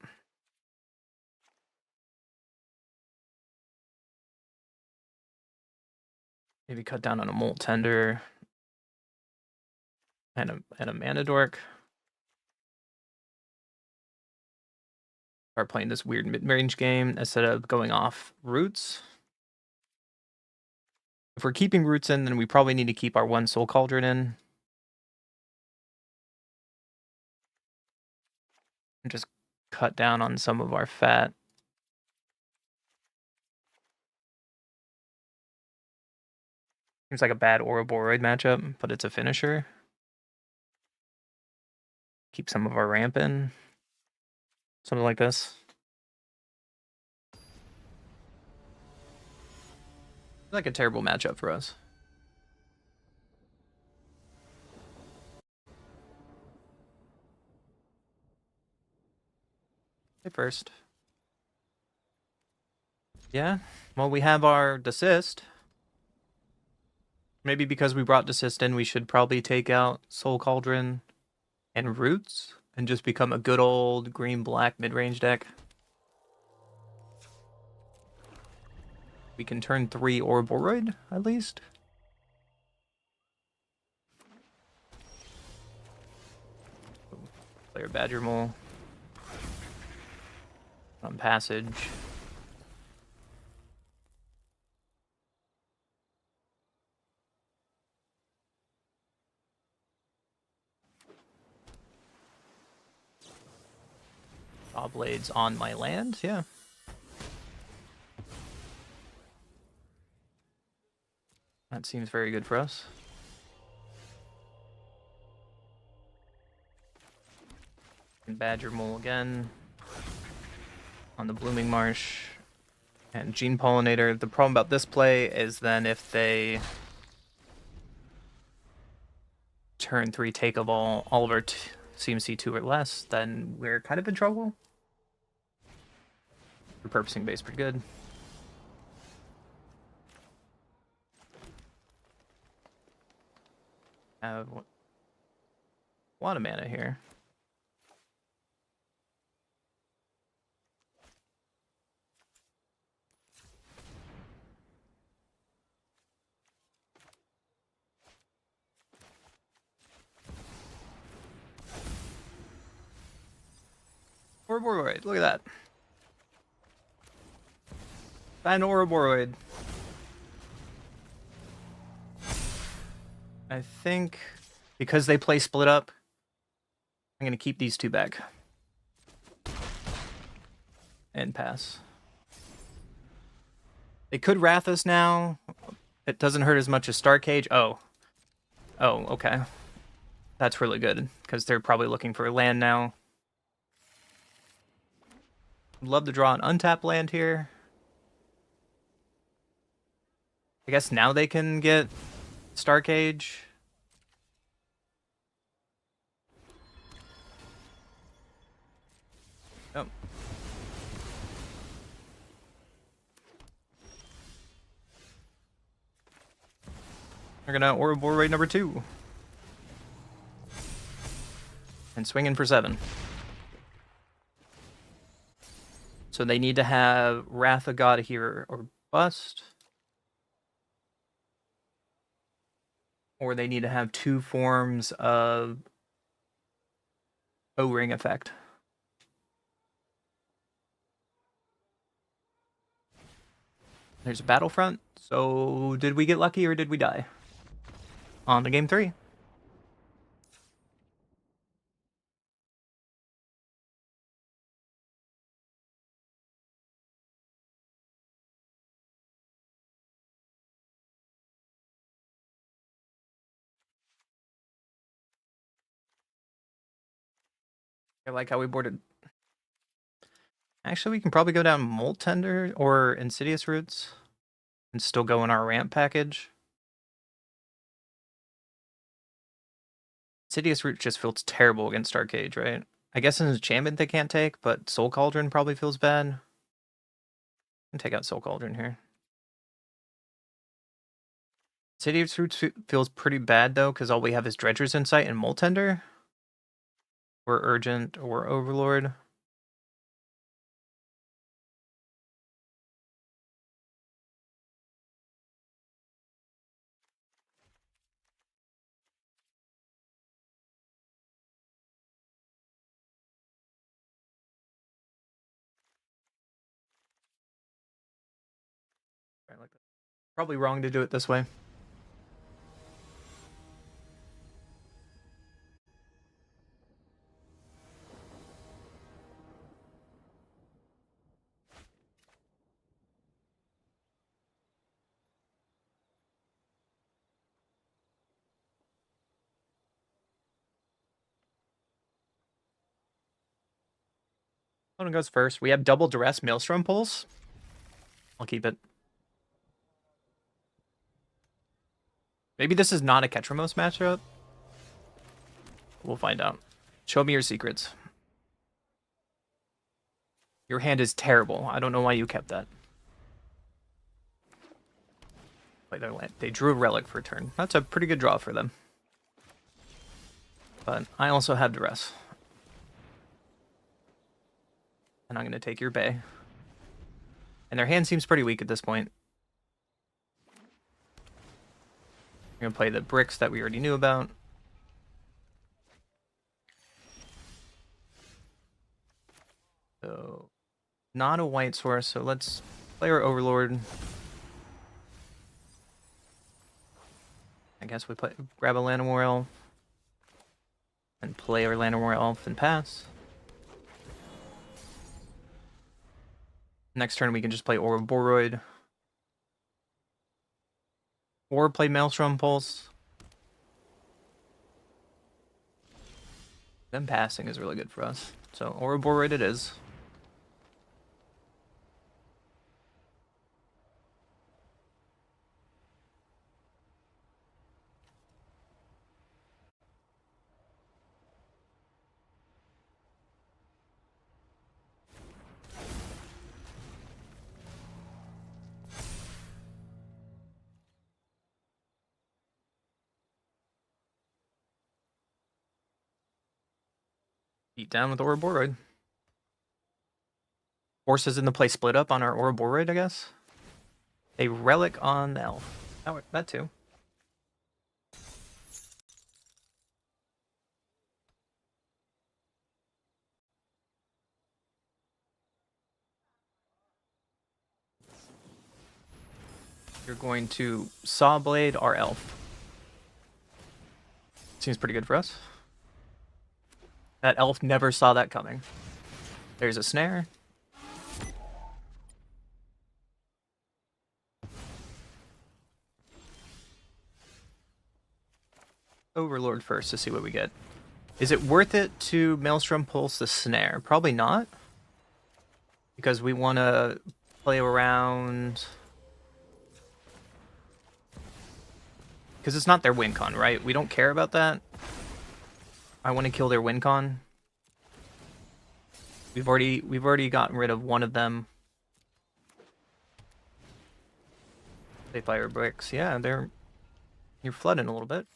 Maybe cut down on a Molt Tender and a Mana Dork. Start playing this weird mid-range game instead of going off roots. If we're keeping roots in, then we probably need to keep our one Soul Cauldron in. And just cut down on some of our fat. Seems like a bad Ouroboros matchup, but it's a finisher. Keep some of our ramp in. Something like this. Like a terrible matchup for us. Okay, first. Yeah, well, we have our desist. Maybe because we brought desist in, we should probably take out Soul Cauldron and Roots and just become a good old green-black mid-range deck. We can turn 3 Ouroboros, at least. Player Badger Mole. On passage. Saw blades on my land, yeah. That seems very good for us. Badger Mole again on the Blooming Marsh. And Gene Pollinator. The problem about this play is then if they turn 3 take a ball, all of our CMC 2 or less, then we're kind of in trouble. Repurposing base pretty good. Have a lot of mana here. Ouroboros, look at that. An Ouroboros. I think because they play split up, I'm going to keep these 2 back. And pass. They could Wrath us now. It doesn't hurt as much as Star Cage. Oh, okay. That's really good, because they're probably looking for land now. Love to draw an untapped land here. I guess now they can get Star Cage. Oh. They're gonna Ouroboros number 2. And swinging for 7. So they need to have Wrath of God here or bust. Or they need to have 2 forms of O-ring effect. There's a Battlefront. So did we get lucky or did we die? On to game 3. I like how we boarded. Actually, we can probably go down Molt Tender or Insidious Roots and still go in our ramp package. Insidious Roots just feels terrible against Star Cage, right? I guess in enchantment they can't take, but Soul Cauldron probably feels bad. Can take out Soul Cauldron here. Insidious Roots feels pretty bad though, because all we have is Dredger's Insight and Molt Tender. Or Urgent or Overlord. Probably wrong to do it this way. Opponent goes first. We have double duress Maelstrom Pulse. I'll keep it. Maybe this is not a Ketramos matchup. We'll find out. Show me your secrets. Your hand is terrible. I don't know why you kept that. Play their land. They drew a relic for a turn. That's a pretty good draw for them. But I also have duress. And I'm going to take your Bay. And their hand seems pretty weak at this point. We're going to play the bricks that we already knew about. So, not a white source, so let's play our Overlord. I guess we grab a Llanowar Elf. And play our Llanowar Elf and pass. Next turn we can just play Ouroboros. Or play Maelstrom Pulse. Then passing is really good for us. So Ouroboros it is. Beat down with Ouroboros. Forces in the play split up on our Ouroboros, I guess. A relic on the elf. Oh, that too. You're going to saw blade our elf. Seems pretty good for us. That elf never saw that coming. There's a snare. Overlord first to see what we get. Is it worth it to Maelstrom Pulse the snare? Probably not. Because we want to play around... Because it's not their win con, right? We don't care about that. I want to kill their win con. We've already gotten rid of one of them. They fire bricks. Yeah, you're flooding a little bit.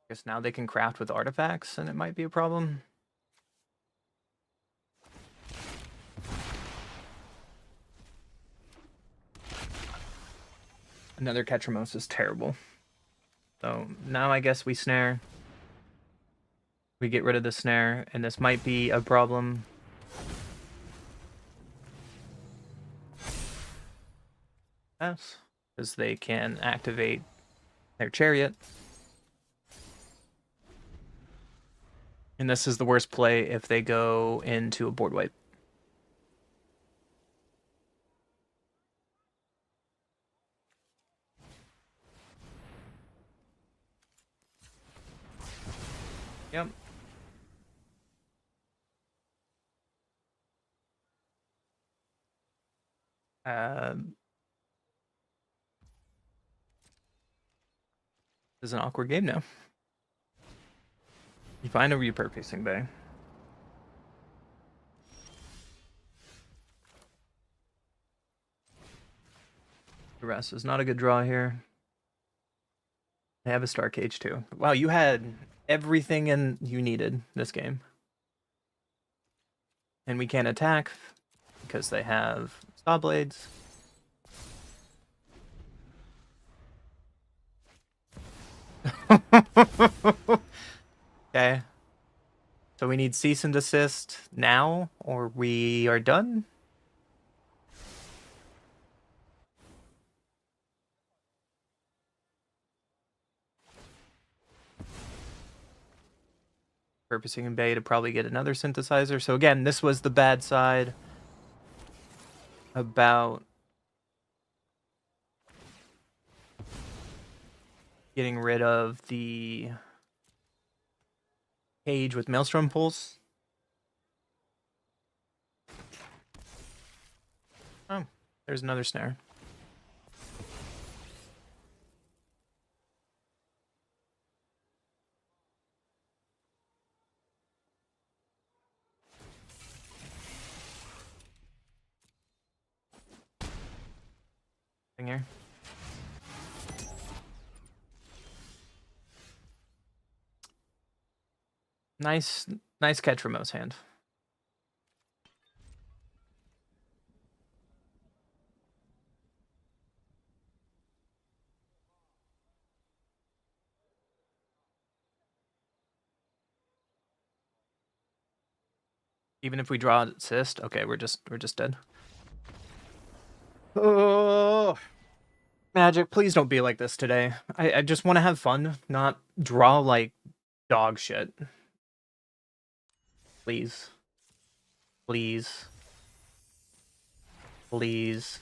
Guess now they can craft with artifacts, and it might be a problem. Another Ketramos is terrible. So now I guess we snare. We get rid of the snare, and this might be a problem. Yes, because they can activate their chariot. And this is the worst play if they go into a board wipe. Yep. This is an awkward game now. You find a repurposing bay. The rest is not a good draw here. They have a Star Cage too. Wow, you had everything you needed this game. And we can't attack because they have Saw Blades. Okay. So we need cease and desist now, or we are done? Purposing in Bay to probably get another synthesizer. So again, this was the bad side about getting rid of the cage with Maelstrom Pulse. Oh, there's another snare. Here. Nice catch from Mo's hand. Even if we draw assist, okay, we're just dead. Oh, Magic, please don't be like this today. I just want to have fun, not draw like dog shit. Please. Please. Please.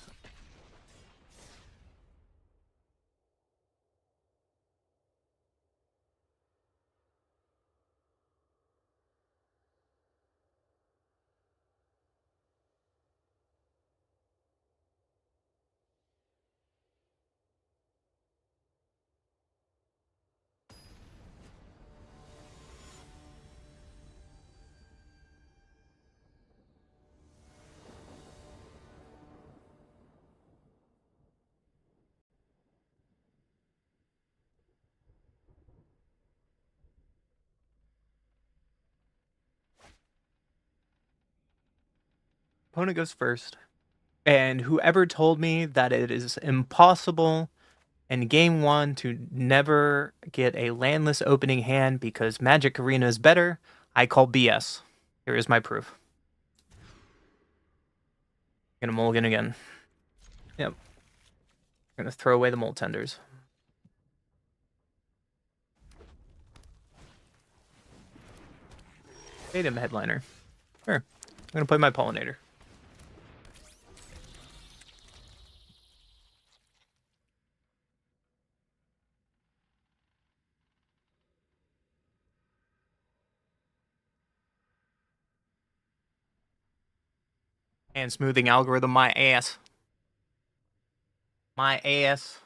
opponent goes first. And whoever told me that it is impossible in game 1 to never get a landless opening hand because Magic Arena is better, I call BS. Here is my proof. Gonna mulligan again. Yep. Gonna throw away the Mold Tenders. Datum Headliner. Sure. I'm gonna play my Pollinator. And smoothing algorithm, my ass. My ass.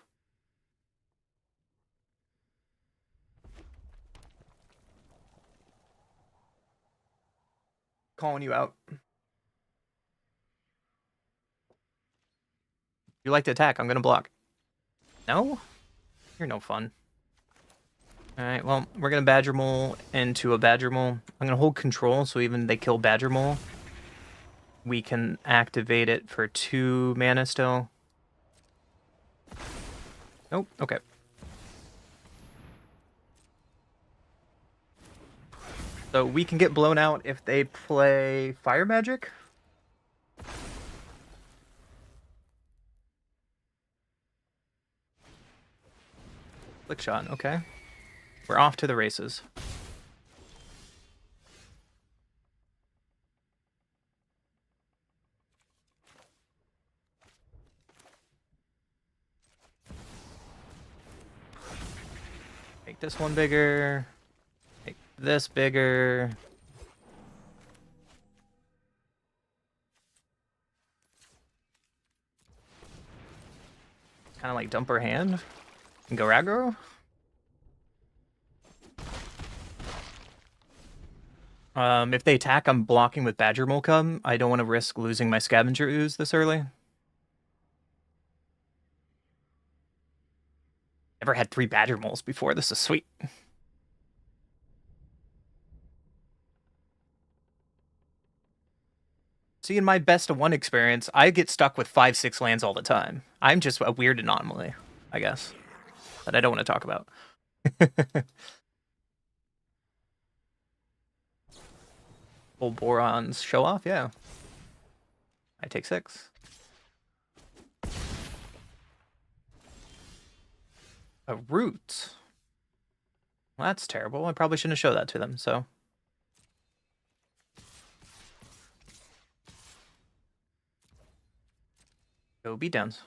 Calling you out. You like to attack, I'm gonna block. No? You're no fun. Alright, well, we're gonna Badger Mole into a Badger Mole. I'm gonna hold control, so even they kill Badger Mole, we can activate it for 2 mana still. Nope, okay. So we can get blown out if they play Fire Magic. Flick Shot, okay. We're off to the races. Make this one bigger. Make this bigger. Kind of like dump her hand and go aggro. If they attack, I'm blocking with Badger Mole Cub. I don't want to risk losing my Scavenger Ooze this early. Never had 3 Badger Moles before. This is sweet. See, in my best of 1 experience, I get stuck with 5-6 lands all the time. I'm just a weird anomaly, I guess, that I don't want to talk about. Full Boron's show off, yeah. I take 6. A root. Well, that's terrible. I probably shouldn't have showed that to them, so. Go beatdowns.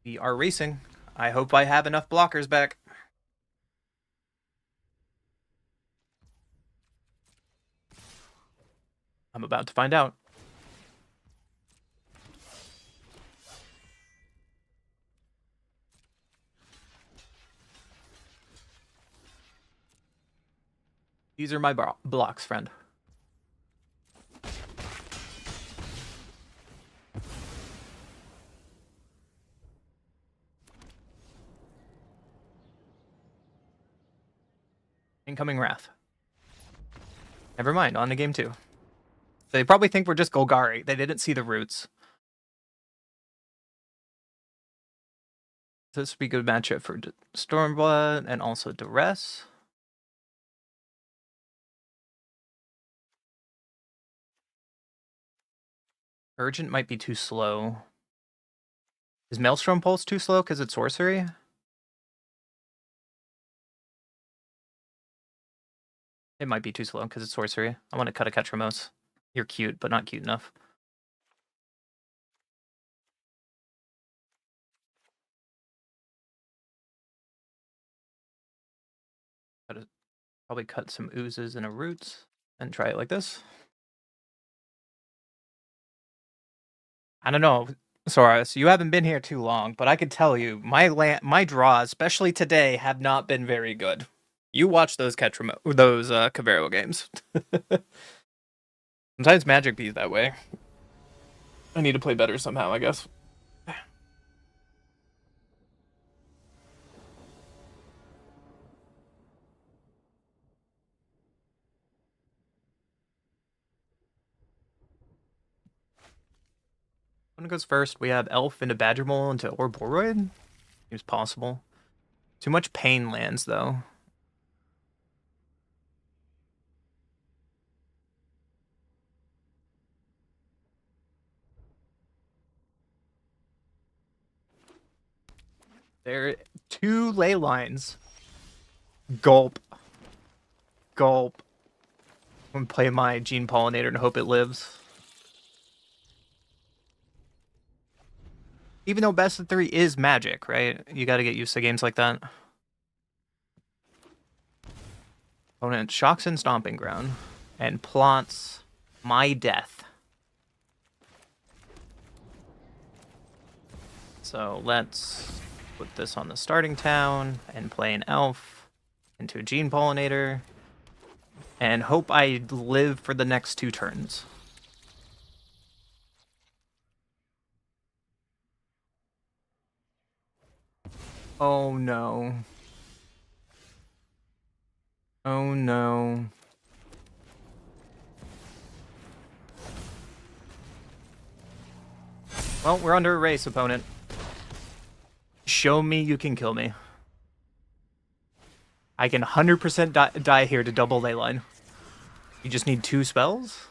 We are racing. I hope I have enough blockers back. I'm about to find out. These are my blocks, friend. Incoming Wrath. Never mind, on to game 2. They probably think we're just Golgari. They didn't see the roots. This would be a good matchup for Stormblood and also Duress. Urgent might be too slow. Is Maelstrom Pulse too slow because it's sorcery? It might be too slow because it's sorcery. I want to cut a Ketramos. You're cute, but not cute enough. Probably cut some oozes and a roots and try it like this. I don't know, Soros, you haven't been here too long, but I can tell you, my draws, especially today, have not been very good. You watch those Cavero games. Sometimes Magic bees that way. I need to play better somehow, I guess. When it goes first, we have Elf into Badgermole into Orboroid. Seems possible. Too much pain lands, though. There are 2 ley lines. Gulp. Gulp. I'm gonna play my Gene Pollinator and hope it lives. Even though best of 3 is Magic, right? You gotta get used to games like that. Opponent shocks in Stomping Ground and plots my death. So let's put this on the starting town and play an Elf into a Gene Pollinator and hope I live for the next 2 turns. Oh no. Oh no. Well, we're under a race, opponent. Show me you can kill me. I can 100% die here to double Leyline. You just need 2 spells?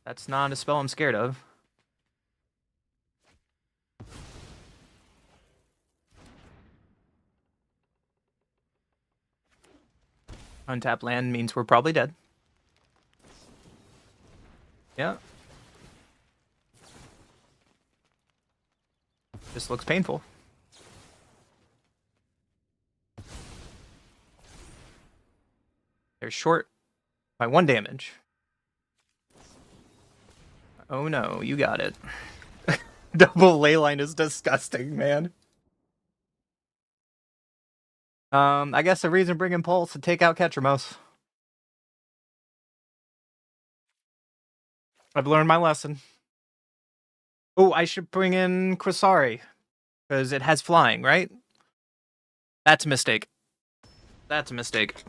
That's not a spell I'm scared of. Untap land means we're probably dead. Yeah. This looks painful. They're short by 1 damage. Oh no, you got it. Double Leyline is disgusting, man. I guess the reason bring Impulse to take out Ketramos. I've learned my lesson. Oh, I should bring in Quasari. Because it has flying, right? That's a mistake. That's a mistake.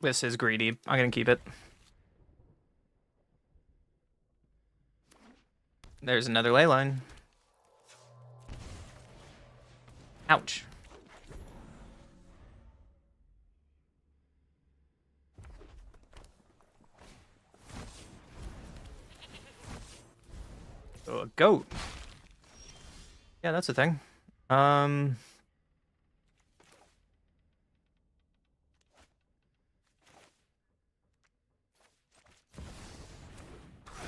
This is greedy. I'm gonna keep it. There's another Leyline. Ouch. Oh, a goat. Yeah, that's a thing.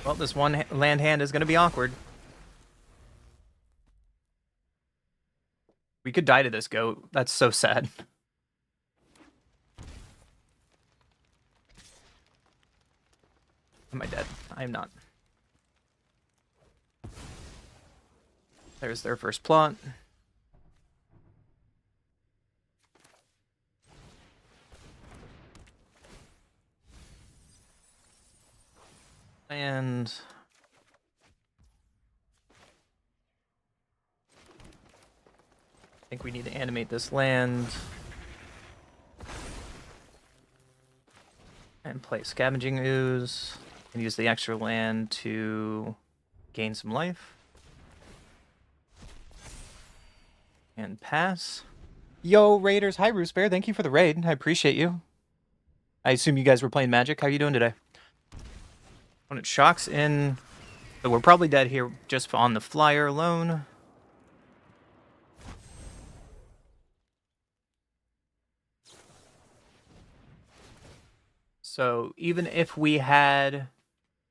Well, this one land hand is going to be awkward. We could die to this goat. That's so sad. Am I dead? I am not. There's their first plot. And I think we need to animate this land and play Scavenging Ooze and use the extra land to gain some life. And pass. Yo, Raiders. Hi, Roose Bear. Thank you for the raid. I appreciate you. I assume you guys were playing Magic. How are you doing today? When it shocks in... So we're probably dead here just on the flyer alone. So even if we had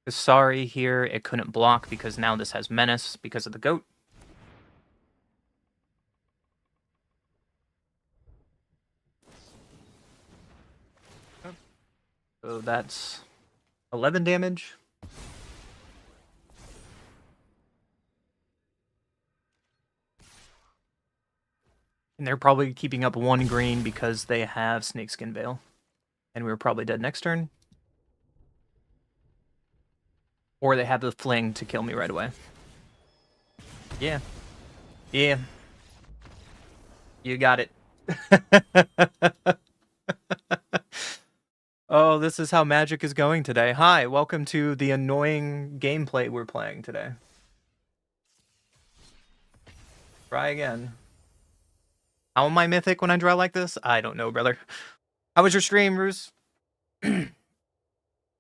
Kasari here, it couldn't block because now this has Menace because of the goat. So that's 11 damage. And they're probably keeping up 1 green because they have Snakeskin Veil. And we were probably dead next turn. Or they have the fling to kill me right away. Yeah. Yeah. You got it. Oh, this is how Magic is going today. Hi, welcome to the annoying gameplay we're playing today. Try again. How am I Mythic when I draw like this? I don't know, brother. How was your stream, Bruce?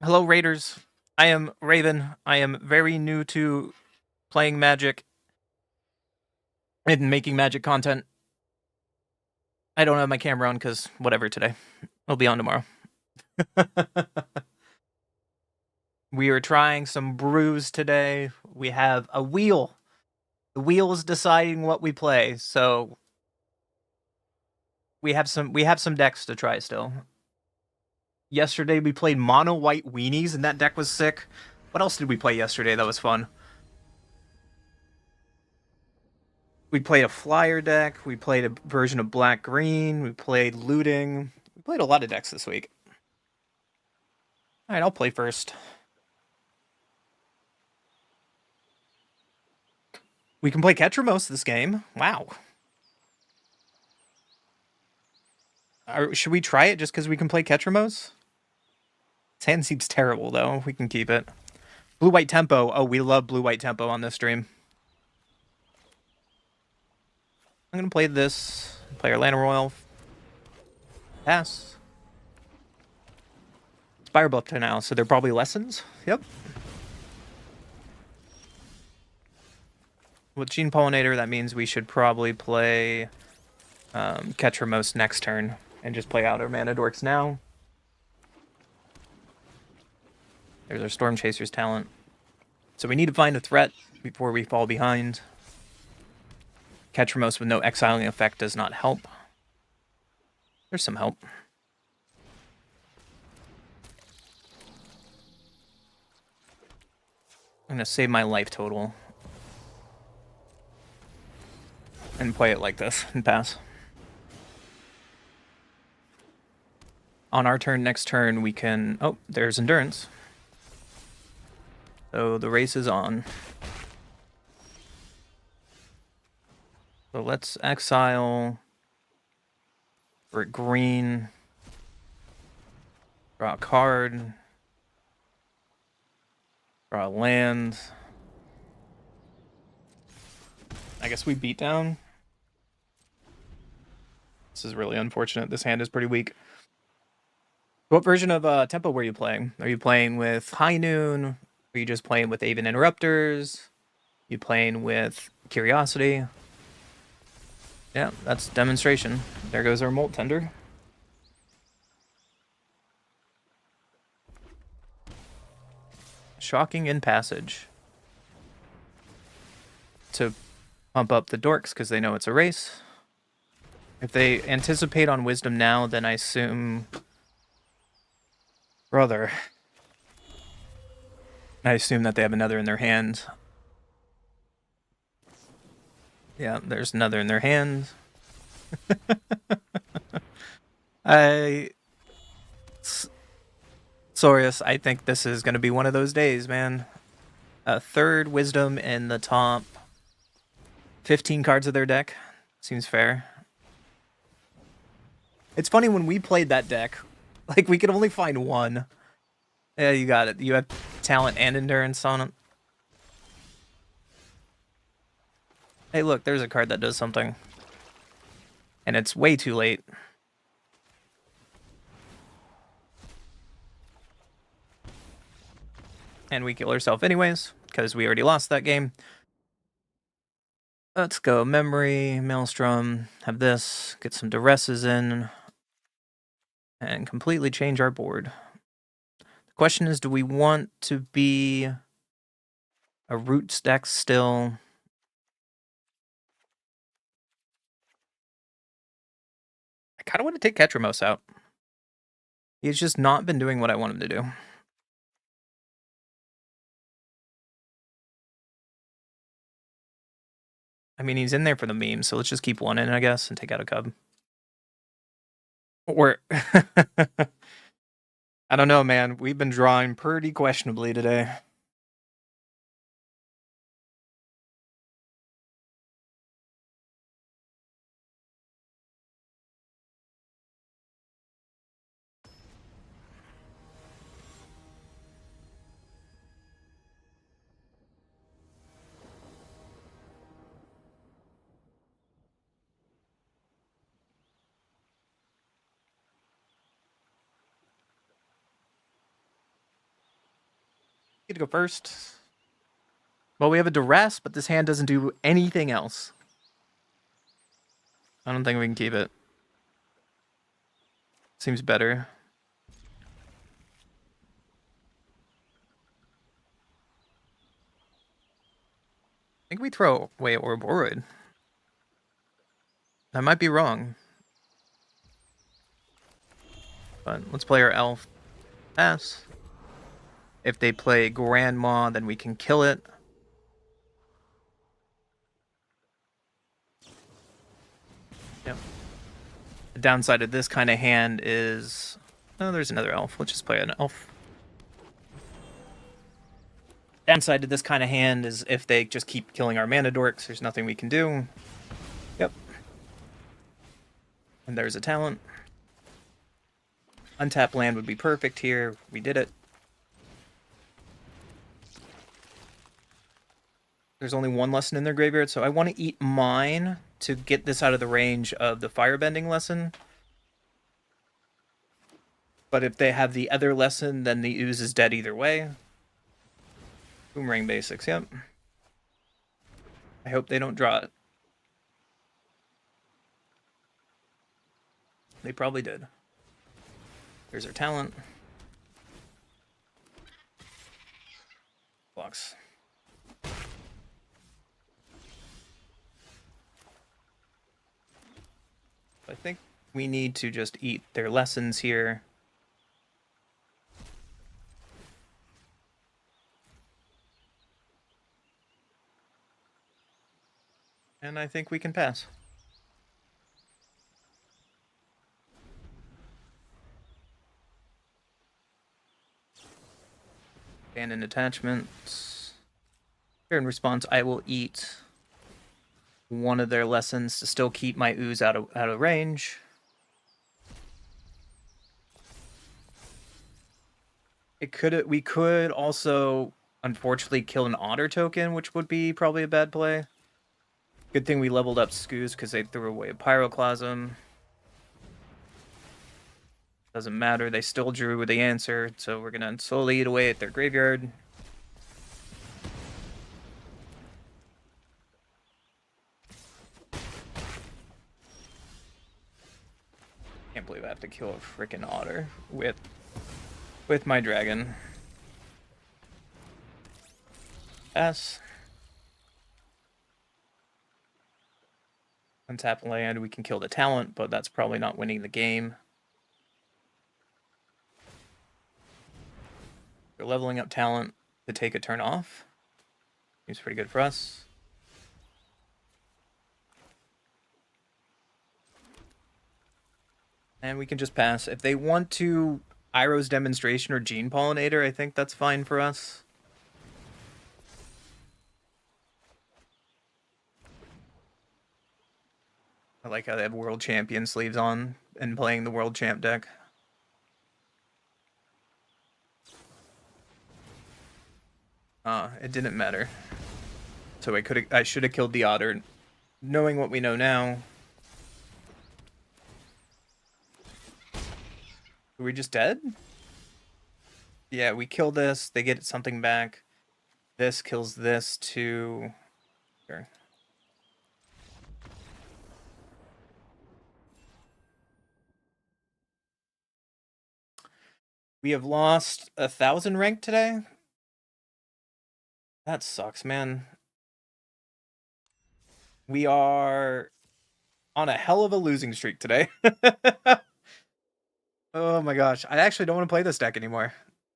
Hello, Raiders. I am Raven. I am very new to playing Magic and making Magic content. I don't have my camera on because whatever today. It'll be on tomorrow. We are trying some brews today. We have a wheel. The wheel is deciding what we play, so we have some decks to try still. Yesterday we played mono white weenies and that deck was sick. What else did we play yesterday that was fun? We played a flyer deck, we played a version of black green, we played looting. We played a lot of decks this week. Alright, I'll play first. We can play Ketramos this game. Wow. Should we try it just because we can play Ketramos? His hand seems terrible, though. We can keep it. Blue-white tempo. Oh, we love blue-white tempo on this stream. I'm going to play this. Play our Lana Royal. Pass. Spire buff to now, so they're probably lessons. Yep. With Gene Pollinator, that means we should probably play Ketramos next turn and just play out our Mana Dorks now. There's our Storm Chaser's talent. So we need to find a threat before we fall behind. Ketramos with no exiling effect does not help. There's some help. I'm going to save my life total. And play it like this and pass. On our turn, next turn, we can... Oh, there's Endurance. So the race is on. So let's exile for green. Draw a card. Draw a land. I guess we beat down. This is really unfortunate. This hand is pretty weak. What version of Tempo were you playing? Are you playing with High Noon? Are you just playing with Aven Interrupters? You playing with Curiosity? Yeah, that's demonstration. There goes our Molt Tender. Shocking in Passage. To pump up the dorks because they know it's a race. If they anticipate on Wisdom now, then I assume... Brother. I assume that they have another in their hand. Yeah, there's another in their hand. Sorius, I think this is going to be one of those days, man. A third Wisdom in the top 15 cards of their deck. Seems fair. It's funny, when we played that deck, like, we could only find one. Yeah, you got it. You have talent and endurance on it. Hey, look, there's a card that does something. And it's way too late. And we kill ourselves anyways, because we already lost that game. Let's go Memory, Maelstrom, have this, get some Duresses in, and completely change our board. The question is, do we want to be a Roots deck still? I kind of want to take Ketramos out. He's just not been doing what I want him to do. I mean, he's in there for the meme, so let's just keep one in, I guess, and take out a Cub. Or... I don't know, man. We've been drawing pretty questionably today. Get to go first. Well, we have a duress, but this hand doesn't do anything else. I don't think we can keep it. Seems better. I think we throw away Ouroboros. I might be wrong. But let's play our elf. Pass. If they play Grandma, then we can kill it. Yep. The downside of this kind of hand is... Oh, there's another elf. Let's just play an elf. Downside to this kind of hand is if they just keep killing our mana dorks, there's nothing we can do. Yep. And there's a talent. Untap land would be perfect here. We did it. There's only one lesson in their graveyard, so I want to eat mine to get this out of the range of the firebending lesson. But if they have the other lesson, then the ooze is dead either way. Boomerang basics, yep. I hope they don't draw it. They probably did. There's our talent. Blocks. I think we need to just eat their lessons here. And I think we can pass. Abandon attachments. Here in response, I will eat one of their lessons to still keep my ooze out of range. We could also unfortunately kill an otter token, which would be probably a bad play. Good thing we leveled up Skoos because they threw away a Pyroclasm. Doesn't matter, they still drew the answer, so we're gonna slowly eat away at their graveyard. Can't believe I have to kill a freaking otter with my dragon. Pass. Untap land, we can kill the talent, but that's probably not winning the game. We're leveling up talent to take a turn off. Seems pretty good for us. And we can just pass. If they want to Iroh's Demonstration or Gene Pollinator, I think that's fine for us. I like how they have World Champion sleeves on and playing the World Champ deck. It didn't matter. So I should have killed the otter. Knowing what we know now. Are we just dead? Yeah, we kill this, they get something back. This kills this too. Sure. We have lost 1,000 rank today. That sucks, man. We are on a hell of a losing streak today. Oh my gosh. I actually don't want to play this deck anymore.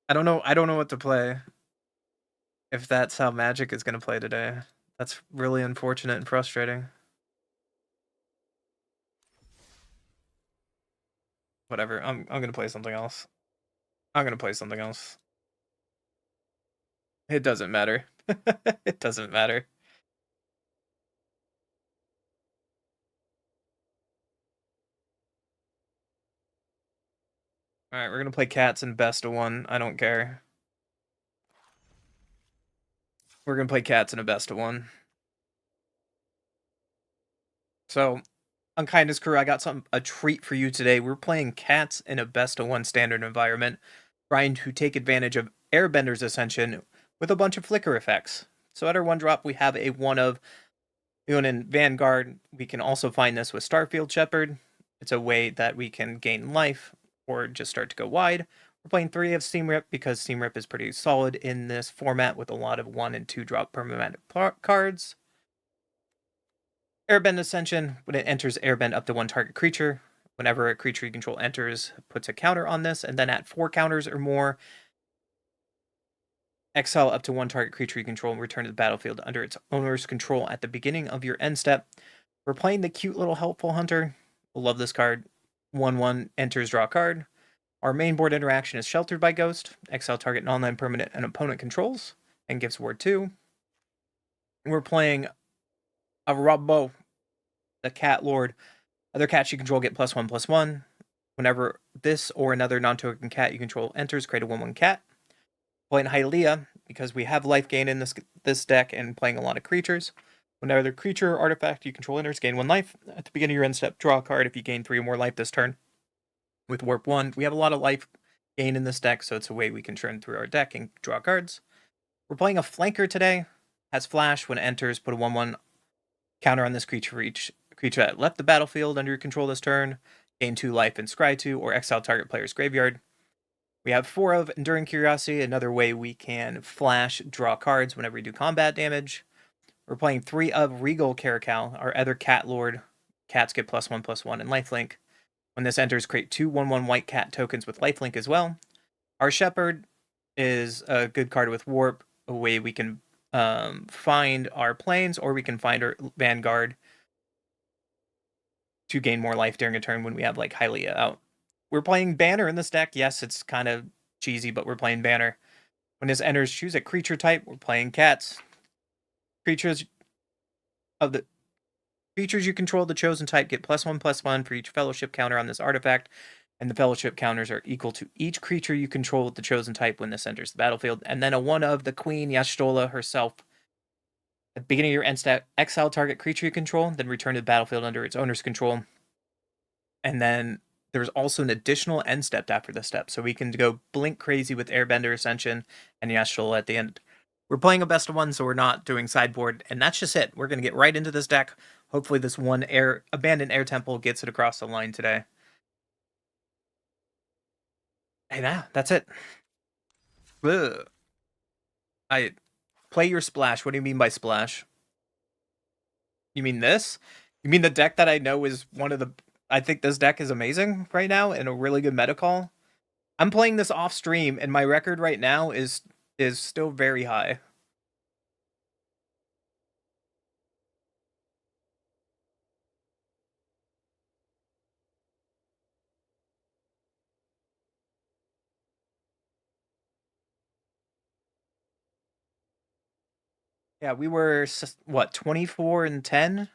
I don't know what to play. If that's how Magic is going to play today. That's really unfortunate and frustrating. Whatever. I'm going to play something else. I'm going to play something else. It doesn't matter. It doesn't matter. Alright, we're gonna play cats in best of one. I don't care. We're gonna play cats in a best of one. So, Unkindness Crew, I got a treat for you today. We're playing cats in a best of one standard environment, trying to take advantage of Airbender's Ascension with a bunch of flicker effects. So at our 1-drop, we have a 1 of in Vanguard. We can also find this with Starfield Shepherd. It's a way that we can gain life or just start to go wide. We're playing 3 of Steam Rip because Steam Rip is pretty solid in this format with a lot of 1 and 2-drop permanent cards. Airbend Ascension. When it enters Airbend up to 1 target creature, whenever a creature you control enters, puts a counter on this, and then at 4 counters or more, exile up to 1 target creature you control and return to the battlefield under its owner's control at the beginning of your end step. We're playing the cute little Helpful Hunter. Love this card. 1/1 enters, draw a card. Our main board interaction is Sheltered by Ghost. Exile target non-land permanent an opponent controls and gives ward 2. We're playing a Robbo, the Cat Lord. Other cats you control get +1/+1. Whenever this or another non-token cat you control enters, create a 1/1 cat. Playing Hylia because we have life gain in this deck and playing a lot of creatures. Whenever the creature or artifact you control enters, gain 1 life. At the beginning of your end step, draw a card if you gain 3 or more life this turn. With Warp 1, we have a lot of life gain in this deck, so it's a way we can churn through our deck and draw cards. We're playing a Flanker today. Has Flash. When it enters, put a 1/1 counter on this creature for each creature that left the battlefield under your control this turn. Gain 2 life and scry 2, or exile target player's graveyard. We have 4 of Enduring Curiosity, another way we can flash, draw cards whenever we do combat damage. We're playing 3 of Regal Caracal, our other cat lord. Cats get +1/+1 and lifelink. When this enters, create 2 1/1 white cat tokens with lifelink as well. Our Shepherd is a good card with Warp, a way we can find our planes, or we can find our Vanguard to gain more life during a turn when we have like Hylia out. We're playing Banner in this deck. Yes, it's kind of cheesy, but we're playing Banner. When this enters, choose a creature type. We're playing cats. Creatures you control the chosen type get +1/+1 for each fellowship counter on this artifact, and the fellowship counters are equal to each creature you control with the chosen type when this enters the battlefield. And then a 1 of the Queen Y'shtola herself. At the beginning of your end step, exile target creature you control, then return to the battlefield under its owner's control. And then there's also an additional end step after this step, so we can go blink crazy with Airbender Ascension and Y'shtola at the end. We're playing a best of 1, so we're not doing sideboard, and that's just it. We're going to get right into this deck. Hopefully this one Abandoned Air Temple gets it across the line today. Hey, that's it. Ugh. I play your splash. What do you mean by splash? You mean this? You mean the deck that I know is one of the... I think this deck is amazing right now and a really good meta call. I'm playing this off stream, and my record right now is still very high. Yeah, we were, what, 24-10?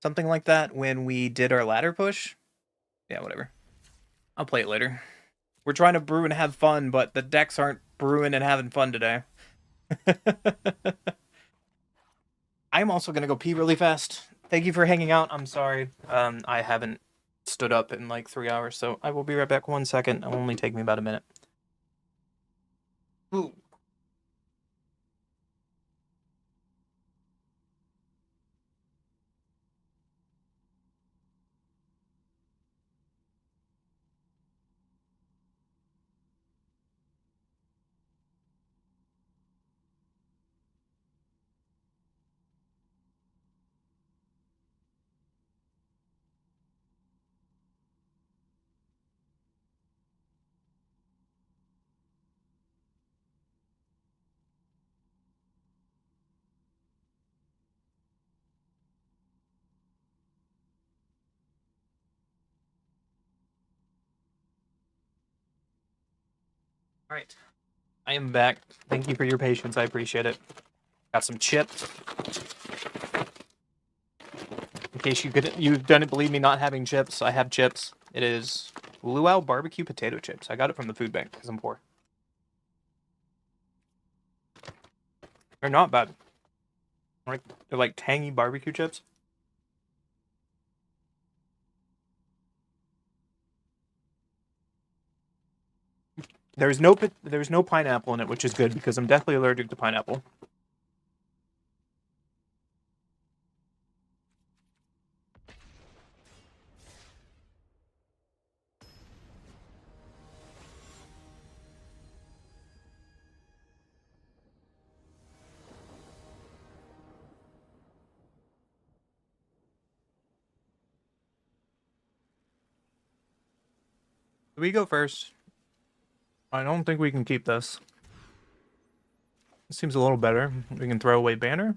Something like that when we did our ladder push. Yeah, whatever. I'll play it later. We're trying to brew and have fun, but the decks aren't brewing and having fun today. I'm also going to go pee really fast. Thank you for hanging out. I'm sorry. I haven't stood up in like 3 hours, so I will be right back 1 second. It'll only take me about a minute. Ooh. All right. I am back. Thank you for your patience. I appreciate it. Got some chips. In case you didn't believe me not having chips, I have chips. It is Luau barbecue potato chips. I got it from the food bank because I'm poor. They're not bad. They're like tangy barbecue chips. There's no pineapple in it, which is good because I'm deathly allergic to pineapple. We go first. I don't think we can keep this. It seems a little better. We can throw away banner.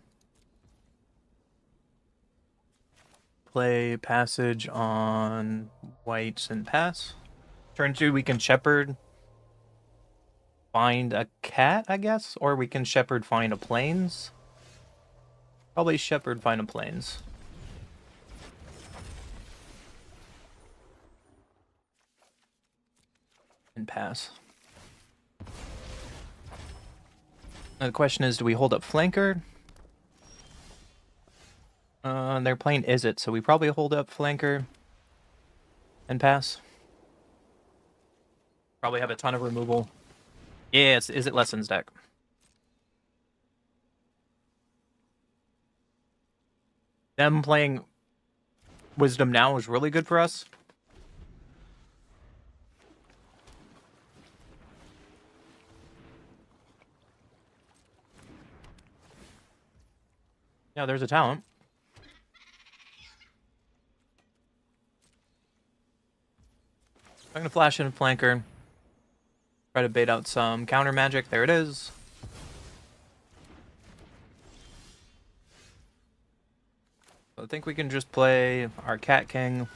Play passage on whites and pass. Turn 2, we can shepherd. Find a cat, I guess? Or we can shepherd find a plains. Probably shepherd find a plains. And pass. Now the question is, do we hold up flanker? They're playing Is It, so we probably hold up flanker and pass. Probably have a ton of removal. Yeah, it's Is It Lessons deck. Them playing Wisdom now is really good for us. Yeah, there's a talent. I'm gonna flash in a flanker. Try to bait out some counter magic. There it is. So I think we can just play our Cat King.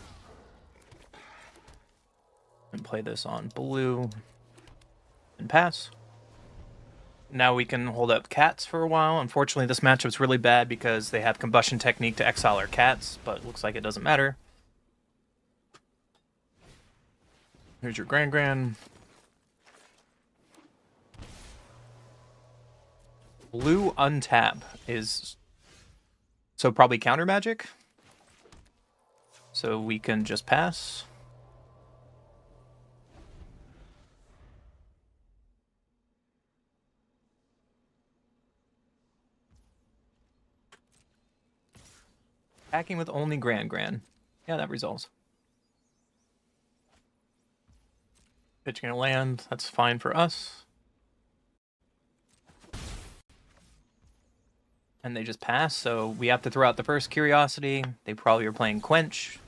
And play this on blue. And pass. Now we can hold up cats for a while. Unfortunately, this matchup's really bad because they have combustion technique to exile our cats, but it looks like it doesn't matter. Here's your Grand. Blue untap is so probably counter magic. So we can just pass. Attacking with only Grand. Yeah, that resolves. Pitching a land, that's fine for us. And they just pass, so we have to throw out the first Curiosity. They probably are playing Quench.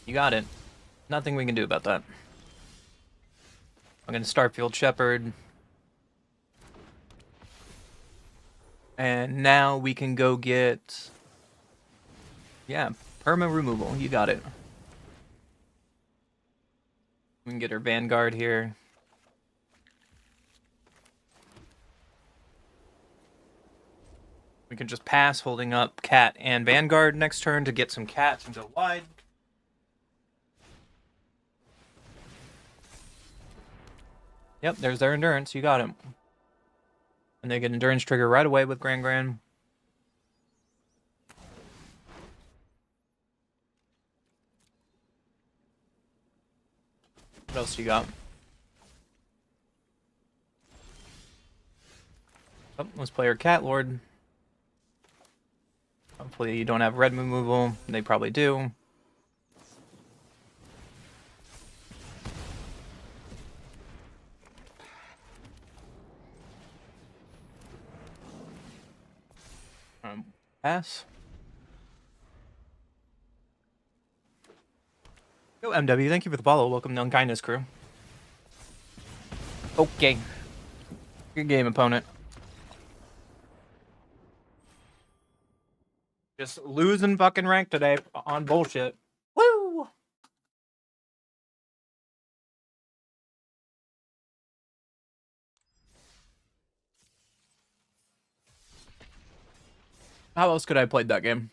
You got it. Nothing we can do about that. I'm going to Starfield Shepherd. And now we can go get... Yeah, perma removal. You got it. We can get our Vanguard here. We can just pass, holding up Cat and Vanguard next turn to get some cats and go wide. Yep, there's their Endurance. You got it. And they get Endurance trigger right away with Grand. What else you got? Oh, let's play our Cat Lord. Hopefully you don't have red removal. They probably do. Pass. Yo, MW, thank you for the follow. Welcome to Unkindness Crew. Okay. Good game, opponent. Just losing fucking rank today on bullshit. Woo! How else could I have played that game?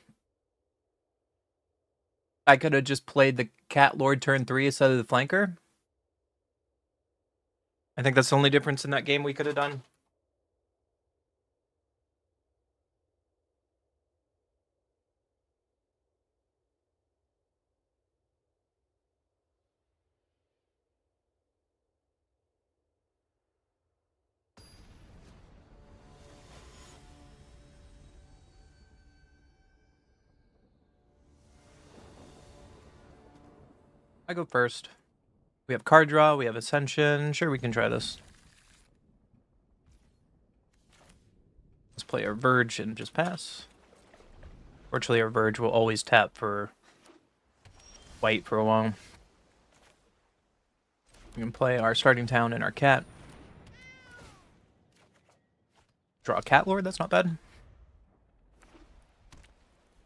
I could have just played the Cat Lord turn 3 instead of the flanker. I think that's the only difference in that game we could have done. I go first. We have card draw, we have Ascension. Sure, we can try this. Let's play our Verge and just pass. Fortunately, our Verge will always tap for white for a while. We can play our starting town and our cat. Draw a Cat Lord, that's not bad.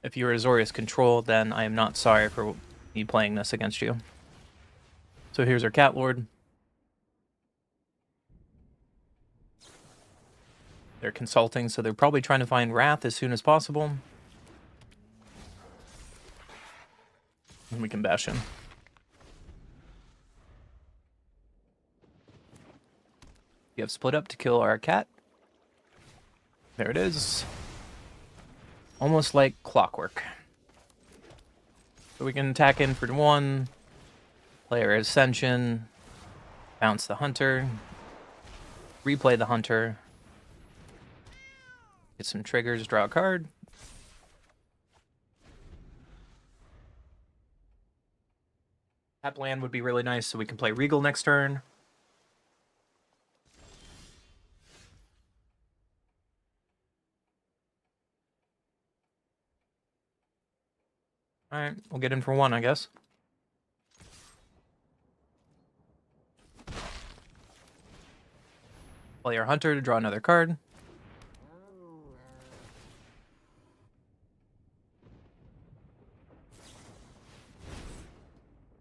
If you are Azorius Control, then I am not sorry for me playing this against you. So here's our Cat Lord. They're consulting, so they're probably trying to find Wrath as soon as possible. And we can bash in. You have split up to kill our cat. There it is. Almost like clockwork. So we can attack in for 1. Play our Ascension. Bounce the Hunter. Replay the Hunter. Get some triggers, draw a card. Tap land would be really nice, so we can play Regal next turn. Alright, we'll get in for 1, I guess. Play our Hunter to draw another card.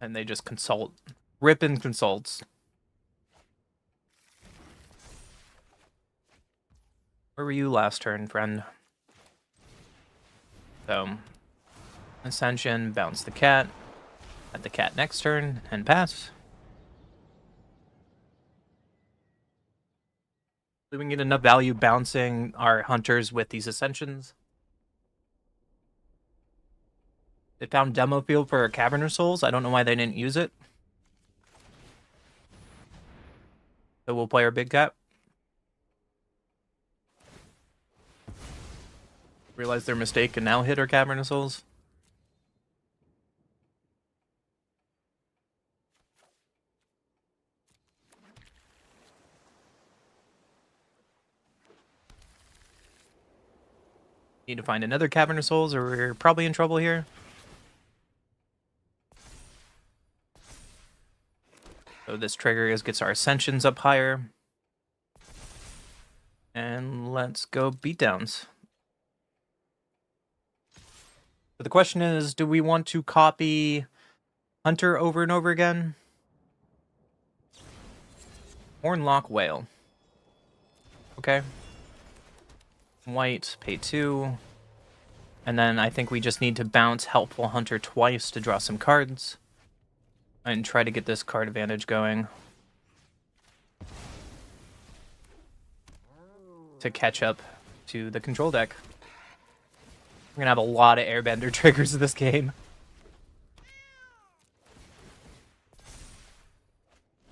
And they just consult. Rip and consults. Where were you last turn, friend? So, Ascension, bounce the cat. At the cat next turn, and pass. So we can get enough value bouncing our hunters with these Ascensions. They found demo field for Cavern of Souls. I don't know why they didn't use it. So we'll play our big cat. Realize their mistake and now hit our Cavern of Souls. Need to find another Cavern of Souls or we're probably in trouble here. So this trigger gets our Ascensions up higher. And let's go beatdowns. So the question is, do we want to copy Hunter over and over again? Hornlock Whale. Okay. White, pay 2. And then I think we just need to bounce Helpful Hunter twice to draw some cards. And try to get this card advantage going. To catch up to the control deck. We're gonna have a lot of Airbender triggers in this game.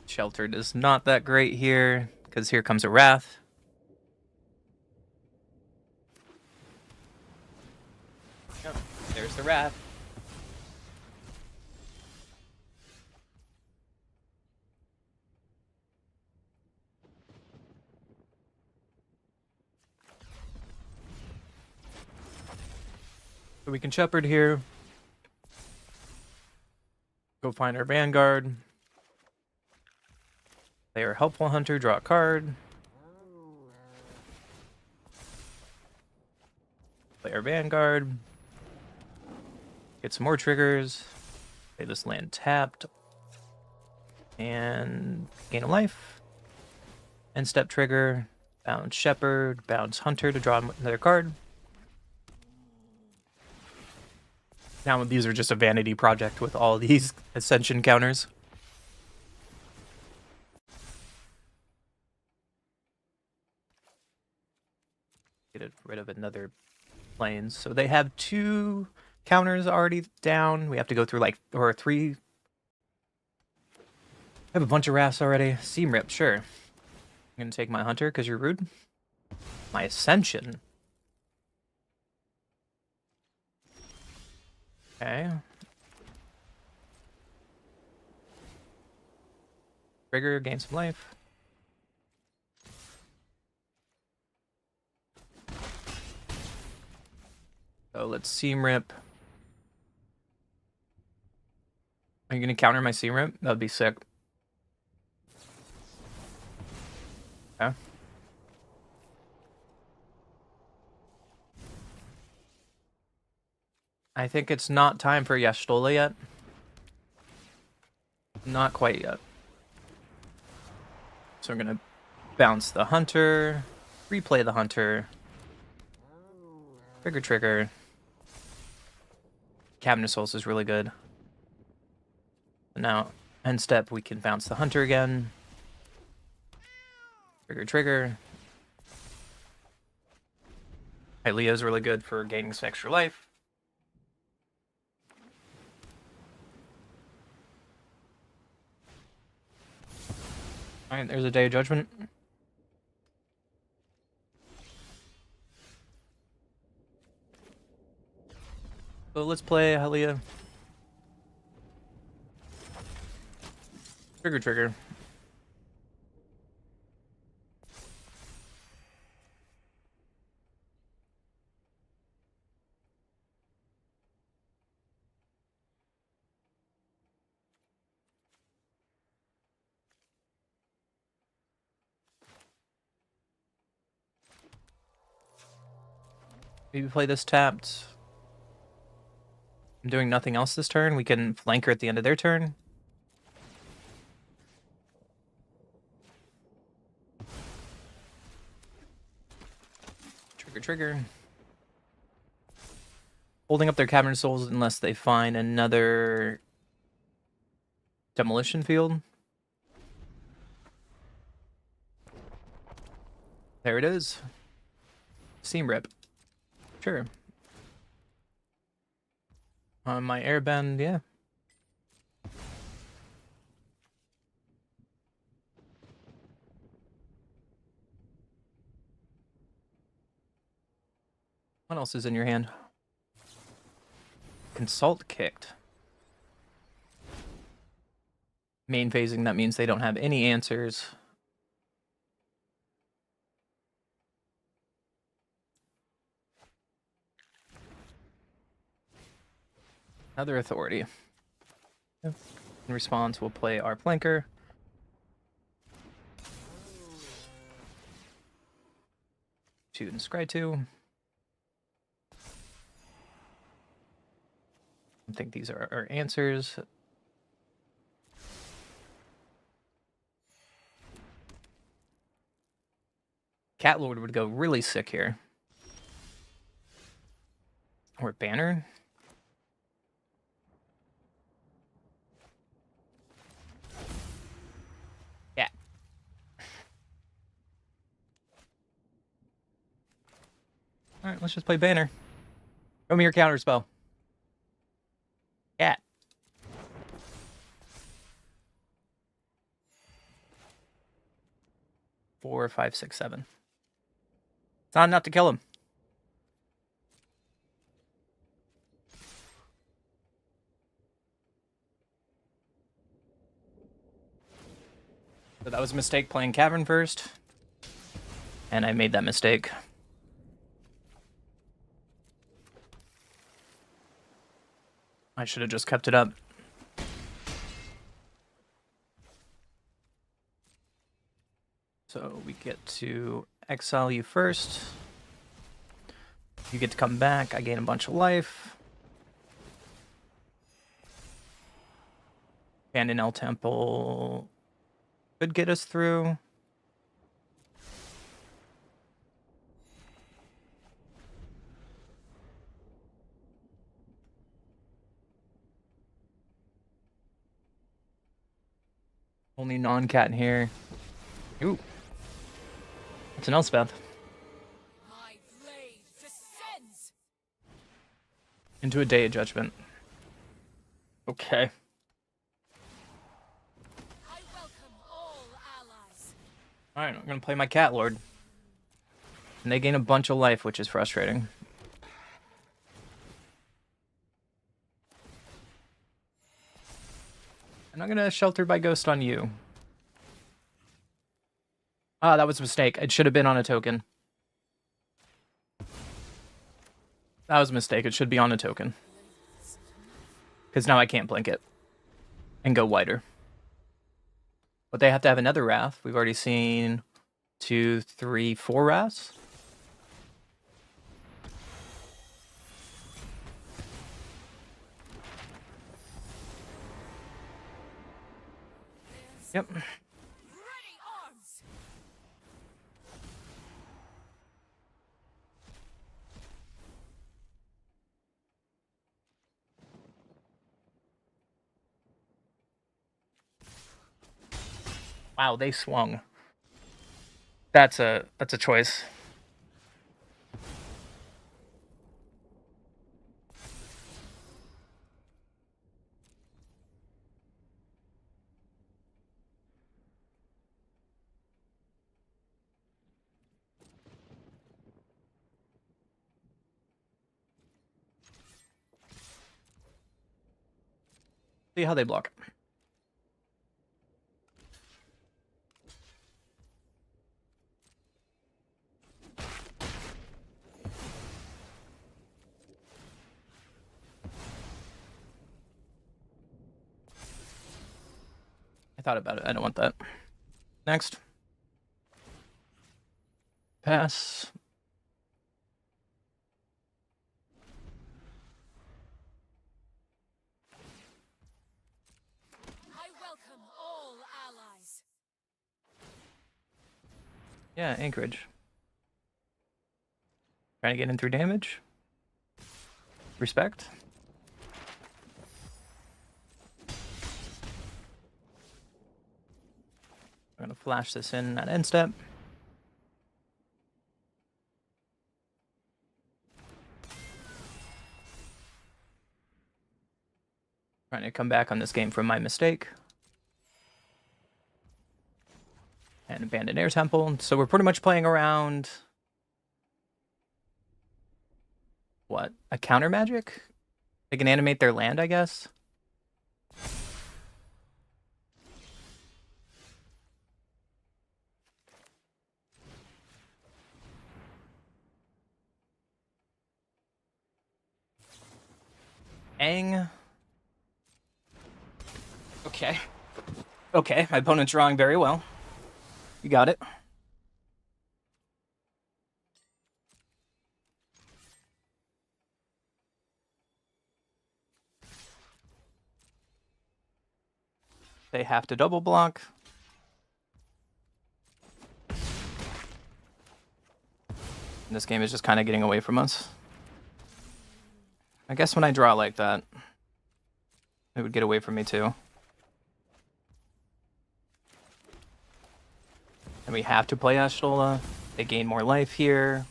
Sheltered is not that great here, because here comes a Wrath. Yep, there's the Wrath. So we can Shepherd here. Go find our Vanguard. Play our Helpful Hunter, draw a card. Play our Vanguard. Get some more triggers. Play this land tapped. And gain a life. End step trigger. Bounce Shepherd. Bounce Hunter to draw another card. Now these are just a vanity project with all these Ascension counters. Get rid of another planes. So they have 2 counters already down. We have to go through like, or 3. I have a bunch of Wraths already. Seam Rip, sure. I'm gonna take my Hunter because you're rude. My Ascension. Okay. Trigger, gain some life. So let's seam rip. Are you gonna counter my seam rip? That'd be sick. Okay. I think it's not time for Yashtola yet. Not quite yet. So I'm gonna bounce the hunter, replay the hunter, trigger. Cabinet Souls is really good. Now, end step, we can bounce the hunter again. Trigger. Hylia is really good for gaining some extra life. Alright, there's a Day of Judgment. So let's play Hylia. Trigger. Maybe play this tapped. I'm doing nothing else this turn. We can flank her at the end of their turn. Trigger. Holding up their Cabinet Souls unless they find another demolition field. There it is. Seam rip. Sure. On my airbend, yeah. What else is in your hand? Consult kicked. Main phasing, that means they don't have any answers. Another authority. In response, we'll play our flanker. Two and scry 2. I think these are our answers. Cat Lord would go really sick here. Or Banner. Yeah. Alright, let's just play Banner. Show me your counter spell. Cat. Four, 5, 6, 7. It's not enough to kill him. So that was a mistake playing Cavern first. And I made that mistake. I should have just kept it up. So we get to exile you first. You get to come back. I gain a bunch of life. Abandon El Temple could get us through. Only non-cat in here. Ooh. That's an Elspeth. My blade descends. Into a Day of Judgment. Okay. I welcome all allies. Alright, I'm gonna play my Cat Lord. And they gain a bunch of life, which is frustrating. I'm not gonna Shelter by Ghost on you. Ah, that was a mistake. It should have been on a token. That was a mistake. It should be on a token. Because now I can't blink it. And go wider. But they have to have another Wrath. We've already seen 2, 3, 4 Wraths. Yep. Wow, they swung. That's a choice. See how they block. I thought about it. I don't want that. Next. Pass. I welcome all allies. Yeah, Anchorage. Trying to get in through damage. Respect. I'm gonna flash this in at end step. Trying to come back on this game from my mistake. And Abandoned Air Temple. So we're pretty much playing around... What? A counter magic? They can animate their land, I guess? Aang. Okay. Okay, my opponent's drawing very well. You got it. They have to double block. And this game is just kind of getting away from us. I guess when I draw like that, it would get away from me too. And we have to play Ashtola. They gain more life here.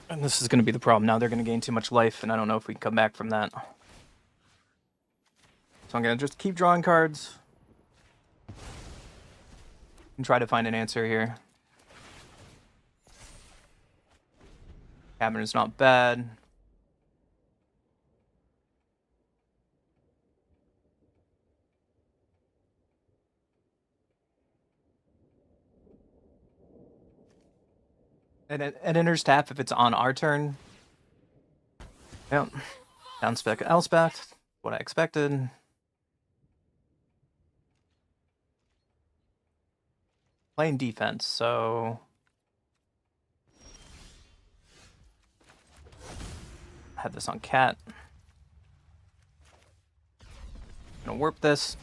And this is going to be the problem. Now they're going to gain too much life, and I don't know if we can come back from that. So I'm going to just keep drawing cards. And try to find an answer here. Cavern is not bad. And it enters tap if it's on our turn. Yep. Down spec Elspeth. What I expected. Playing defense, so... Have this on cat. Gonna warp this.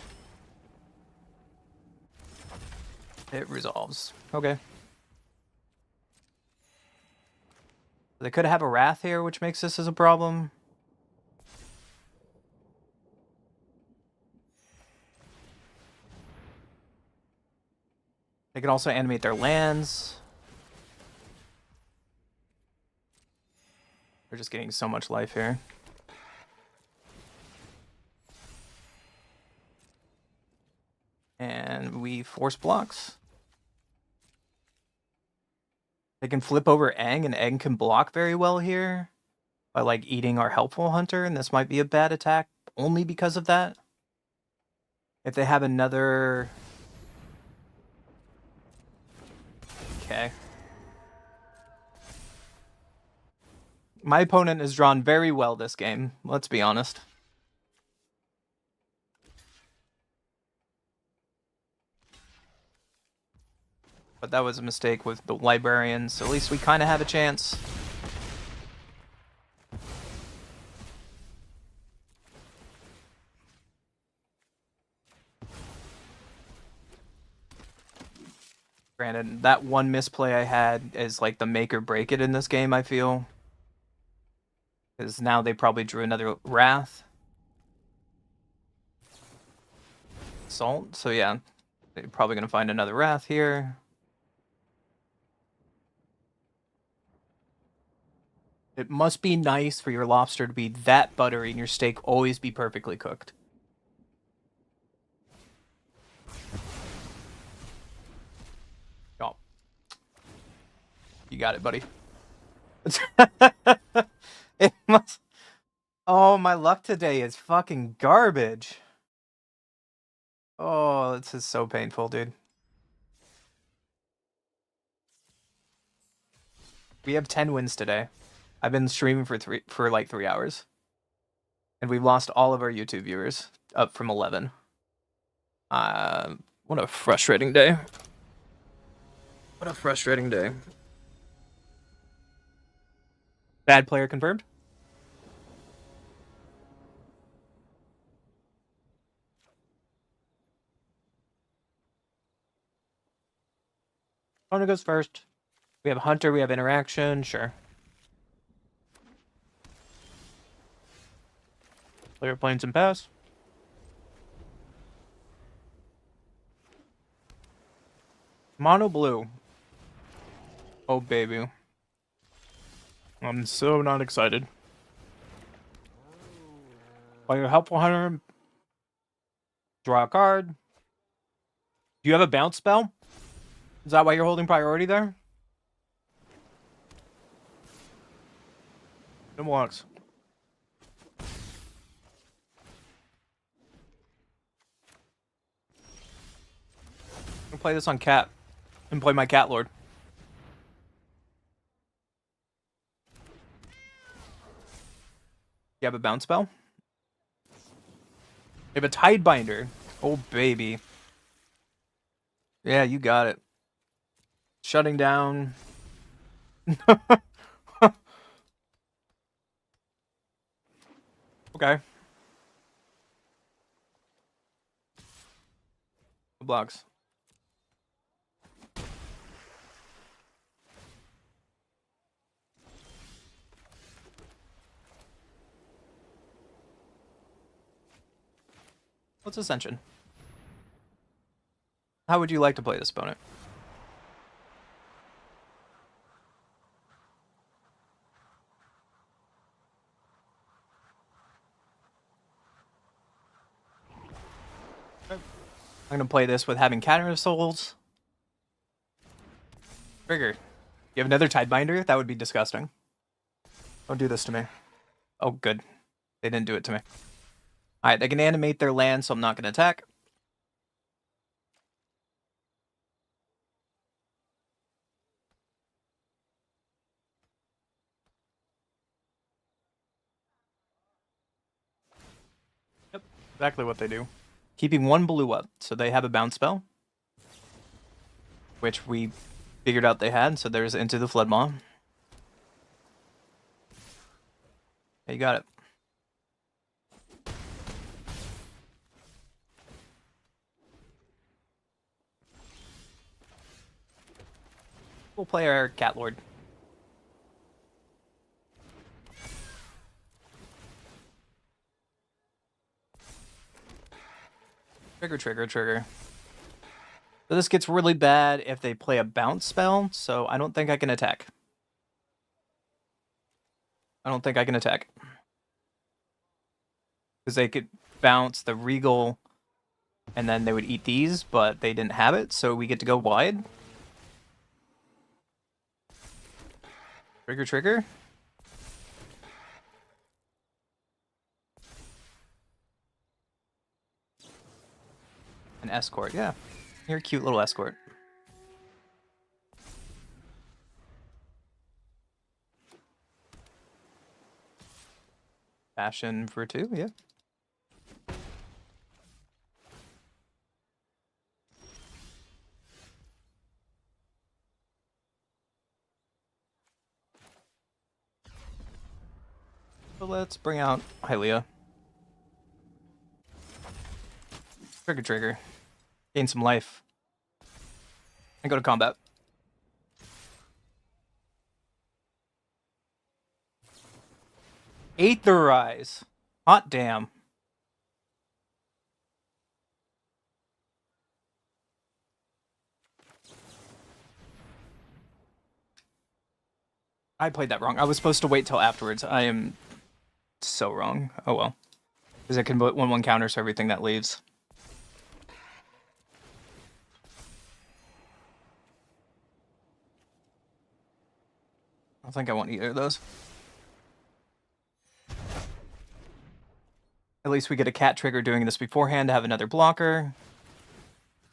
It resolves. Okay. They could have a Wrath here, which makes this as a problem. They can also animate their lands. They're just getting so much life here. And we force blocks. They can flip over Aang, and Aang can block very well here. by like eating our helpful hunter, and this might be a bad attack only because of that. If they have another... Okay. My opponent has drawn very well this game, let's be honest. But that was a mistake with the librarians, so at least we kind of have a chance. Granted, that one misplay I had is like the make or break it in this game, I feel. Because now they probably drew another Wrath. Salt, so yeah. They're probably going to find another Wrath here. It must be nice for your lobster to be that buttery and your steak always be perfectly cooked. Oh. You got it, buddy. It must... Oh, my luck today is fucking garbage. Oh, this is so painful, dude. We have 10 wins today. I've been streaming for like 3 hours. And we've lost all of our YouTube viewers, up from 11. What a frustrating day. What a frustrating day. Bad player confirmed. Hunter goes first. We have Hunter, we have interaction, sure. Player playing some pass. Mono blue. Oh, baby. I'm so not excited. Player helpful hunter. Draw a card. Do you have a bounce spell? Is that why you're holding priority there? No walks. I'm gonna play this on cat and play my cat lord. You have a bounce spell? You have a Tidebinder. Oh, baby. Yeah, you got it. Shutting down. Okay. Blocks. What's Ascension? How would you like to play this opponent? I'm gonna play this with having Caterer Souls. Trigger. You have another Tidebinder? That would be disgusting. Don't do this to me. Oh, good. They didn't do it to me. Alright, they can animate their land, so I'm not gonna attack. Yep, exactly what they do. Keeping one blue up, so they have a bounce spell. Which we figured out they had, so there's Into the Floodmaw. Yeah, you got it. We'll play our Cat Lord. Trigger, trigger, trigger. So this gets really bad if they play a bounce spell, so I don't think I can attack. I don't think I can attack. Because they could bounce the Regal, and then they would eat these, but they didn't have it, so we get to go wide. Trigger, trigger. An escort, yeah. You're a cute little escort. Fashion for 2, yeah. So let's bring out Hylia. Trigger. Gain some life. And go to combat. Aetherize. Hot damn. I played that wrong. I was supposed to wait till afterwards. I am so wrong. Oh well. Because it can put 1/1 counters for everything that leaves. I don't think I want either of those. At least we get a cat trigger doing this beforehand to have another blocker.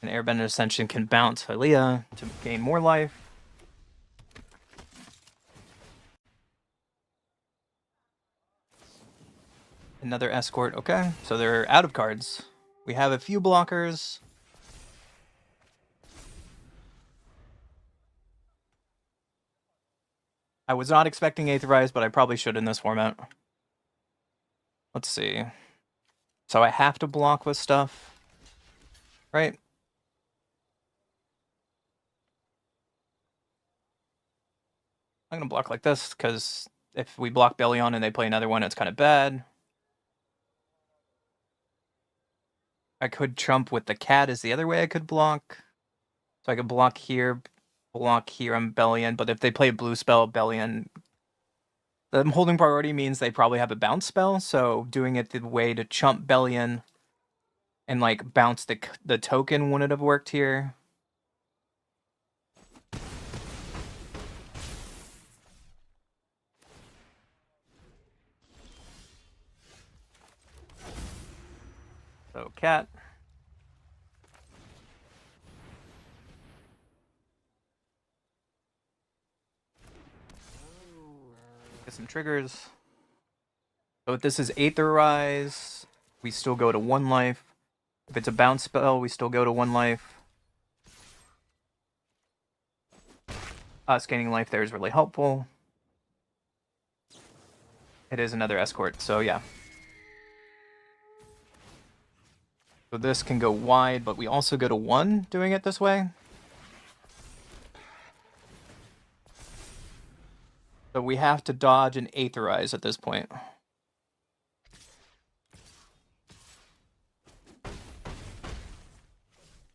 An Airbender Ascension can bounce Hylia to gain more life. Another escort, okay. So they're out of cards. We have a few blockers. I was not expecting Aetherize, but I probably should in this format. Let's see. So I have to block with stuff, right? I'm gonna block like this, because if we block Bellion and they play another one, it's kind of bad. I could trump with the cat is the other way I could block. So I could block here on Bellion, but if they play a blue spell, Bellion... The holding priority means they probably have a bounce spell, so doing it the way to chump Bellion and, like, bounce the token wouldn't have worked here. So, cat. Get some triggers. So if this is Aetherize, we still go to 1 life. If it's a bounce spell, we still go to 1 life. Gaining life there is really helpful. It is another escort, so yeah. So this can go wide, but we also go to 1 doing it this way. So we have to dodge and Aetherize at this point.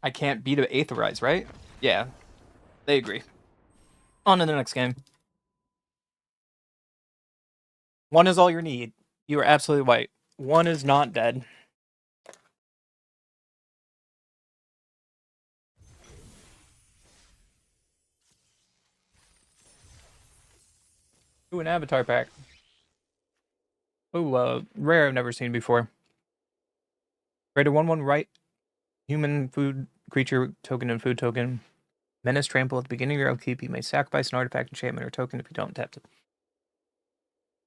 I can't beat an Aetherize, right? Yeah, they agree. On to the next game. 1 is all you need. You are absolutely right. 1 is not dead. Ooh, an avatar pack. Ooh, rare I've never seen before. Create a 1/1 right human food creature token and food token. Menace trample at the beginning of your upkeep. You may sacrifice an artifact, enchantment, or token if you don't tap it.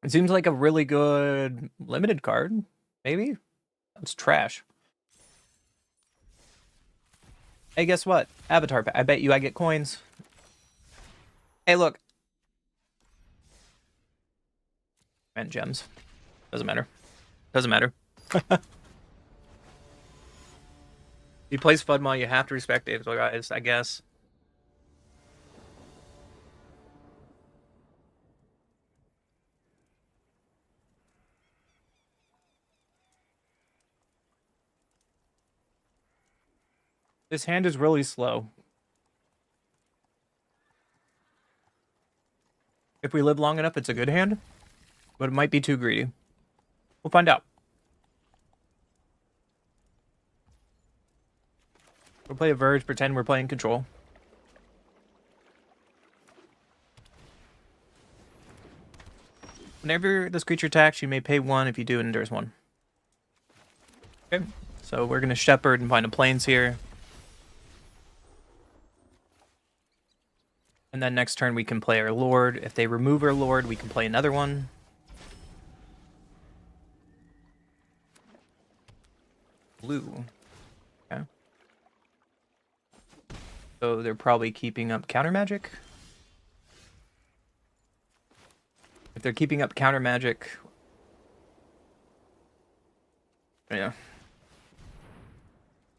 It seems like a really good limited card. Maybe? It's trash. Hey, guess what? Avatar pack. I bet you I get coins. Hey, look. And gems. Doesn't matter. Doesn't matter. He plays Fudma, you have to respect Dave's guys, I guess. This hand is really slow. If we live long enough, it's a good hand, but it might be too greedy. We'll find out. We'll play a Verge, pretend we're playing Control. Whenever this creature attacks, you may pay 1. If you do, it endures 1. Okay, so So we're gonna shepherd and find a plains here. And then next turn we can play our lord. If they remove our lord, we can play another one. Blue. Okay. So they're probably keeping up counter magic. If they're keeping up counter magic, yeah.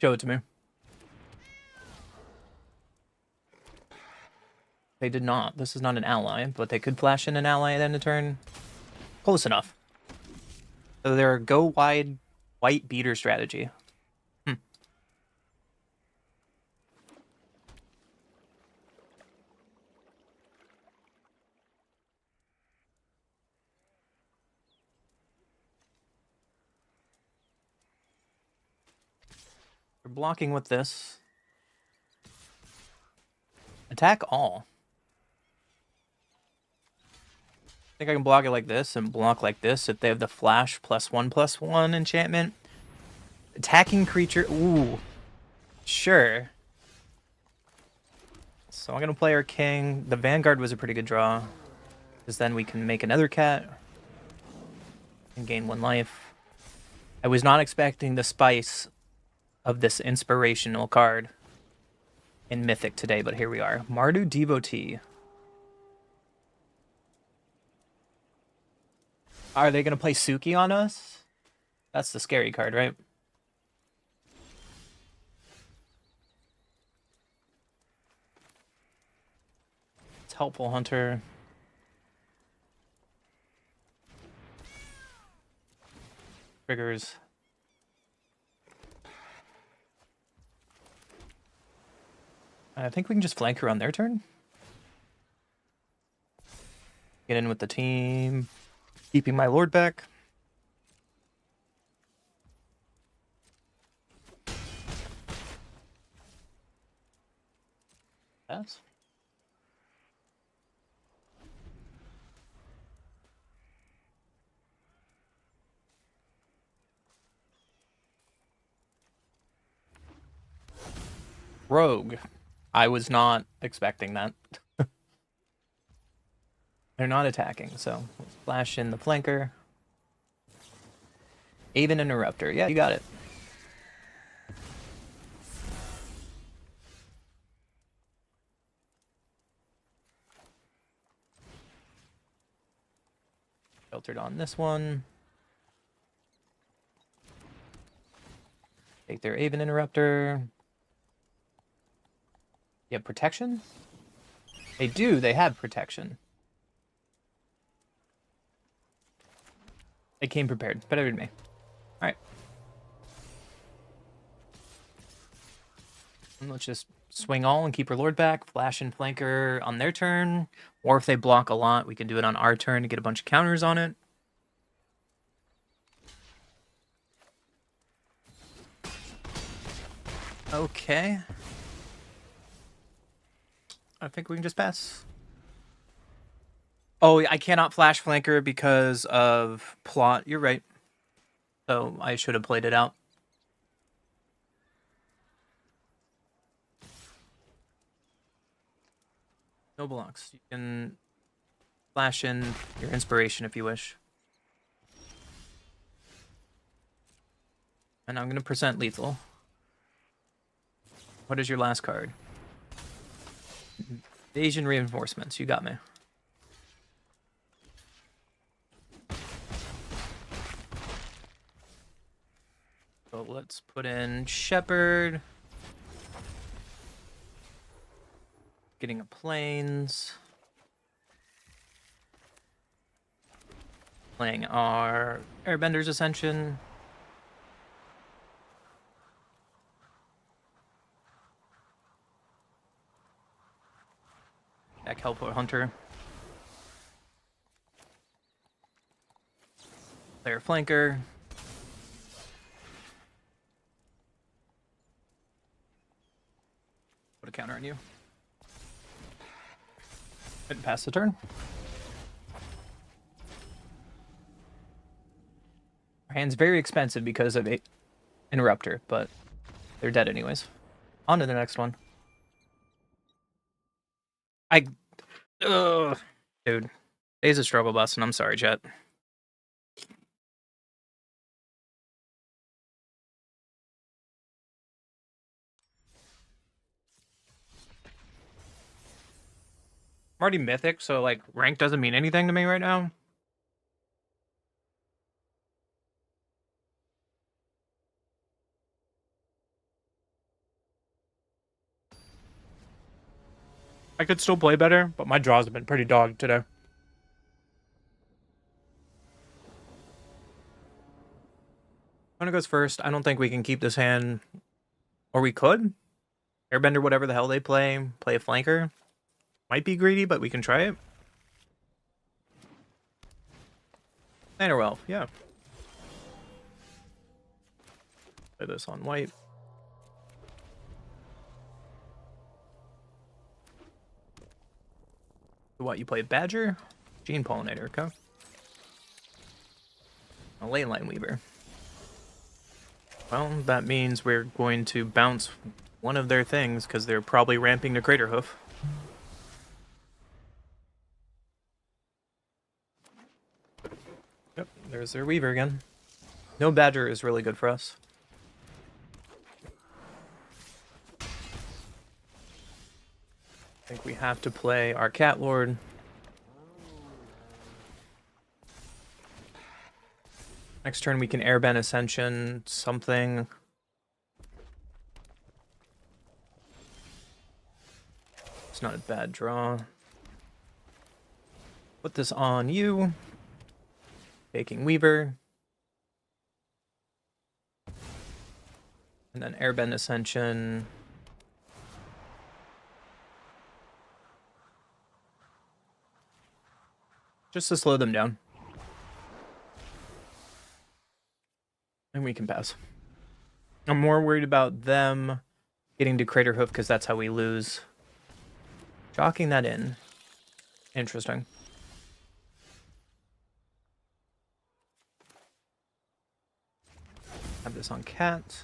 Show it to me. They did not. This is not an ally, but they could flash in an ally at end of turn. Close enough. So they're go wide white beater strategy. We're blocking with this. Attack all. I think I can block it like this and block like this if they have the flash +1/+1 enchantment. Attacking creature. Ooh. Sure. So I'm going to play our king. The Vanguard was a pretty good draw. Because then we can make another cat. And gain 1 life. I was not expecting the spice of this inspirational card in Mythic today, but here we are. Mardu Devotee. Are they going to play Suki on us? That's the scary card, right? It's helpful, Hunter. Triggers. I think we can just flank her on their turn. Get in with the team. Keeping my lord back. Pass. Rogue. I was not expecting that. They're not attacking, so we'll splash in the flanker. Aven Interrupter. Yeah, you got it. Filtered on this one. Take their Aven Interrupter. You have protection? They do, they have protection. They came prepared. Better than me. Alright. Let's just swing all and keep our lord back. Flash and flanker on their turn. Or if they block a lot, we can do it on our turn to get a bunch of counters on it. Okay. I think we can just pass. Oh, I cannot flash flanker because of plot. You're right. So I should have played it out. No blocks. You can flash in your inspiration if you wish. And I'm going to present lethal. What is your last card? Invasion reinforcements. You got me. So let's put in Shepherd. Getting a plains. Playing our Airbender's Ascension. Back Helper Hunter. Player Flanker. Put a counter on you. Couldn't pass the turn. Our hand's very expensive because of Interrupter, but they're dead anyways. On to the next one. Ugh. Dude. Days of Struggle Bus, and I'm sorry, chat. I'm already Mythic, so, like, rank doesn't mean anything to me right now. I could still play better, but my draws have been pretty dogged today. When it goes first, I don't think we can keep this hand. Or we could. Airbender, whatever the hell they play a flanker. Might be greedy, but we can try it. Niner Elf, yeah. Play this on white. What, you play Badger? Gene Pollinator, okay. A Ley Line Weaver. Well, that means we're going to bounce one of their things, because they're probably ramping to Crater Hoof. Yep, there's their Weaver again. No Badger is really good for us. I think we have to play our Cat Lord. Next turn we can Airbend Ascension something. It's not a bad draw. Put this on you. Taking Weaver. And then Airbend Ascension. Just to slow them down. And we can pass. I'm more worried about them getting to Crater Hoof because that's how we lose. Chalking that in. Interesting. Have this on Cat.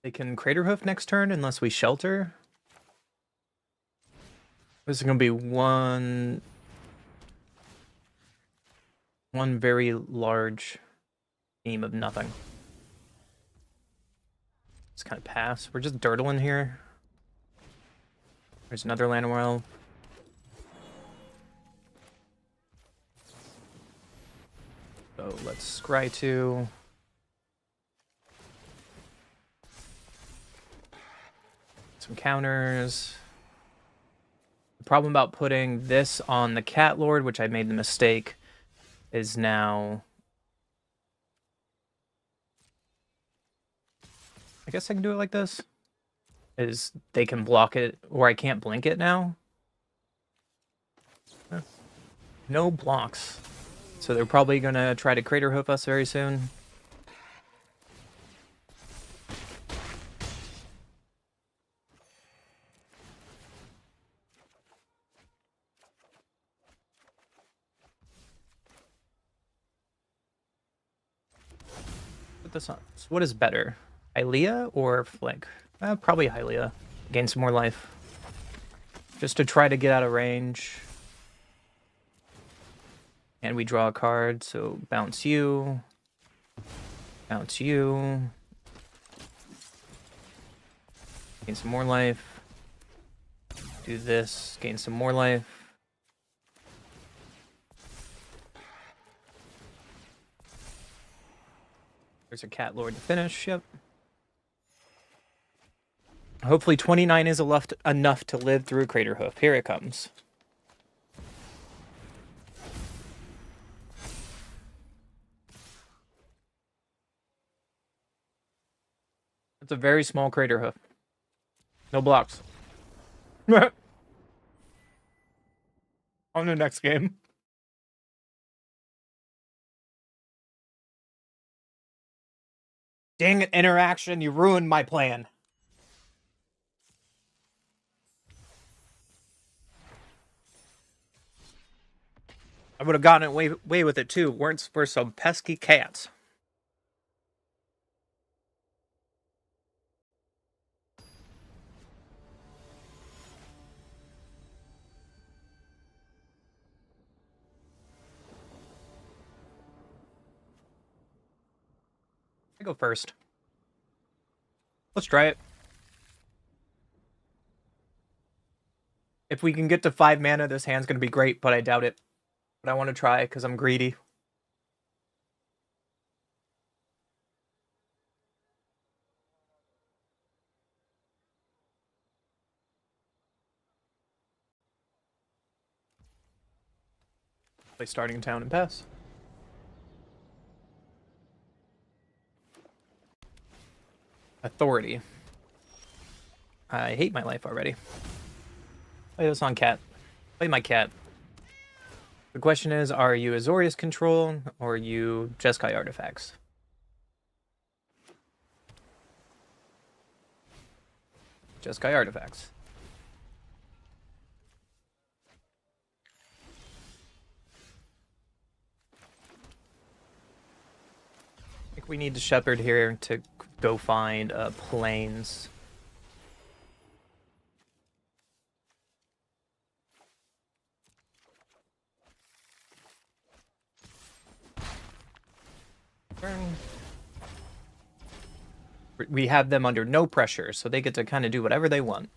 They can Crater Hoof next turn unless we shelter. This is going to be one very large team of nothing. Just kind of pass. We're just dirtling here. There's another Llanowar. So let's scry 2. Some counters. The problem about putting this on the Cat Lord, which I made the mistake, is now... I guess I can do it like this. Is they can block it, or I can't blink it now. No blocks. So they're probably going to try to Crater Hoof us very soon. Put this on. So what is better? Hylia or Flank? Probably Hylia. Gain some more life. Just to try to get out of range. And we draw a card, so bounce you. Bounce you. Gain some more life. Do this, gain some more life. There's a Cat Lord to finish, yep. Hopefully 29 is enough to live through Crater Hoof. Here it comes. It's a very small Crater Hoof. No blocks. On the next game. Dang it, interaction, you ruined my plan. I would have gotten away with it too. Weren't for some pesky cats. I go first. Let's try it. If we can get to 5 mana, this hand's gonna be great, but I doubt it. But I want to try because I'm greedy. Play starting town and pass. Authority. I hate my life already. Play this on cat. Play my cat. The question is, are you Azorius control or are you Jeskai artifacts? Jeskai artifacts. I think we need to shepherd here to go find planes. We have them under no pressure, so they get to kind of do whatever they want.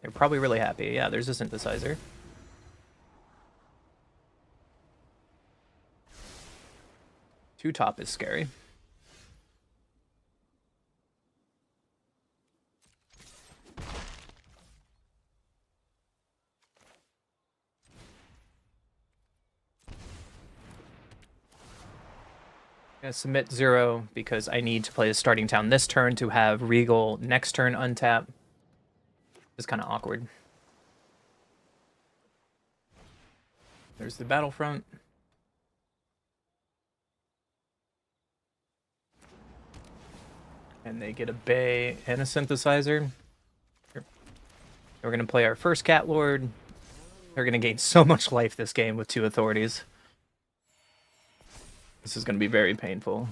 They're probably really happy. Yeah, there's a synthesizer. Two top is scary. I'm gonna submit 0 because I need to play the starting town this turn to have Regal next turn untap. It's kind of awkward. There's the battlefront. And they get a Bay and a synthesizer. We're going to play our first Cat Lord. They're going to gain so much life this game with 2 authorities. This is going to be very painful.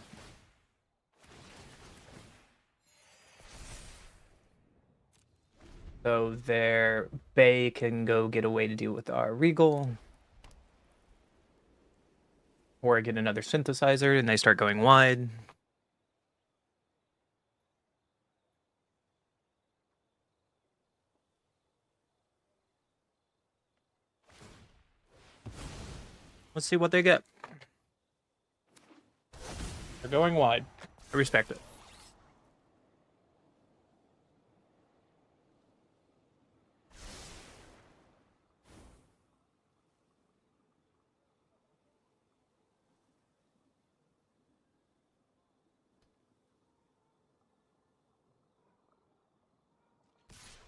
So their Bay can go get a way to deal with our Regal. Or get another synthesizer and they start going wide. Let's see what they get. They're going wide. I respect it.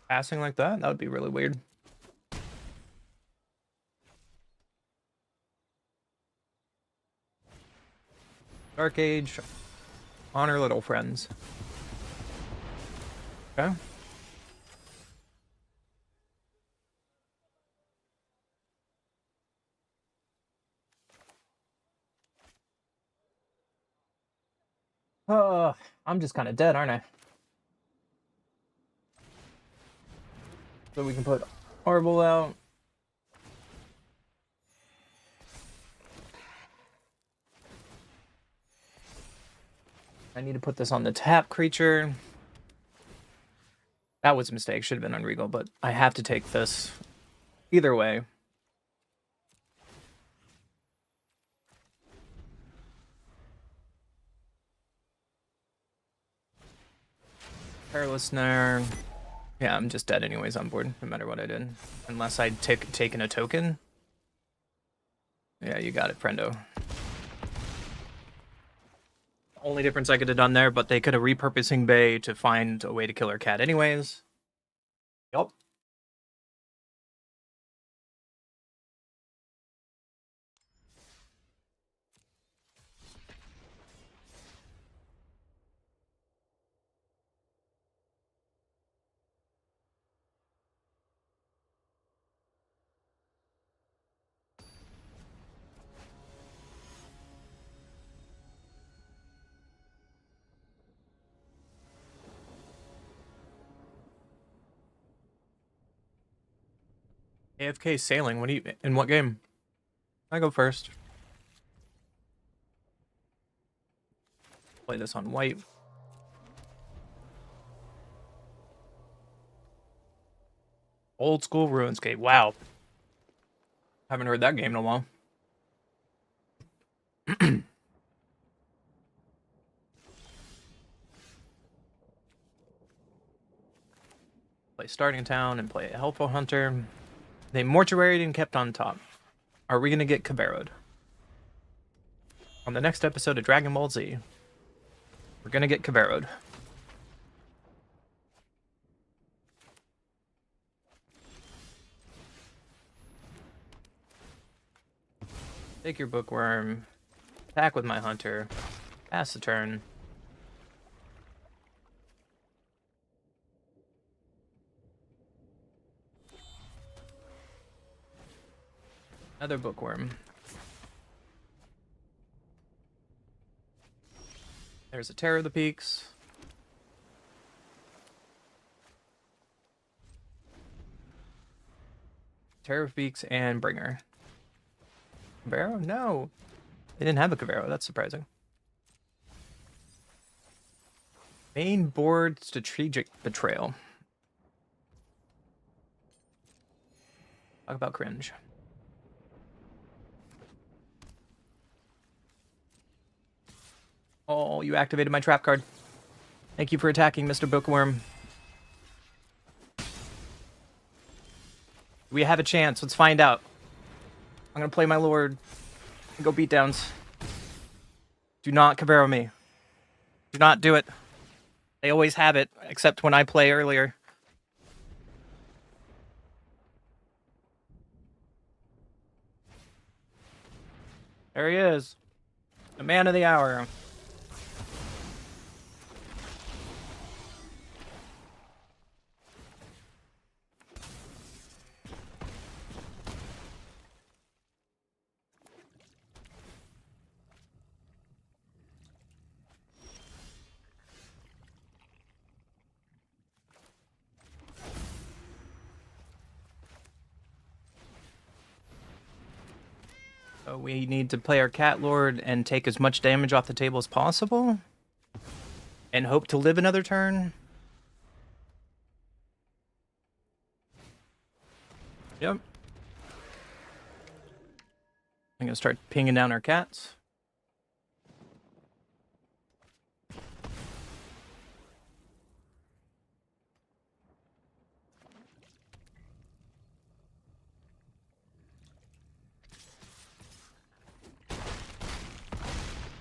Passing like that? That would be really weird. Dark Age. Honor little friends. Okay. I'm just kind of dead, aren't I? So we can put Horrible out. I need to put this on the tap creature. That was a mistake. Should have been on Regal, but I have to take this. Either way. Perilous Snare. Yeah, I'm just dead anyways on board, no matter what I did. Unless I'd taken a token. Yeah, you got it, friendo. Only difference I could have done there, but they could have repurposing Bay to find a way to kill our cat anyways. Yup. AFK sailing. What do you? In what game? I go first. Play this on white. Old school RuneScape. Wow. Haven't heard that game in a while. Play starting town and play a helpful hunter. They mortuaried and kept on top. Are we gonna get Caveroed? On the next episode of Dragon Ball Z, we're gonna get Caveroed. Take your bookworm. Attack with my hunter. Pass the turn. Another bookworm. There's a Terror of the Peaks. Terror of Peaks and Bringer. Cavero? No. They didn't have a Cavero. That's surprising. Main board strategic betrayal. Talk about cringe. Oh, you activated my trap card. Thank you for attacking, Mr. Bookworm. We have a chance. Let's find out. I'm gonna play my lord and go beatdowns. Do not Cavero me. Do not do it. They always have it, except when I play earlier. There he is. The man of the hour. So we need to play our Cat Lord and take as much damage off the table as possible. And hope to live another turn. Yep. I'm gonna start pinging down our cats.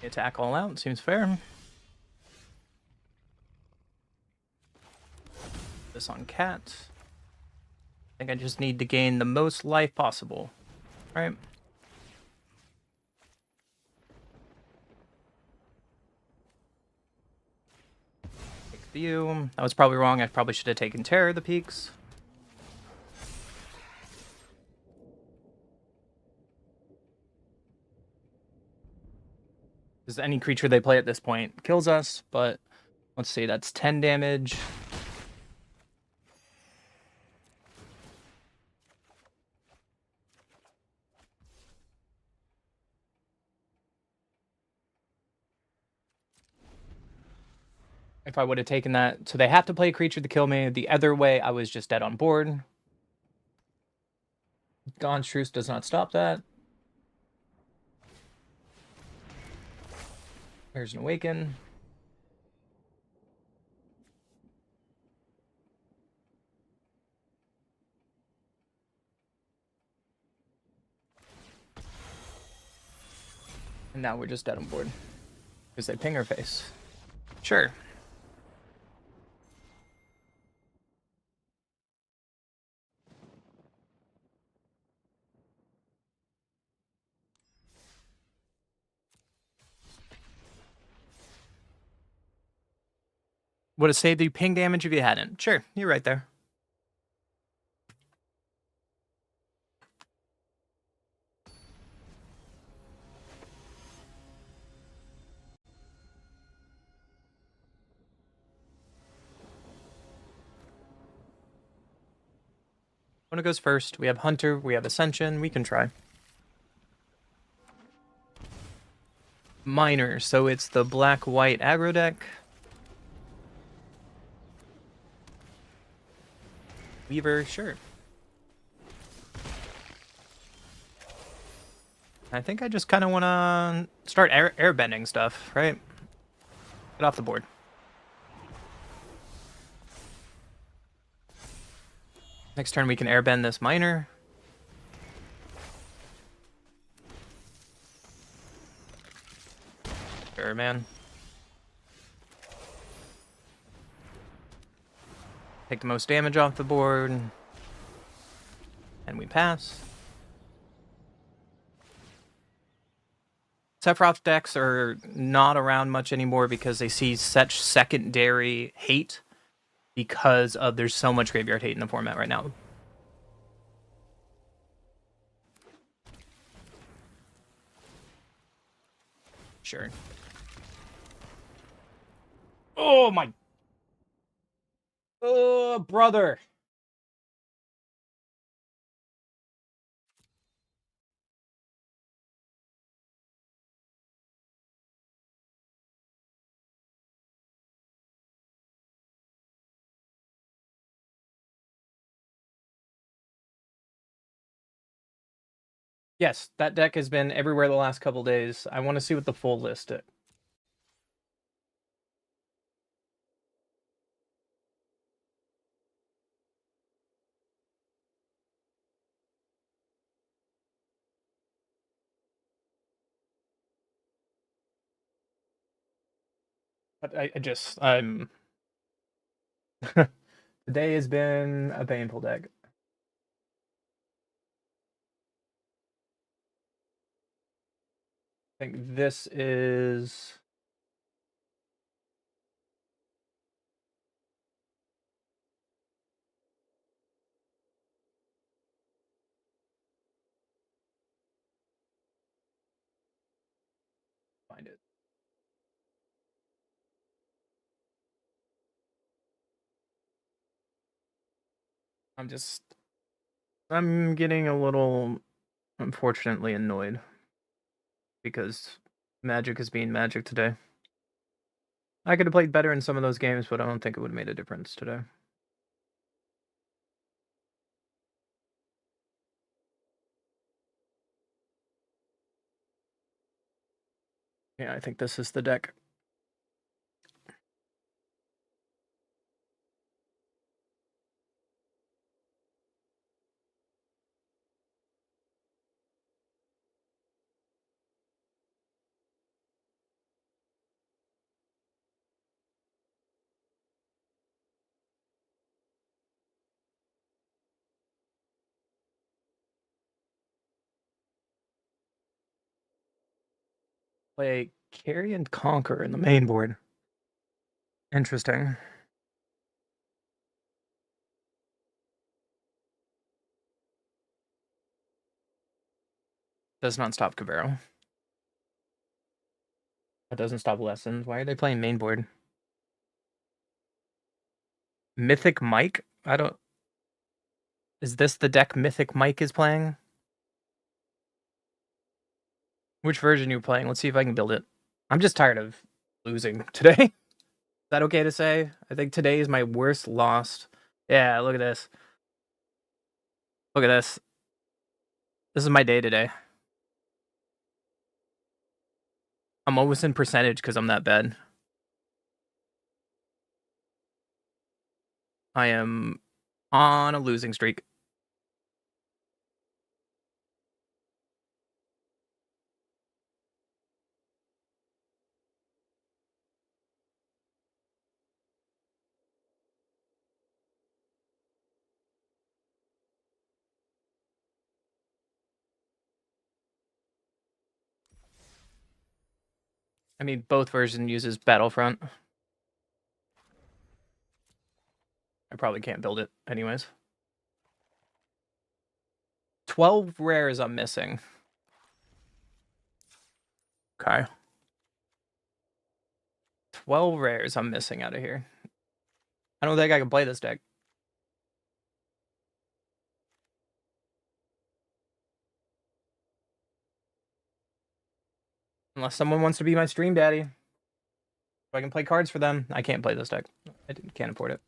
Attack all out, seems fair. This on cat. I think I just need to gain the most life possible. Alright. Take view. That was probably wrong. I probably should have taken Terror of the Peaks. Because any creature they play at this point kills us, but let's see, that's 10 damage. If I would have taken that, so they have to play a creature to kill me. The other way, I was just dead on board. Gaunt's Truce does not stop that. There's an Awaken. And now we're just dead on board. Because they ping her face. Sure. Would have saved you ping damage if you hadn't. Sure, you're right there. When it goes first, we have Hunter, we have Ascension, we can try. Minor, so it's the black-white aggro deck. Weaver, sure. I think I just kind of want to start airbending stuff, right? Get off the board. Next turn we can airbend this Minor. Sure, man. Take the most damage off the board. And we pass. Sephiroth decks are not around much anymore because they see such secondary hate because of there's so much graveyard hate in the format right now. Sure. Oh my. Oh, brother. Yes, that deck has been everywhere the last couple days. I want to see what the full list is. But I'm today has been a painful deck. I think this is find it. I'm getting a little unfortunately annoyed because Magic is being Magic today. I could have played better in some of those games, but I don't think it would have made a difference today. Yeah, I think this is the deck. Play Carry and Conquer in the main board. Interesting. Does not stop Cabrero. That doesn't stop Lessons. Why are they playing main board? Mythic Mike? I don't... Is this the deck Mythic Mike is playing? Which version are you playing? Let's see if I can build it. I'm just tired of losing today. Is that okay to say? I think today is my worst lost. Yeah, look at this. Look at this. This is my day today. I'm almost in percentage because I'm that bad. I am on a losing streak. I mean, both versions uses Battlefront. I probably can't build it anyways. 12 rares I'm missing. Okay. 12 rares I'm missing out of here. I don't think I can play this deck. Unless someone wants to be my stream daddy. If I can play cards for them. I can't play this deck. Can't afford it.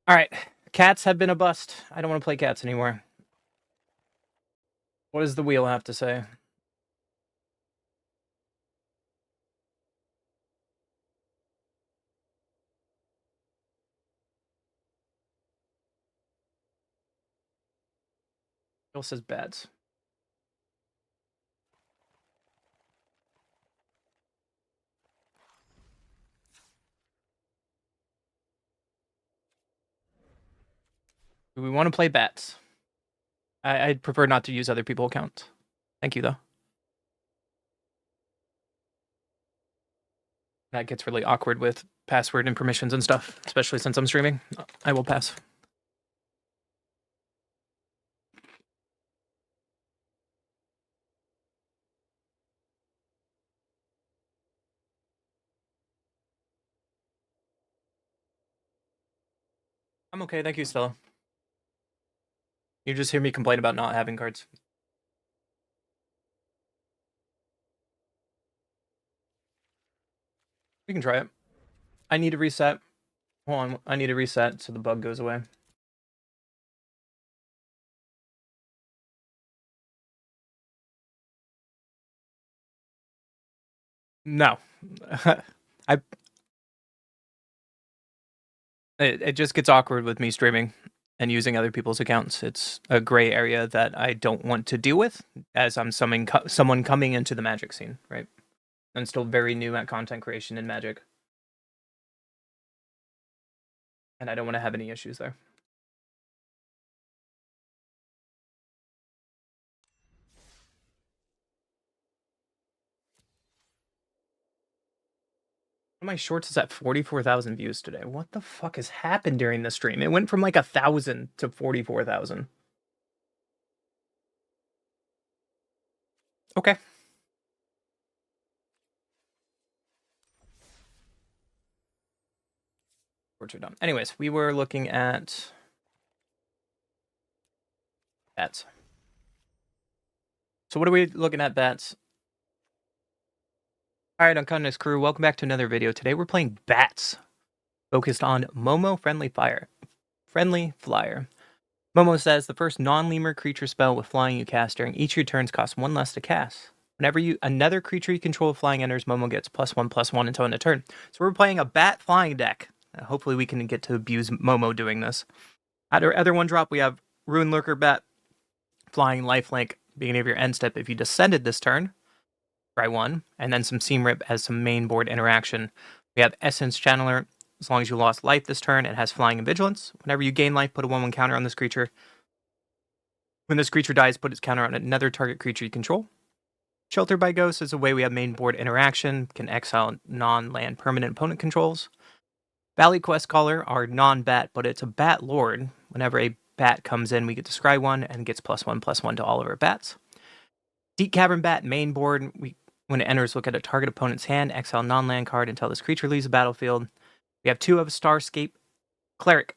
Alright. Cats have been a bust. I don't want to play cats anymore. What does the wheel have to say? Wheel says bats. Do we want to play bats? I'd prefer not to use other people's accounts. Thank you, though. That gets really awkward with password and permissions and stuff, especially since I'm streaming. I will pass. I'm okay, thank you, Stella. You just hear me complain about not having cards. We can try it. I need to reset. Hold on, I need to reset so the bug goes away. No. It just gets awkward with me streaming and using other people's accounts. It's a gray area that I don't want to deal with as I'm someone coming into the Magic scene, right? I'm still very new at content creation in Magic. And I don't want to have any issues there. One of my shorts is at 44,000 views today. What the fuck has happened during the stream? It went from like 1,000 to 44,000. Okay. Shorts are done. Anyways, we were looking at bats. So what are we looking at, bats? Alright, Unconscious crew, welcome back to another video. Today we're playing bats, focused on Momo Friendly Flyer. Momo says the first non-lemur creature spell with flying you cast during each of your turns costs 1 less to cast. Whenever another creature you control with flying enters, Momo gets +1/+1 until end of turn. So we're playing a bat flying deck. Hopefully we can get to abuse Momo doing this. At our other one drop, we have Ruin Lurker Bat, flying lifelink, beginning of your end step. If you descended this turn, try 1, and then some Seam Rip as some main board interaction. We have Essence Channeler. As long as you lost life this turn, it has Flying and Vigilance. Whenever you gain life, put a 1/1 counter on this creature. When this creature dies, put its counter on another target creature you control. Shelter by Ghost is a way we have main board interaction. Can exile non-land permanent opponent controls. Valley Quest Caller are non-bat, but it's a bat lord. Whenever a bat comes in, we get to scry 1 and gets +1/+1 to all of our bats. Deep Cavern Bat main board. When it enters, look at a target opponent's hand, exile non-land card until this creature leaves the battlefield. We have 2 of Starscape Cleric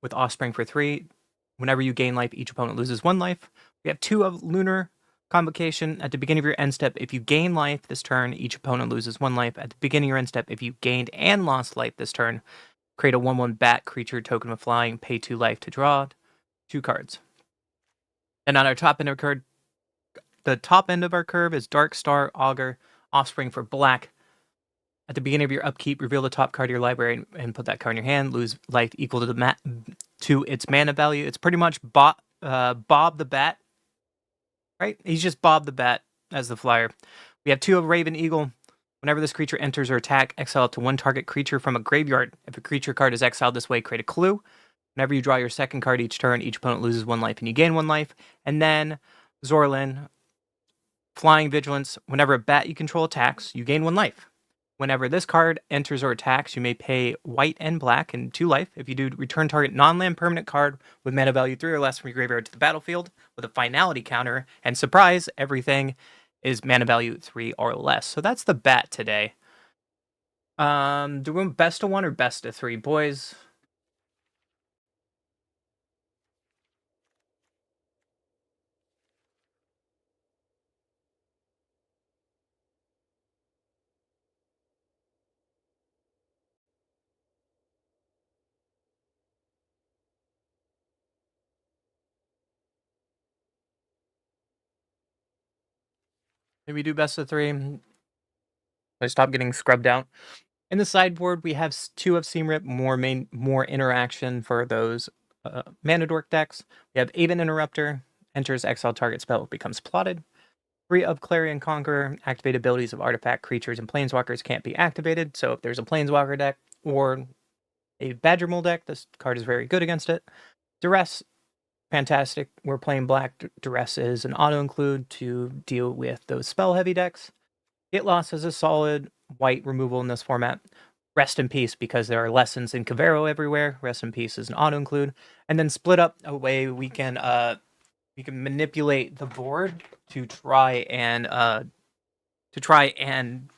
with Offspring for 3. Whenever you gain life, each opponent loses 1 life. We have 2 of Lunar Convocation. At the beginning of your end step, if you gain life this turn, each opponent loses 1 life. At the beginning of your end step, if you gained and lost life this turn, create a 1/1 bat creature token of flying, pay 2 life to draw 2 cards. And on our top end of card, the top end of our curve is Dark Star Augur, Offspring for black. At the beginning of your upkeep, reveal the top card of your library and put that card in your hand. Lose life equal to its mana value. It's pretty much Bob the Bat, right? He's just Bob the Bat as the flyer. We have 2 of Raven Eagle. Whenever this creature enters or attack, exile up to 1 target creature from a graveyard. If a creature card is exiled this way, create a clue. Whenever you draw your second card each turn, each opponent loses 1 life and you gain 1 life. And then Zorlin, Flying Vigilance. Whenever a bat you control attacks, you gain 1 life. Whenever this card enters or attacks, you may pay white and black and 2 life. If you do, return target non-land permanent card with mana value 3 or less from your graveyard to the battlefield with a finality counter. And surprise, everything is mana value 3 or less. So that's the bat today. Do we want best of 1 or best of 3, boys? Maybe do best of 3. I stop getting scrubbed out. In the sideboard, we have 2 of Seamrip, more interaction for those mana dork decks. We have Aven Interrupter, enters exile target spell, becomes plotted. 3 of Clarion Conqueror, activate abilities of artifact, creatures, and planeswalkers can't be activated. So if there's a planeswalker deck or a Badger Mole deck, this card is very good against it. Duress, fantastic. We're playing black. Duress is an auto-include to deal with those spell-heavy decks. Get Lost is a solid white removal in this format. Rest in Peace, because there are lessons in Cavero everywhere. Rest in Peace is an auto-include. And then Split Up, a way we can manipulate the board to try and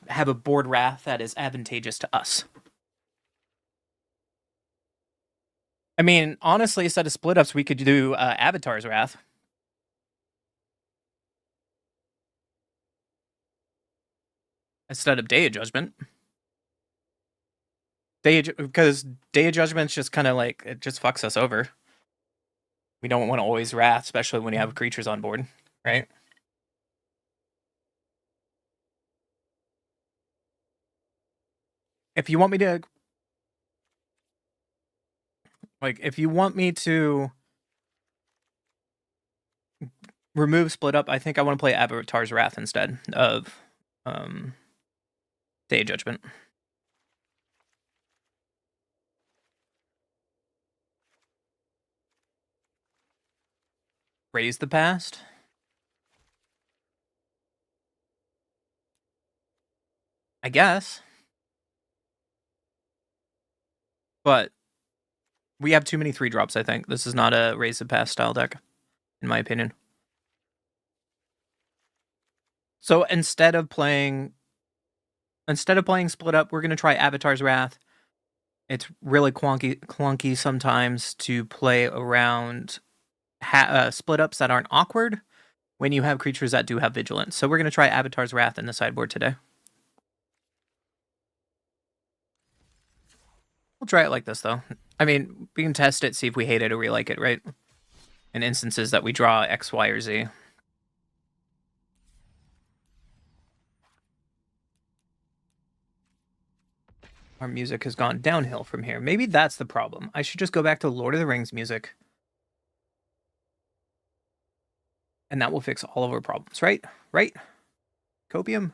have a board wrath that is advantageous to us. I mean, honestly, instead of Split Ups, we could do Avatar's Wrath. Instead of Day of Judgment. Because Day of Judgment's just kind of like, it just fucks us over. We don't want to always Wrath, especially when you have creatures on board, right? If you want me to... if you want me to remove Split Up, I think I want to play Avatar's Wrath instead of Day of Judgment. Raise the Past. I guess. But we have too many 3-drops, I think. This is not a Raise the Past style deck, in my opinion. So instead of playing Split Up, we're going to try Avatar's Wrath. It's really clunky sometimes to play around Split Ups that aren't awkward when you have creatures that do have Vigilance. So we're going to try Avatar's Wrath in the sideboard today. We'll try it like this, though. I mean, we can test it, see if we hate it or we like it, right? In instances that we draw X, Y, or Z. Our music has gone downhill from here. Maybe that's the problem. I should just go back to Lord of the Rings music. And that will fix all of our problems, right? Right? Copium?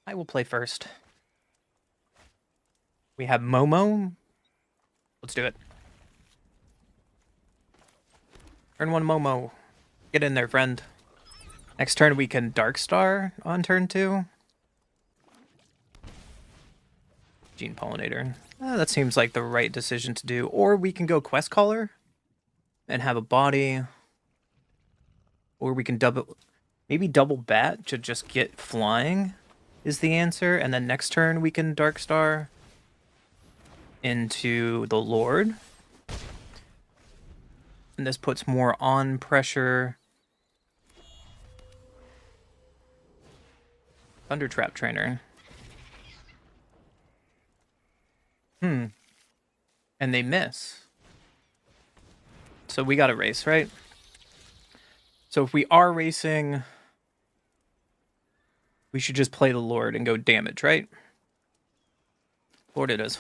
I will play first. We have Momo. Let's do it. Turn 1 Momo. Get in there, friend. Next turn we can Darkstar on turn 2. Gene Pollinator. That seems like the right decision to do. Or we can go Quest Caller and have a body. Or we can maybe double bat to just get flying is the answer. And then next turn we can Darkstar into the Lord. And this puts more on pressure. Thunder Trap Trainer. And they miss. So we gotta race, right? So if we are racing, we should just play the Lord and go damage, right? Lord it is.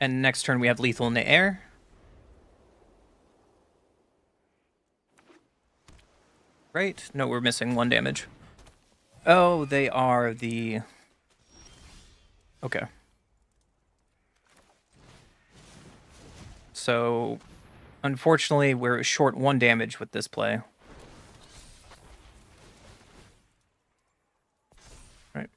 And next turn we have lethal in the air. Right? No, we're missing 1 damage. Oh, they are the... Okay. So, unfortunately, we're short 1 damage with this play. Right.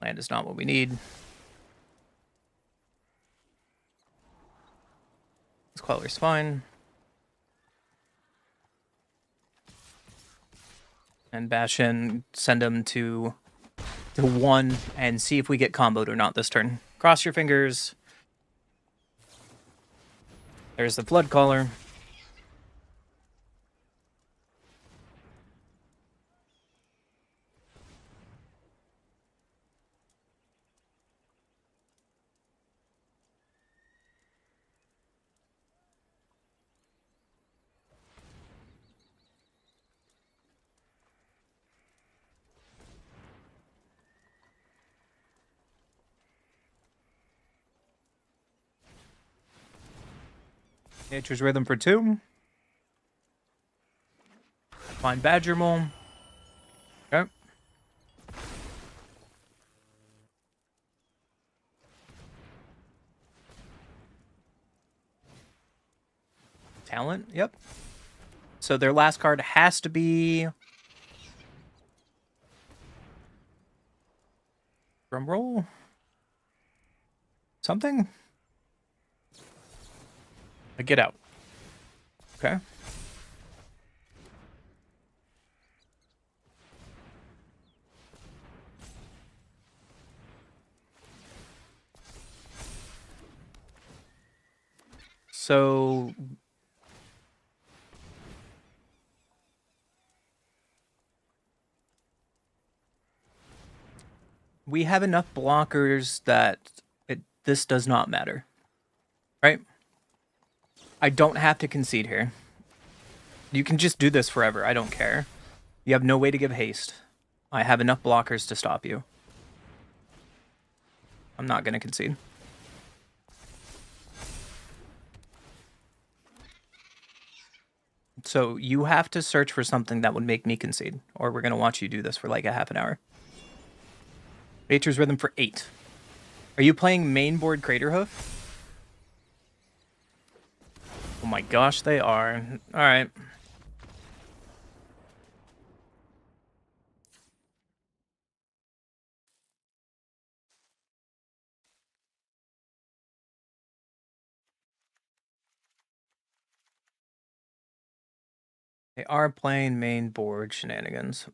Land is not what we need. Queller's fine. And Bastion, send him to 1 and see if we get comboed or not this turn. Cross your fingers. There's the Flood Caller. Nature's Rhythm for 2. Find Badger Mole. Okay. Talent, yep. So their last card has to be... Drum roll? Something? A Get Out. Okay. So we have enough blockers that this does not matter, right? I don't have to concede here. You can just do this forever. I don't care. You have no way to give haste. I have enough blockers to stop you. I'm not going to concede. So you have to search for something that would make me concede, or we're going to watch you do this for like a half an hour. Nature's Rhythm for 8. Are you playing main board Craterhoof? Oh my gosh, they are. All right. They are playing main board shenanigans.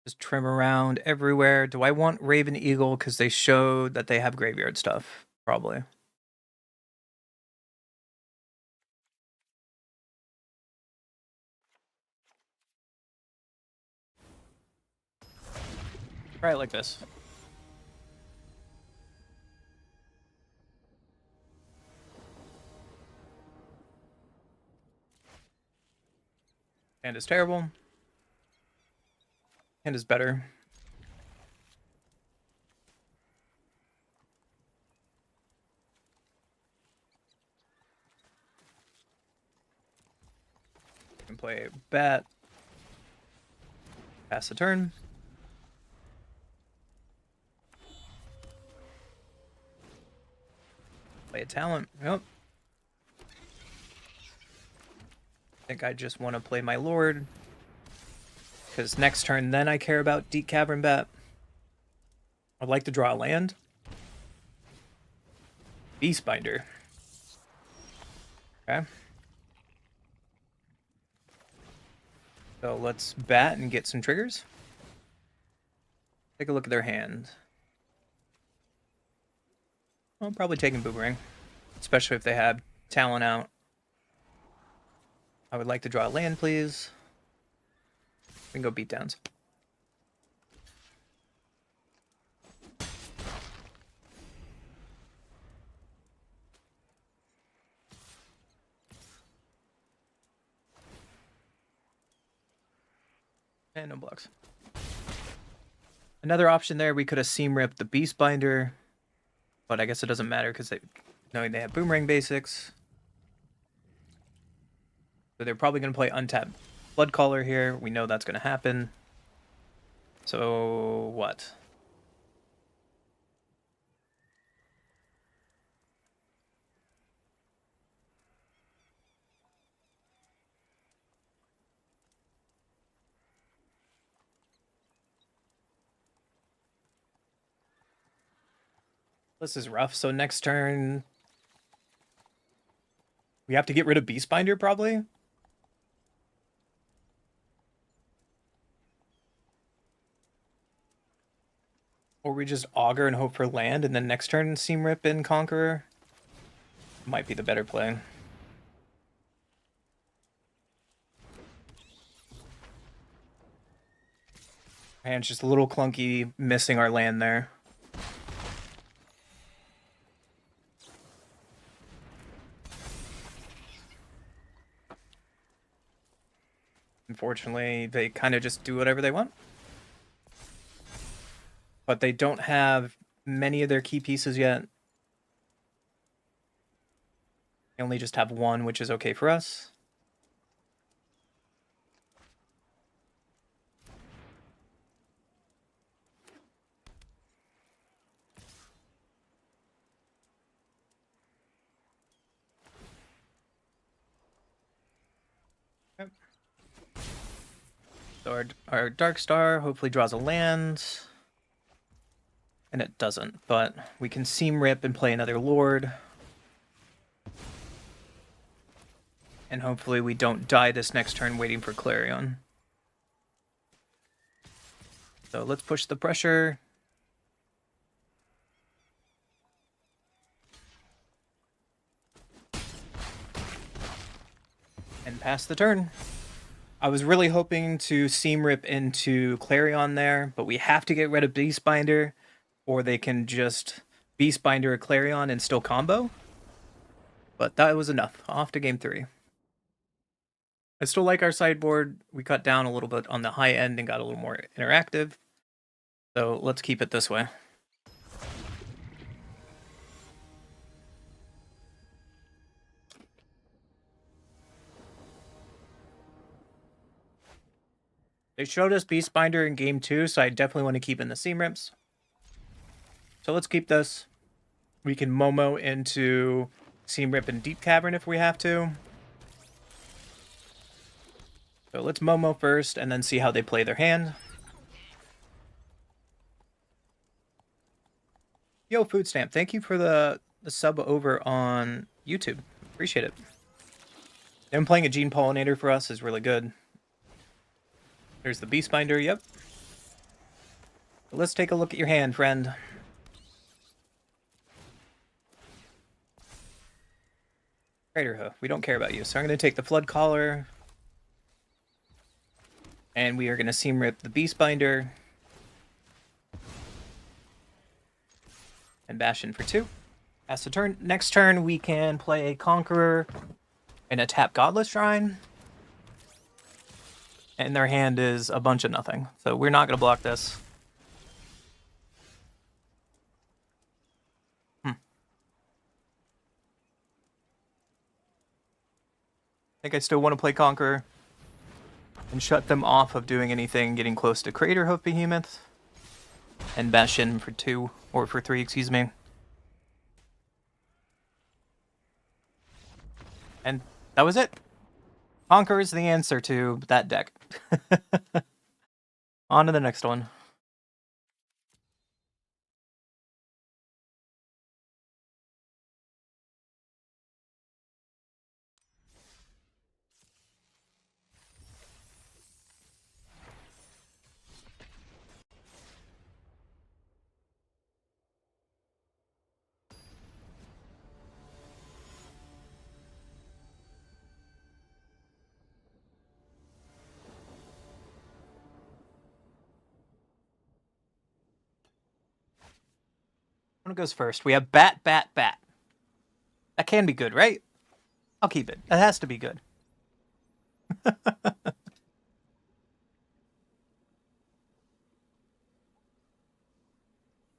Just trim around everywhere. Do I want Raven Eagle because they showed that they have graveyard stuff? Probably. Try it like this. Hand is terrible. Hand is better. Can play bat. Pass the turn. Play a talent. Yep. I think I just want to play my Lord. Because next turn, then I care about Deep Cavern Bat. I'd like to draw a land. Beastbinder. Okay. So let's bat and get some triggers. Take a look at their hand. I'm probably taking Boomerang, especially if they have Talent out. I would like to draw a land, please. We can go beatdowns. And no blocks. Another option there, we could have seam ripped the Beastbinder, but I guess it doesn't matter because knowing they have Boomerang basics. So they're probably going to play untapped Bloodcaller here. We know that's going to happen. So what? This is rough. So next turn, we have to get rid of Beastbinder, probably. Or we just Augur and hope for land, and then next turn Seam Rip and Conqueror. Might be the better play. Hand's just a little clunky, missing our land there. Unfortunately, they kind of just do whatever they want. But they don't have many of their key pieces yet. They only just have one, which is okay for us. Okay. So our Dark Star hopefully draws a land. And it doesn't, but we can Seam Rip and play another Lord. And hopefully we don't die this next turn waiting for Clarion. So let's push the pressure. And pass the turn. I was really hoping to Seam Rip into Clarion there, but we have to get rid of Beastbinder, or they can just Beastbinder a Clarion and still combo. But that was enough. Off to game 3. I still like our sideboard. We cut down a little bit on the high end and got a little more interactive. So let's keep it this way. They showed us Beastbinder in game 2, so I definitely want to keep in the Seam Rips. So let's keep this. We can Momo into Seam Rip and Deep Cavern if we have to. So let's Momo first and then see how they play their hand. Yo, Food Stamp, thank you for the sub over on YouTube. Appreciate it. Them playing a Gene Pollinator for us is really good. There's the Beastbinder, yep. But let's take a look at your hand, friend. Crater Hoof, we don't care about you. So I'm going to take the Flood Collar. And we are going to Seam Rip the Beastbinder. And bash in for 2. Pass the turn. Next turn, we can play a Conqueror and a tap Godless Shrine. And their hand is a bunch of nothing. So we're not going to block this. I think I still want to play Conqueror and shut them off of doing anything getting close to Crater Hoof Behemoth. And bash in for 2, or for 3, excuse me. And that was it. Conqueror is the answer to that deck. On to the next one. One goes first. We have Bat, Bat, Bat. That can be good, right? I'll keep it. That has to be good.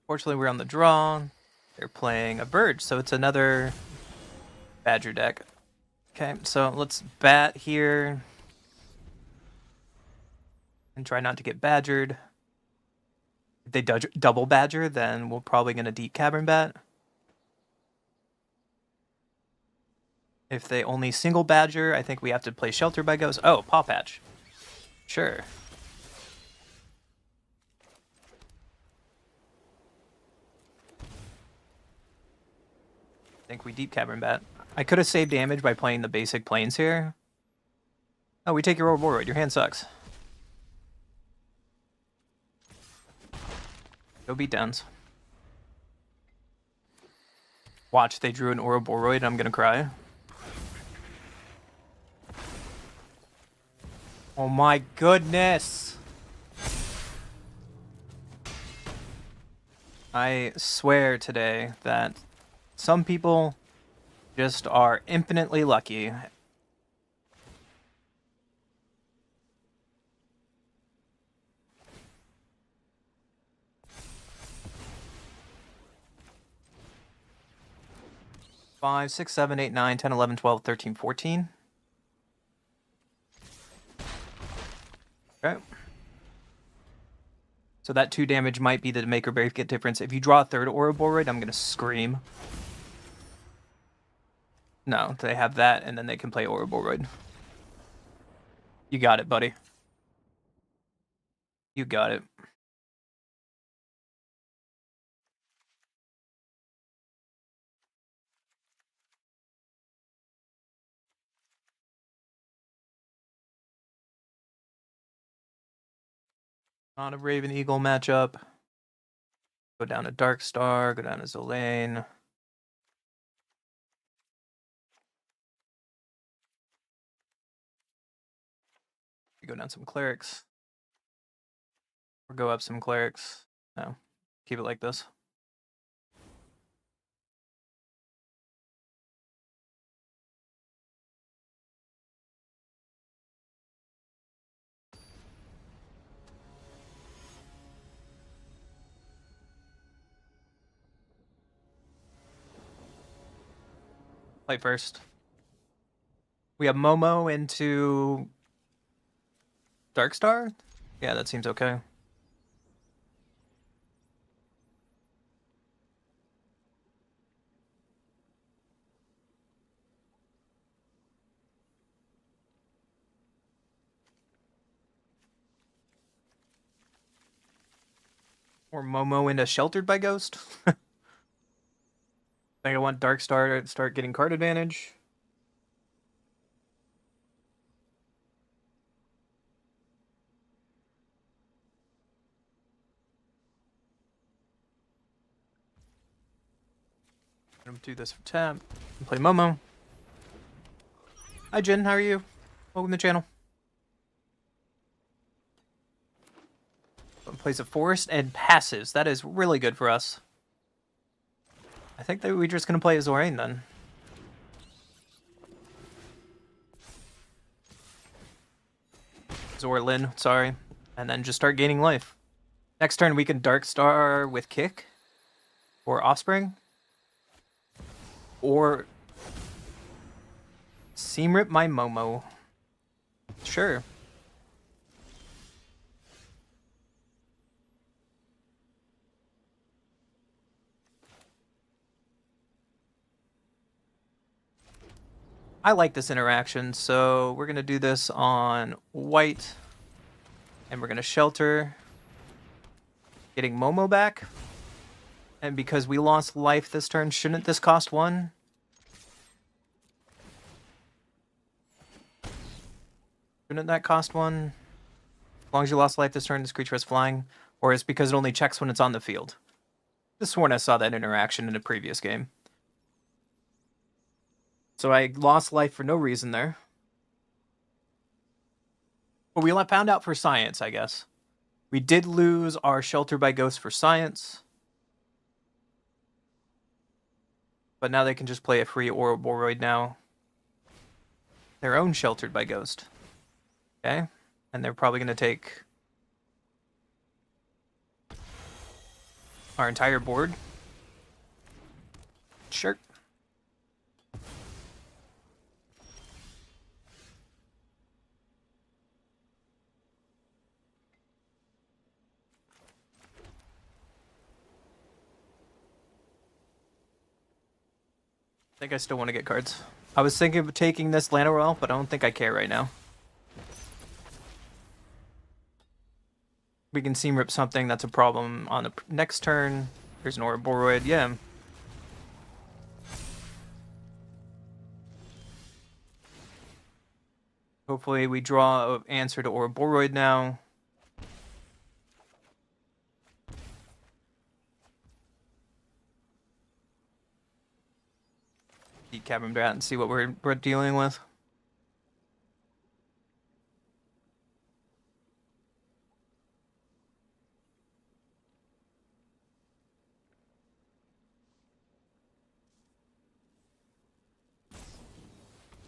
Fortunately, we're on the draw. They're playing a bird, so it's another Badger deck. Okay, so let's bat here. And try not to get badgered. If they double badger, then we're probably going to Deep Cavern bat. If they only single badger, I think we have to play Shelter by Ghost. Oh, Paw Patch. Sure. think we deep cavern bat. I could have saved damage by playing the basic planes here. Oh, we take your Ouroboros. Your hand sucks. Go beat downs. Watch, they drew an Ouroboros and I'm gonna cry. Oh my goodness! I swear today that some people just are infinitely lucky. Five, 6, 7, 8, 9, 10, 11, 12, 13, 14. Okay. So that 2 damage might be the make or break difference. If you draw a third Ouroboros, I'm gonna scream. No, they have that, and then they can play Ouroboros. You got it, buddy. You got it. On a Raven Eagle matchup. Go down to Dark Star, go down to Zolaine. You go down some clerics. Or go up some clerics. No. Keep it like this. Play first. We have Momo into Darkstar? Yeah, that seems okay. Or Momo into Sheltered by Ghost? I think I want Darkstar to start getting card advantage. I'm gonna do this for tap. And play Momo. Hi Jin, how are you? Welcome to the channel. Plays a forest and passes. That is really good for us. I think that we're just gonna play a Zoraine then. Zorlin, sorry. And then just start gaining life. Next turn we can Darkstar with Kick. Or Offspring. Or Seam Rip my Momo. Sure. I like this interaction, so we're gonna do this on white. And we're gonna shelter. Getting Momo back. And because we lost life this turn, shouldn't this cost 1? Shouldn't that cost 1? As long as you lost life this turn, this creature is flying. Or is it because it only checks when it's on the field? I sworn I saw that interaction in a previous game. So I lost life for no reason there. But we found out for science, I guess. We did lose our Shelter by Ghost for science. But now they can just play a free Ouroboros now. Their own Sheltered by Ghost. Okay? And they're probably going to take our entire board. Sure. I think I still want to get cards. I was thinking of taking this Lana Royale, but I don't think I care right now. We can Seam Rip something that's a problem on the next turn. Here's an Ouroboros, yeah. Hopefully we draw an answer to Ouroboros now. Deep Cavern Bat and see what we're dealing with.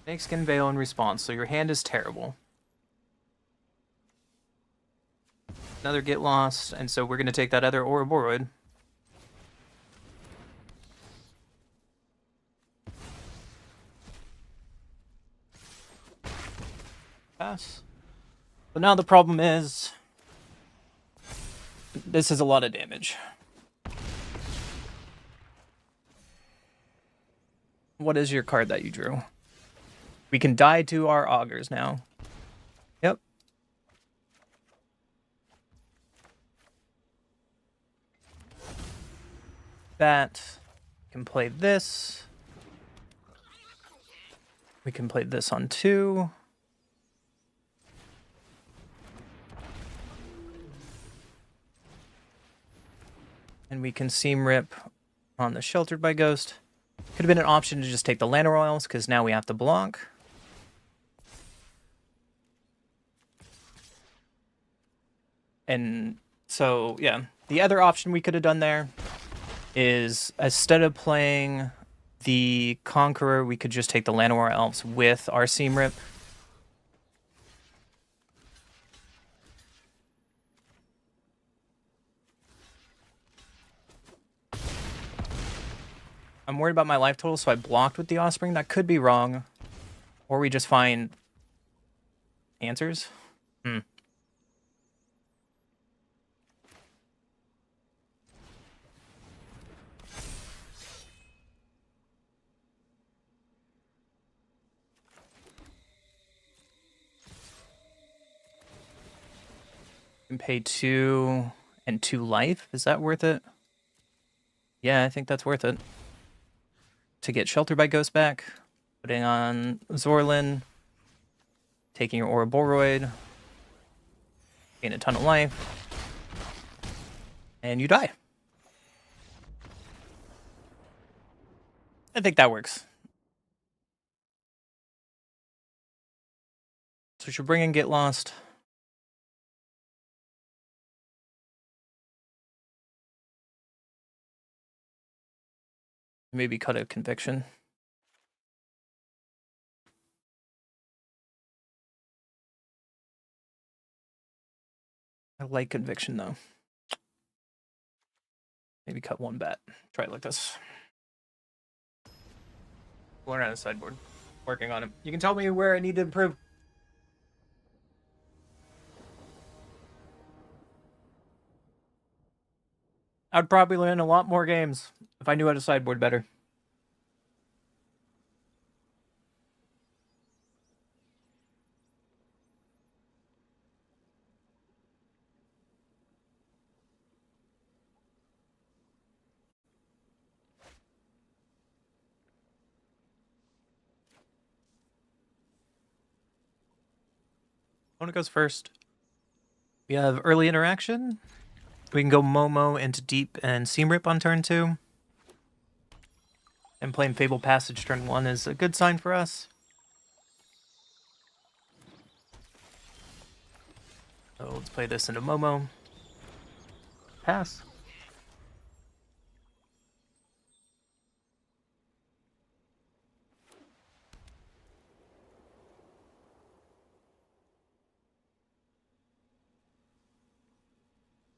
Snakeskin Veil in response, so your hand is terrible. Another Get Lost, and so we're going to take that other Ouroboros. Pass. But now the problem is, this is a lot of damage. What is your card that you drew? We can die to our augurs now. Yep. That. Can play this. We can play this on 2. And we can Seam Rip on the Sheltered by Ghost. Could have been an option to just take the Lana Royals, because now we have to block. And so, yeah. The other option we could have done there is, instead of playing the Conqueror, we could just take the Llanowar Elves with our Seam Rip. I'm worried about my life total, so I blocked with the Offspring. That could be wrong. Or we just find answers. Can pay 2 and 2 life. Is that worth it? Yeah, I think that's worth it. To get Shelter by Ghost back, putting on Zorlin, taking your Ouroboros, gain a ton of life, and you die. I think that works. So we should bring in Get Lost. Maybe cut a Conviction. I like Conviction, though. Maybe cut 1 bat. Try it like this. Learn on the sideboard. Working on it. You can tell me where I need to improve. I'd probably win a lot more games if I knew how to sideboard better. Opponent goes first. We have early interaction. We can go Momo into Deep and Seam Rip on turn 2. And playing Fable Passage turn 1 is a good sign for us. So let's play this into Momo. Pass.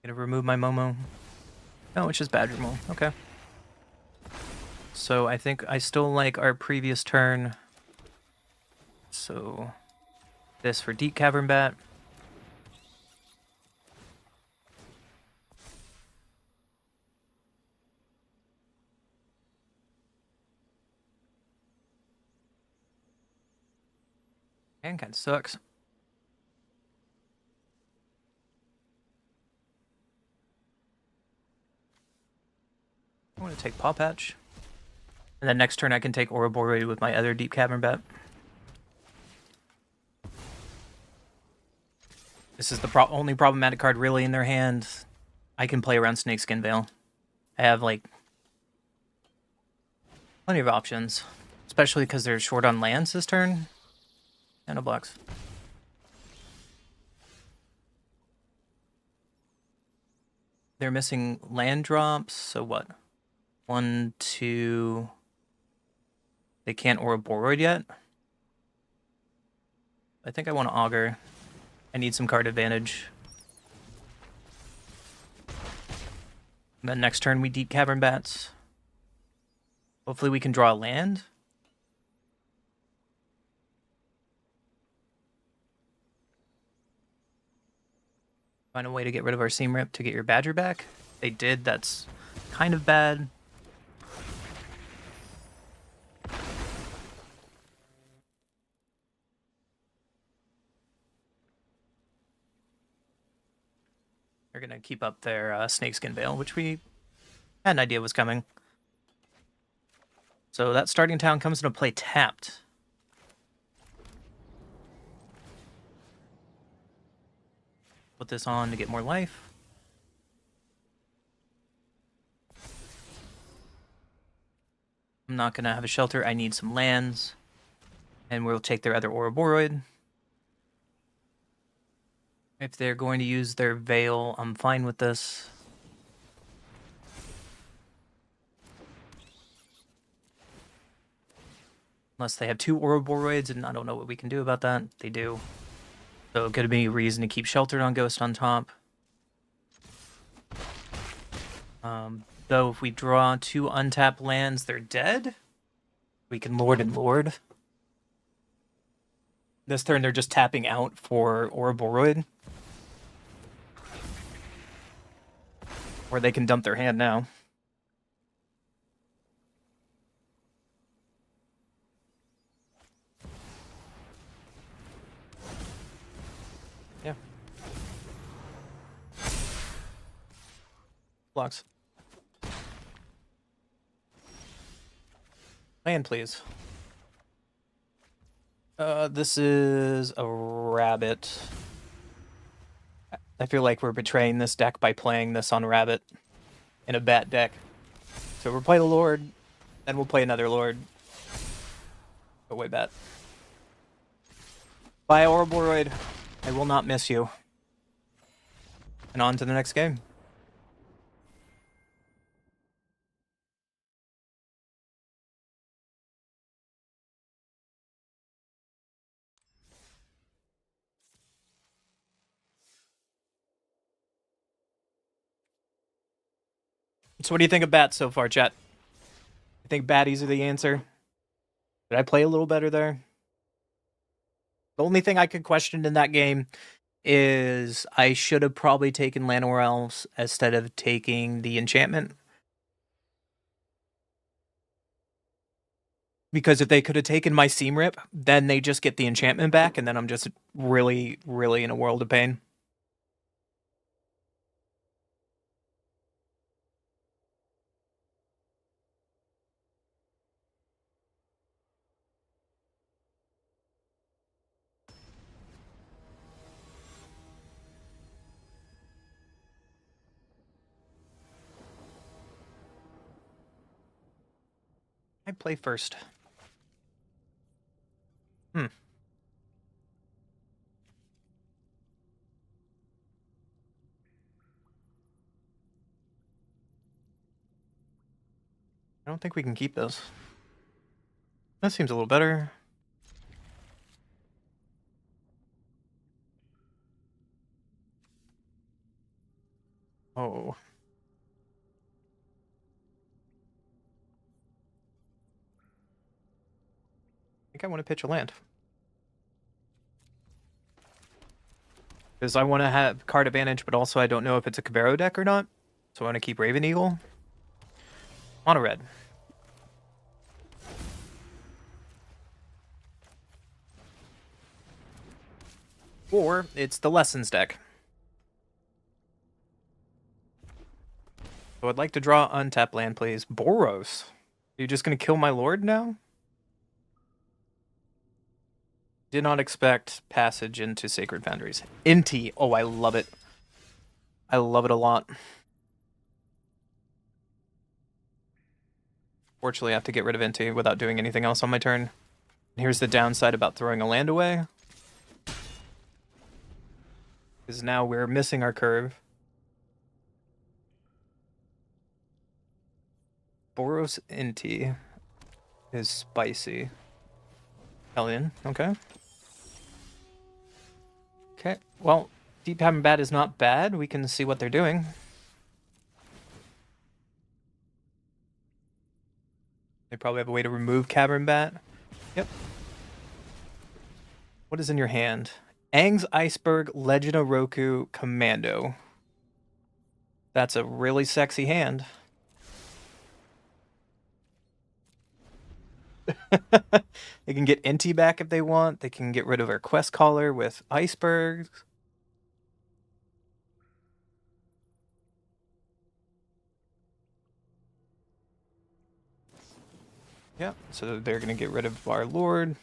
Gonna remove my Momo. Oh, it's just bad removal. Okay. So I think I still like our previous turn. So this for Deep Cavern Bat. And kind of sucks. I want to take Paw Patch. And then next turn I can take Ouroboros with my other Deep Cavern Bat. This is the only problematic card really in their hand. I can play around Snakeskin Veil. I have, like, plenty of options. Especially because they're short on lands this turn. And a blocks. They're missing land drops, so what? 1, 2... They can't Ouroboros yet. I think I want to Augur. I need some card advantage. And then next turn we Deep Cavern Bats. Hopefully we can draw a land. Find a way to get rid of our Seam Rip to get your Badger back. They did, that's kind of bad. They're going to keep up their Snakeskin Veil, which we had an idea was coming. So that starting town comes into play tapped. Put this on to get more life. I'm not going to have a shelter. I need some lands. And we'll take their other Ouroboros. If they're going to use their Veil, I'm fine with this. Unless they have 2 Ouroboros, and I don't know what we can do about that. They do. So it could be a reason to keep sheltered on Ghost on top. Though if we draw 2 untapped lands, they're dead. We can Lord and Lord. This turn they're just tapping out for Ouroboros. Or they can dump their hand now. Yeah. Blocks. Land, please. This is a rabbit. I feel like we're betraying this deck by playing this on rabbit in a bat deck. So we'll play the Lord, then we'll play another Lord. Go way bat. Bye, Ouroboros. I will not miss you. And on to the next game. So what do you think of bats so far, chat? You think baddies are the answer? Did I play a little better there? The only thing I could question in that game is I should have probably taken Llanowar Elves instead of taking the enchantment. Because if they could have taken my Seam Rip, then they just get the enchantment back, and then I'm just really, really in a world of pain. I play first. I don't think we can keep this. That seems a little better. Oh. I think I want to pitch a land. Because I want to have card advantage, but also I don't know if it's a Cabrero deck or not. So I want to keep Raven Eagle. On a red. Or it's the Lessons deck. So I'd like to draw untap land, please. Boros. Are you just going to kill my Lord now? Did not expect passage into Sacred Foundries. Inti. Oh, I love it. I love it a lot. Fortunately, I have to get rid of Inti without doing anything else on my turn. Here's the downside about throwing a land away. Because now we're missing our curve. Boros Inti is spicy. Hellion, okay. Okay, well, Deep Cavern Bat is not bad. We can see what they're doing. They probably have a way to remove Cavern Bat. Yep. What is in your hand? Aang's Iceberg, Legend of Roku, Commando. That's a really sexy hand. They can get Inti back if they want. They can get rid of our quest caller with icebergs. Yeah, so they're going to get rid of our lord.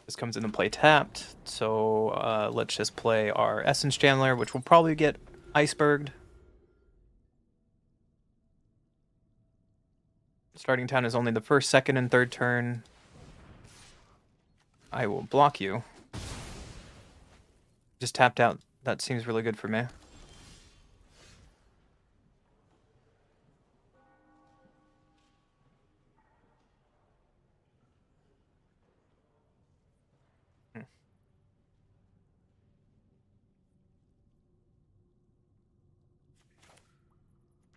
This comes into play tapped, so let's just play our Essence Chandler, which will probably get iceberged. Starting town is only the first, second, and third turn. I will block you. Just tapped out. That seems really good for me.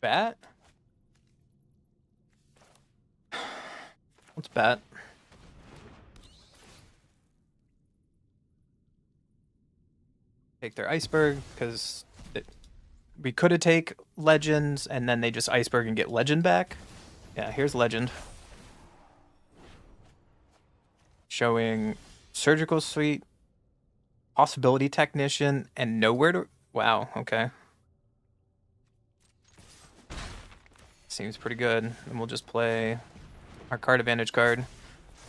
Bat? What's bat? Take their iceberg, because we could have take legends, and then they just iceberg and get legend back. Yeah, here's legend. Showing surgical suite, possibility technician, and nowhere to... Wow, okay. Seems pretty good. And we'll just play our card advantage card.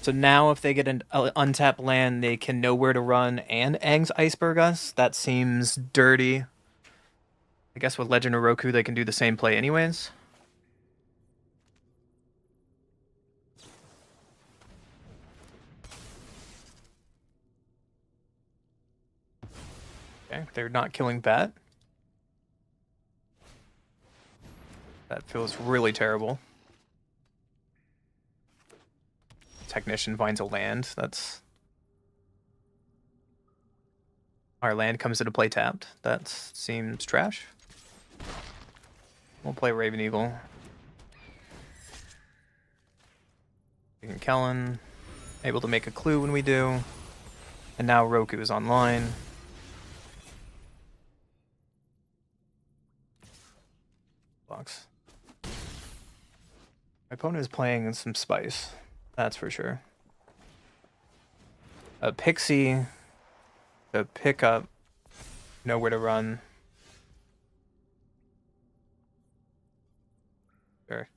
So now if they get an untapped land, they can know where to run and Aang's Iceberg us. That seems dirty. I guess with Legend of Roku, they can do the same play anyways. Okay, they're not killing Bat. That feels really terrible. Technician finds a land. That's... Our land comes into play tapped. That seems trash. We'll play Raven Eagle. We can Kellen. Able to make a clue when we do. And now Roku is online. Box. My opponent is playing some spice. That's for sure. A Pixie to pick up, know where to run. Sure.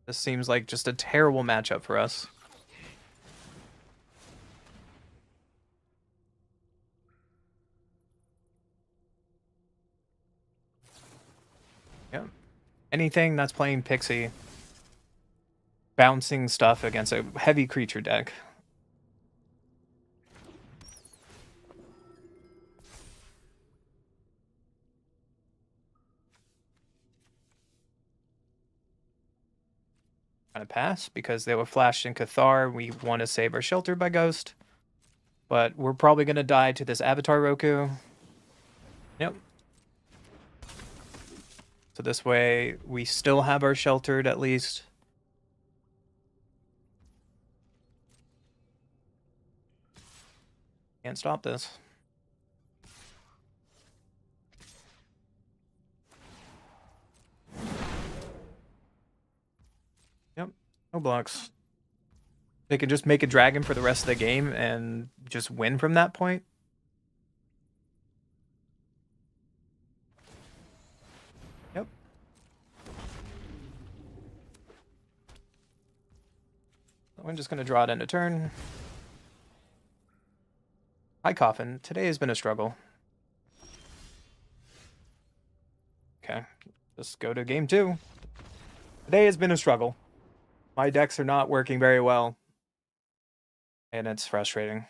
This seems like just a terrible matchup for us. Yeah. Anything that's playing Pixie, bouncing stuff against a heavy creature deck. Gonna pass because they were flashed in Cathar. We want to save our shelter by Ghost, but we're probably gonna die to this Avatar Roku. Yep. So this way, we still have our sheltered at least. Can't stop this. Yep, no blocks. They could just make a dragon for the rest of the game and just win from that point. I'm just going to draw it into turn. Hi, Coffin. Today has been a struggle. Okay, just go to game 2. Today has been a struggle. My decks are not working very well. And it's frustrating.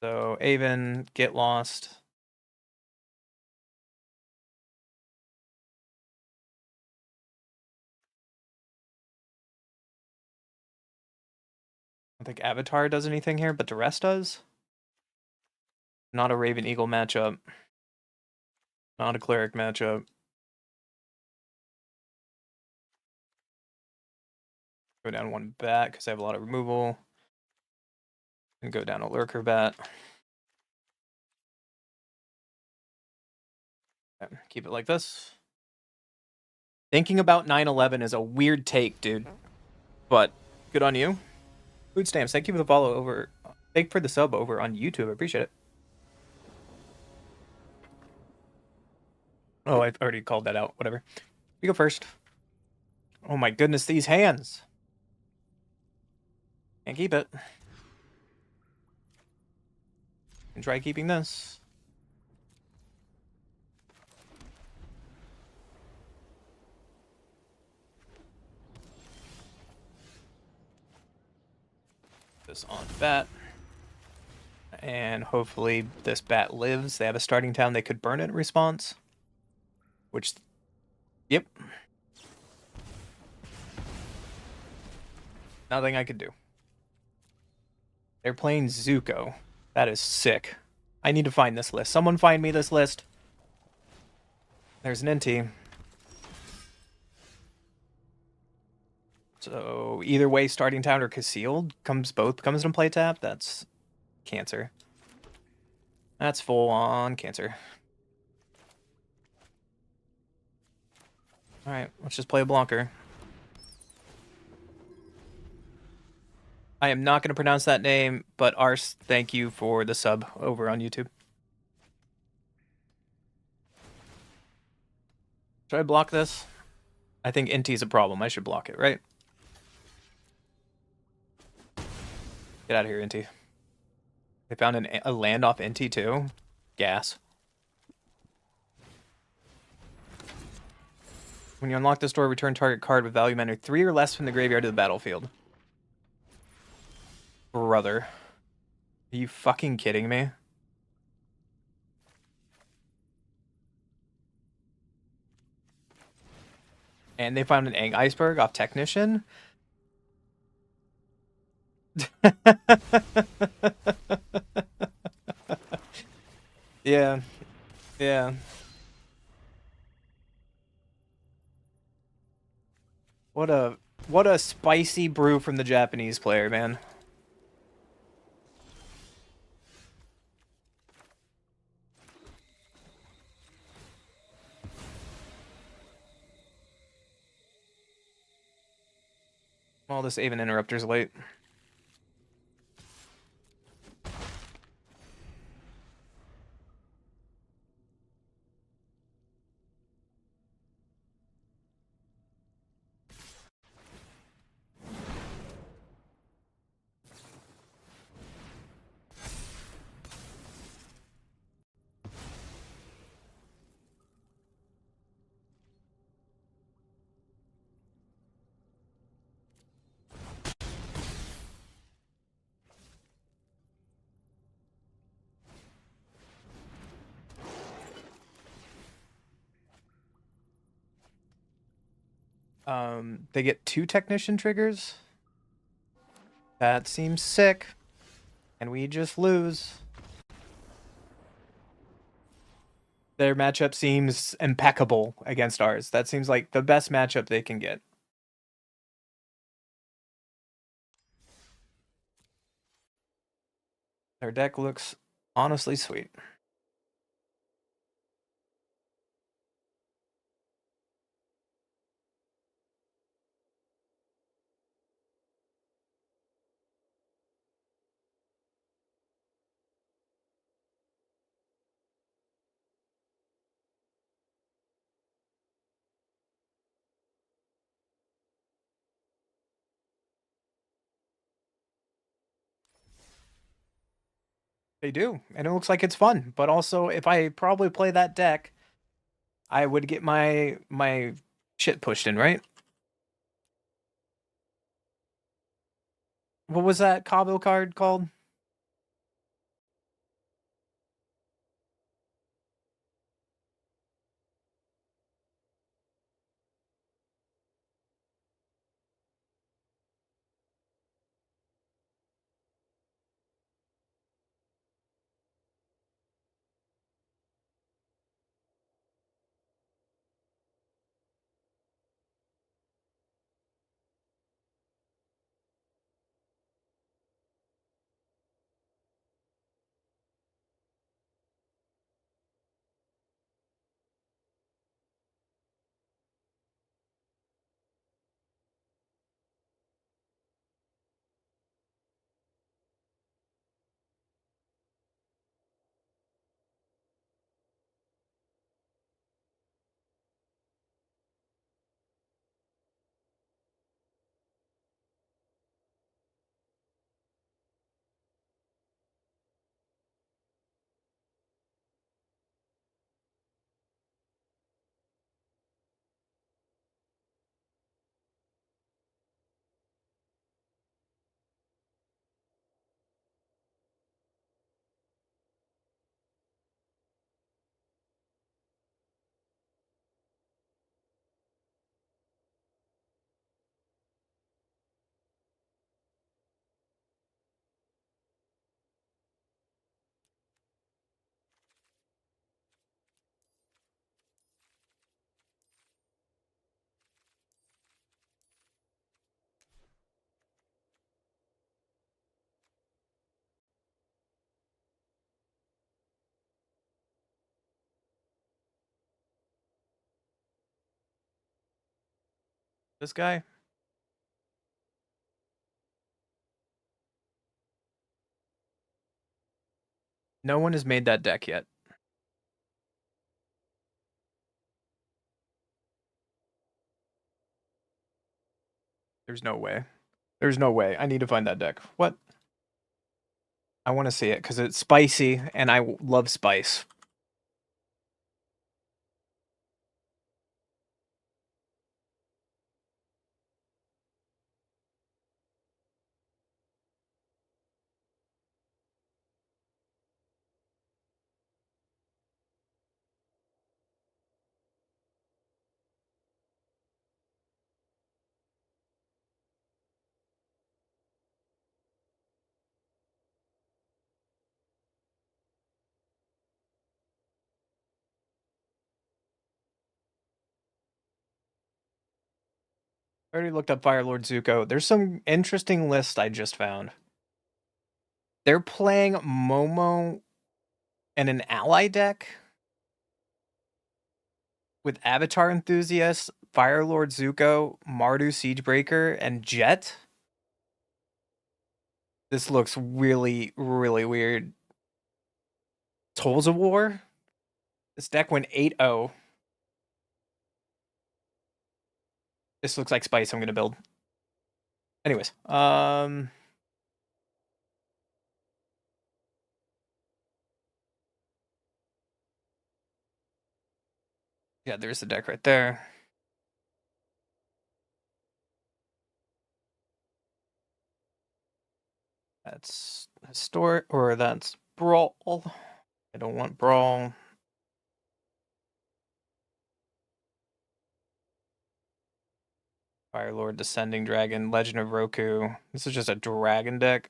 So, Avon, get lost. I don't think Avatar does anything here, but the rest does. Not a Raven Eagle matchup. Not a Cleric matchup. Go down 1 bat because I have a lot of removal. And go down a Lurker bat. Okay, keep it like this. Thinking about 9/11 is a weird take, dude. But good on you. Food stamps, thank you for the follow over. Thank you for the sub over on YouTube. I appreciate it. Oh, I've already called that out. Whatever. You go first. Oh my goodness, these hands. Can't keep it. Can try keeping this. This on bat. And hopefully this bat lives. They have a starting town. They could burn it in response. Which, yep. Nothing I could do. They're playing Zuko. That is sick. I need to find this list. Someone find me this list. There's an NT. So either way, starting town or concealed comes into play tap. That's cancer. That's full on cancer. All right, let's just play a blocker. I am not going to pronounce that name, but Ars, thank you for the sub over on YouTube. Should I block this? I think NT is a problem. I should block it, right? Get out of here, NT. They found a land off NT too. Gas. When you unlock this door, return target card with value mana 3 or less from the graveyard to the battlefield. Brother. Are you fucking kidding me? And they found an egg iceberg off Technician? Yeah. Yeah. What a spicy brew from the Japanese player, man. Well, this Avon Interrupter's late. They get 2 Technician triggers. That seems sick. And we just lose. Their matchup seems impeccable against ours. That seems like the best matchup they can get. Their deck looks honestly sweet. They do, and it looks like it's fun. But also, if I probably play that deck, I would get my shit pushed in, right? What was that Cabo card called? This guy? No one has made that deck yet. There's no way. There's no way. I need to find that deck. What? I want to see it because it's spicy and I love spice. I already looked up Firelord Zuko. There's some interesting list I just found. They're playing Momo and an ally deck with Avatar Enthusiast, Firelord Zuko, Mardu Siegebreaker, and Jet. This looks really, really weird. Tolls of War? This deck went 8-0. This looks like spice I'm gonna build. Anyways, yeah, there's the deck right there. That's historic, or that's brawl. I don't want brawl. Firelord, Descending Dragon, Legend of Roku. This is just a dragon deck.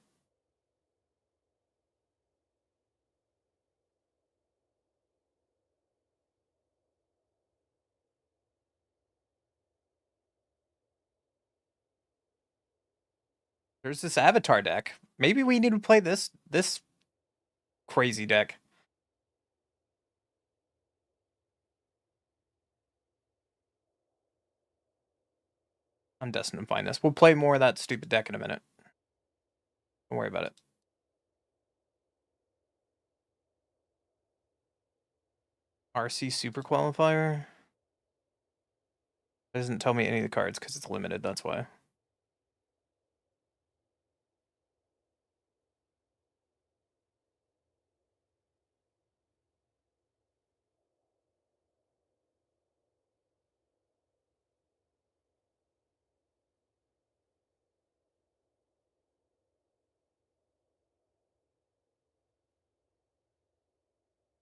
There's this Avatar deck. Maybe we need to play this crazy deck. I'm destined to find this. We'll play more of that stupid deck in a minute. Don't worry about it. RC Super Qualifier. It doesn't tell me any of the cards because it's limited, that's why.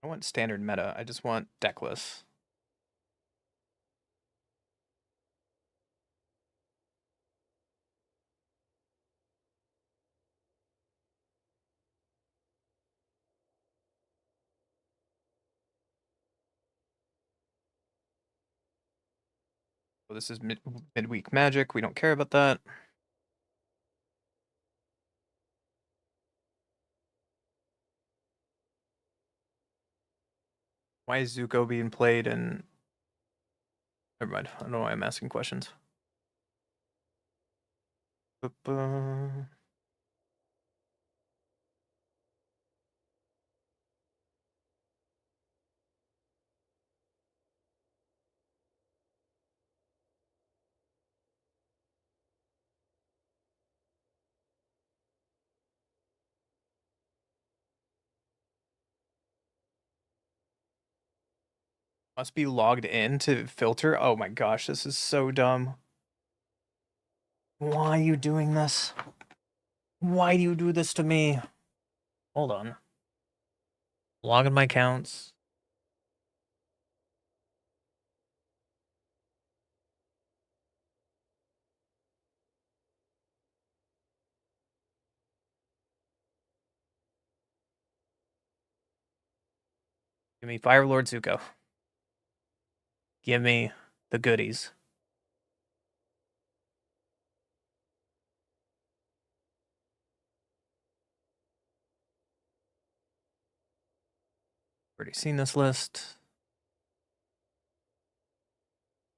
I want standard meta. I just want deckless. So this is midweek magic. We don't care about that. Why is Zuko being played and never mind. I don't know why I'm asking questions. Must be logged in to filter. Oh my gosh, this is so dumb. Why are you doing this? Why do you do this to me? Hold on. Log in my accounts. Give me Fire Lord Zuko. Give me the goodies. Already seen this list.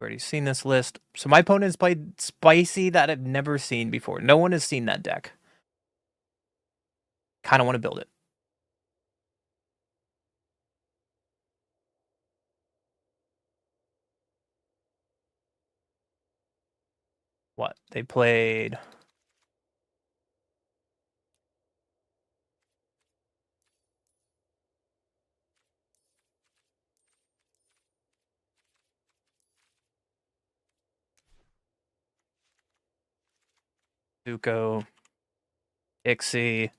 Already seen this list. So my opponent's played Spicy that I've never seen before. No one has seen that deck. Kind of want to build it. What? They played Zuko, Ixie.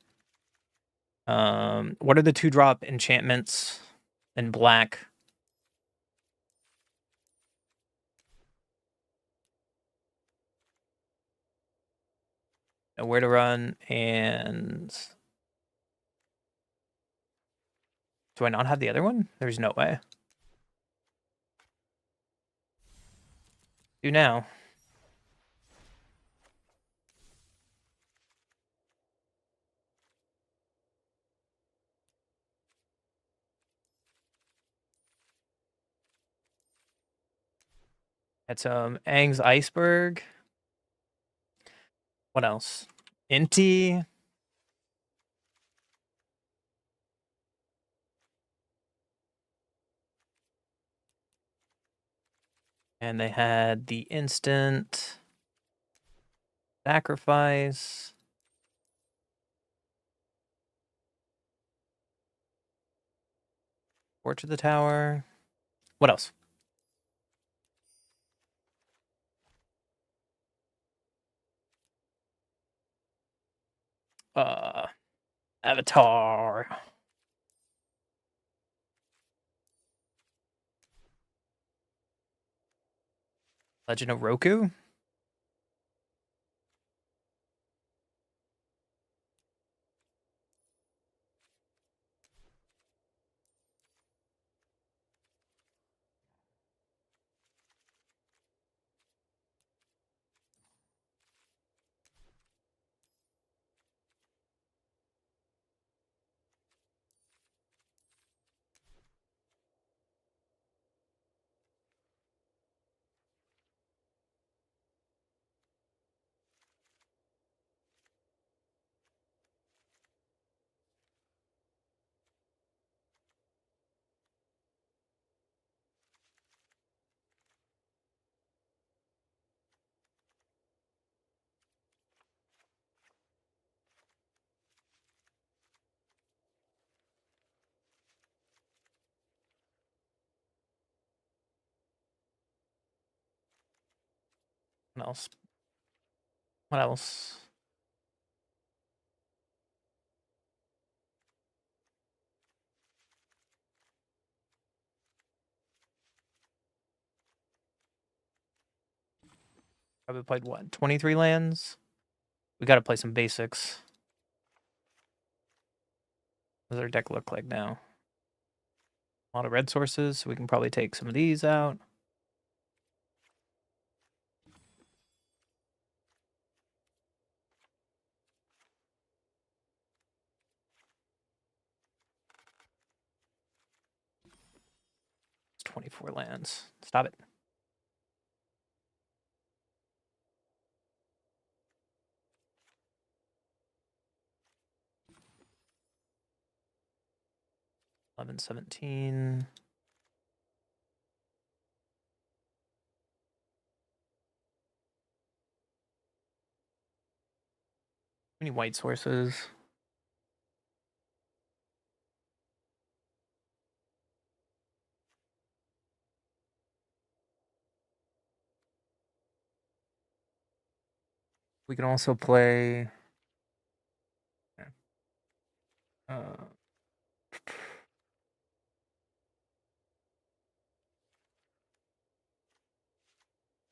What are the 2-drop enchantments in black? Where to run, and do I not have the other one? There's no way. Do now. Had some Aang's Iceberg. What else? Inti. And they had the instant sacrifice. Torch of the Tower. What else? Avatar. Legend of Roku. What else? What else? Probably played what, 23 lands? We got to play some basics. What does our deck look like now? A lot of red sources, so we can probably take some of these out. It's 24 lands. Stop it. Eleven, 17. Many white sources. We can also play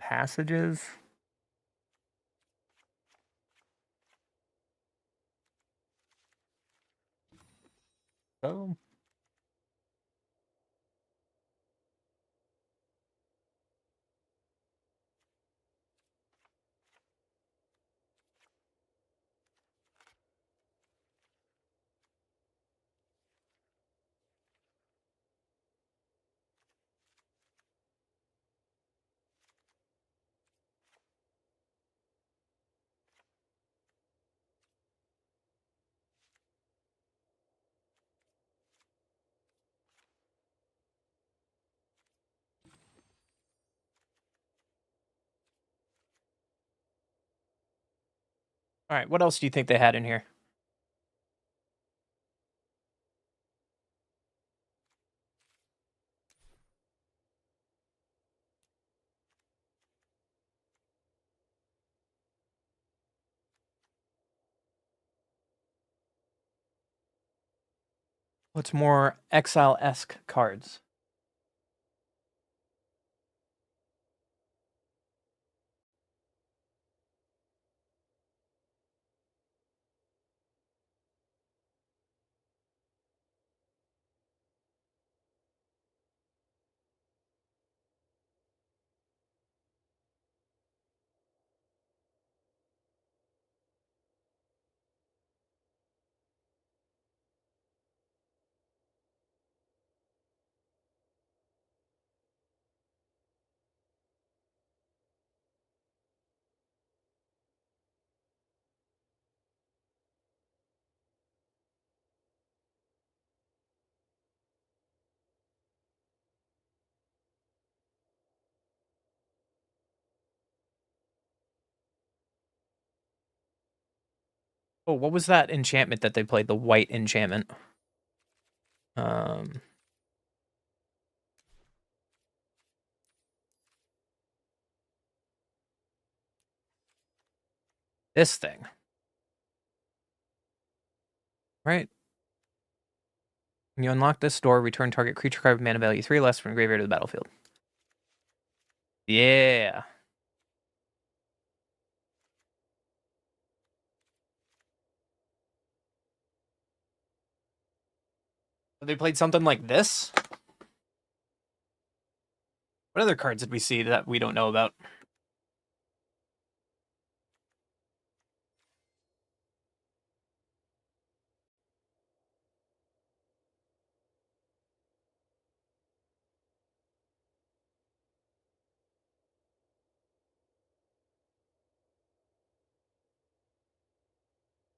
passages. So all right, what else do you think they had in here? What's more exile-esque cards? Oh, what was that enchantment that they played? The white enchantment. Um, this thing. Right? When you unlock this door, return target creature card with mana value 3 less from the graveyard to the battlefield. Yeah. They played something like this? What other cards did we see that we don't know about?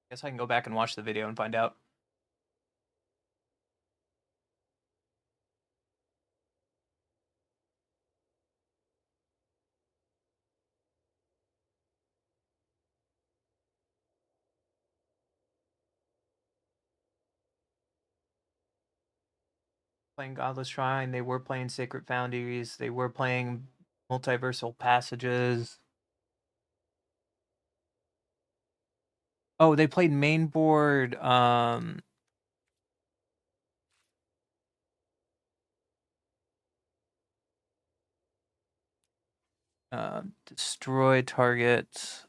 Guess I can go back and watch the video and find out. Playing Godless Shrine, they were playing Sacred Foundries, they were playing Multiversal Passages. Oh, they played main board, Destroy target.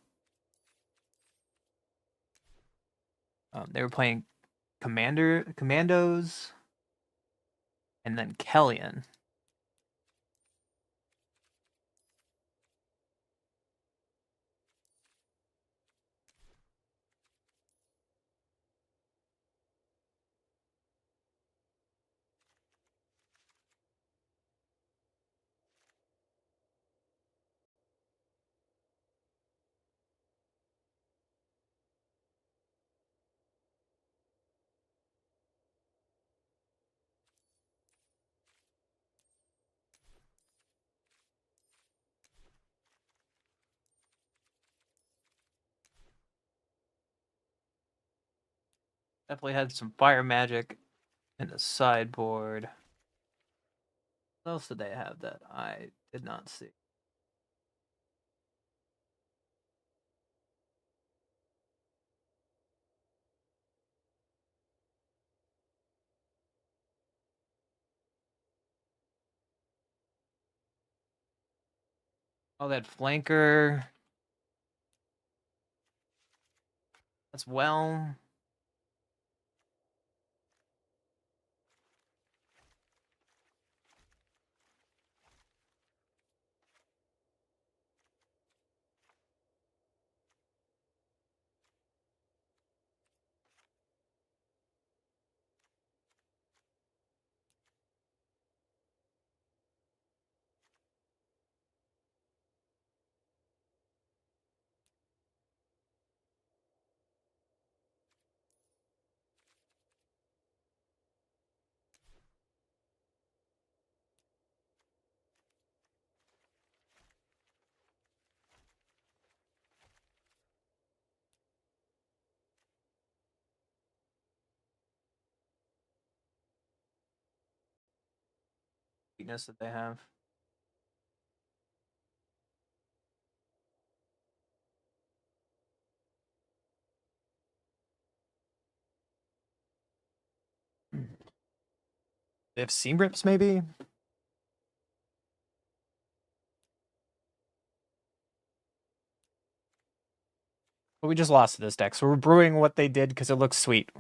They were playing Commandos, and then Kellyan. Definitely had some fire magic in the sideboard. What else did they have that I did not see? Oh, that flanker as well. Weakness that they have. They have seam rips, maybe? But we just lost to this deck, so we're brewing what they did because it looks sweet,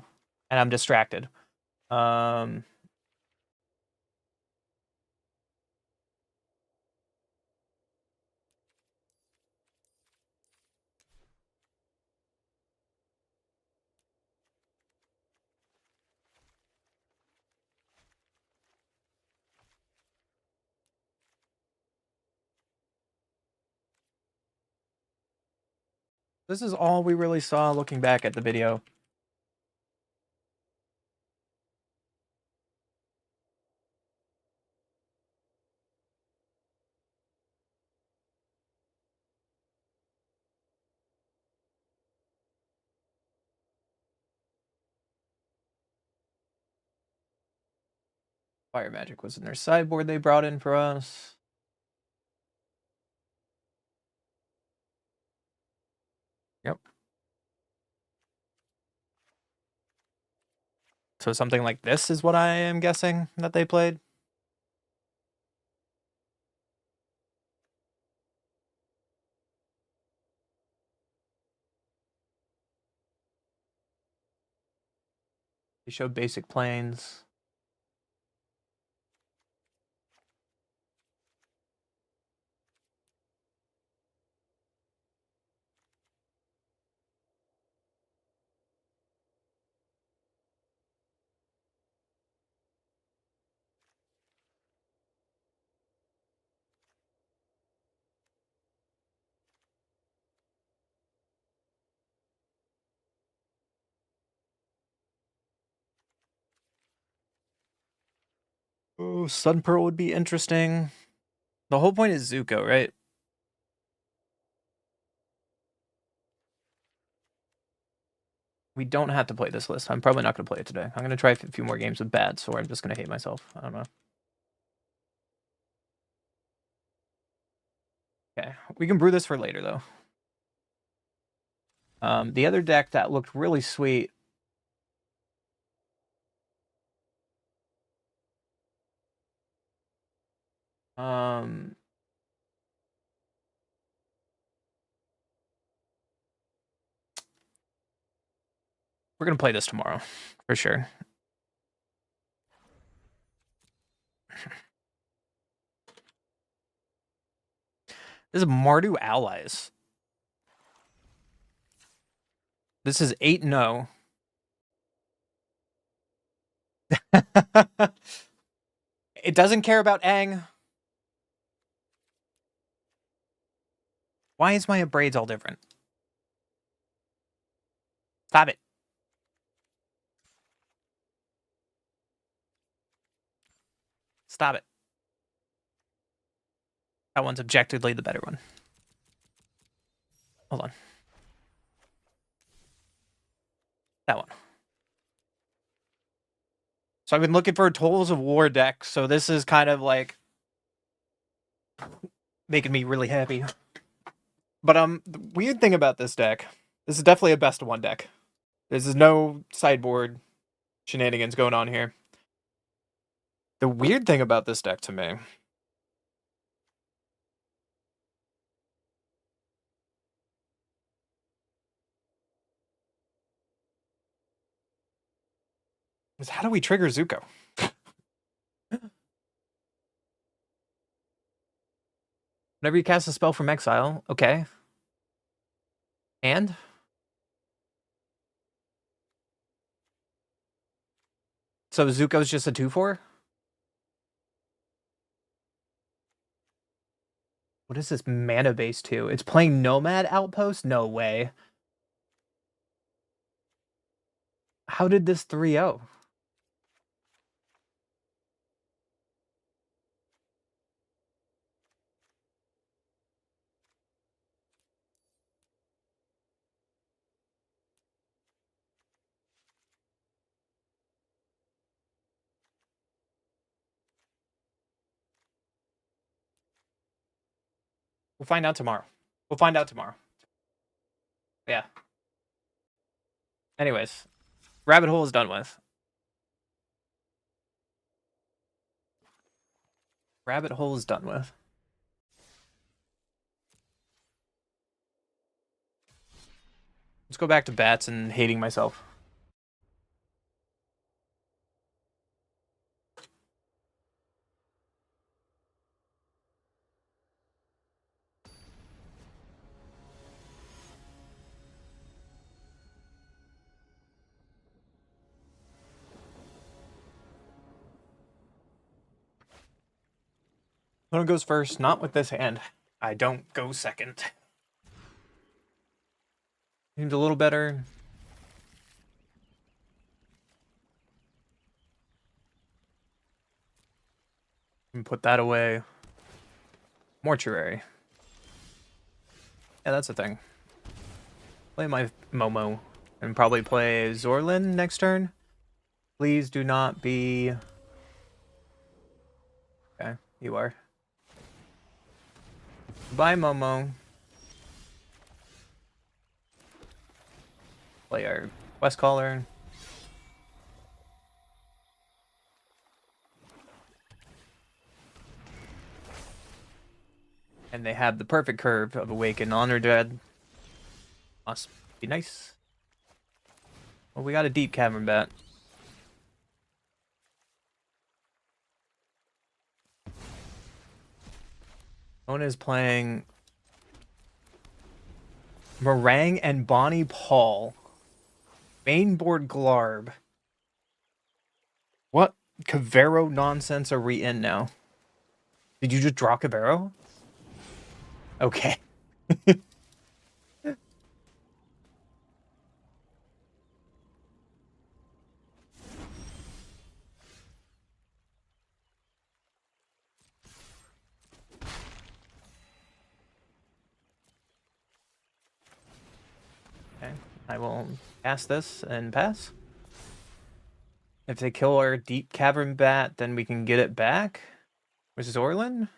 and I'm distracted. Um, this is all we really saw looking back at the video. Fire magic was in their sideboard they brought in for us. Yep. So something like this is what I am guessing that they played. They showed basic planes. Oh, Sun Pearl would be interesting. The whole point is Zuko, right? We don't have to play this list. I'm probably not going to play it today. I'm going to try a few more games with bad, so I'm just going to hate myself. I don't know. Okay, we can brew this for later, though. The other deck that looked really sweet. We're gonna play this tomorrow, for sure. This is Mardu Allies. This is 8-0. It doesn't care about Aang. Why is my braids all different? Stop it. Stop it. That one's objectively the better one. Hold on. That one. So I've been looking for a Tools of War deck, so this is kind of like making me really happy. But the weird thing about this deck, this is definitely a best of one deck. There's no sideboard shenanigans going on here. The weird thing about this deck to me is how do we trigger Zuko? Whenever you cast a spell from exile, okay. And? So Zuko's just a 2/4? What is this mana base to? It's playing Nomad Outpost? No way. How did this 3-0? We'll find out tomorrow. We'll find out tomorrow. Yeah. Anyways, Rabbit Hole is done with. Rabbit Hole is done with. Let's go back to bats and hating myself. Luna goes first, not with this hand. I don't go second. Seems a little better. And put that away. Mortuary. Yeah, that's a thing. Play my Momo. And probably play Zorlin next turn. Please do not be... Okay, you are. Bye, Momo. Play our Quest Caller. And they have the perfect curve of Awaken Honor Dread. Must be nice. Well, we got a deep Cavern Bat. One is playing Meringue and Bonnie Paul. Mainboard Glarb. What Cavero nonsense are we in now? Did you just draw Cavero? Okay. Okay, I will cast this and pass. If they kill our Deep Cavern Bat, then we can get it back. With Zorlin?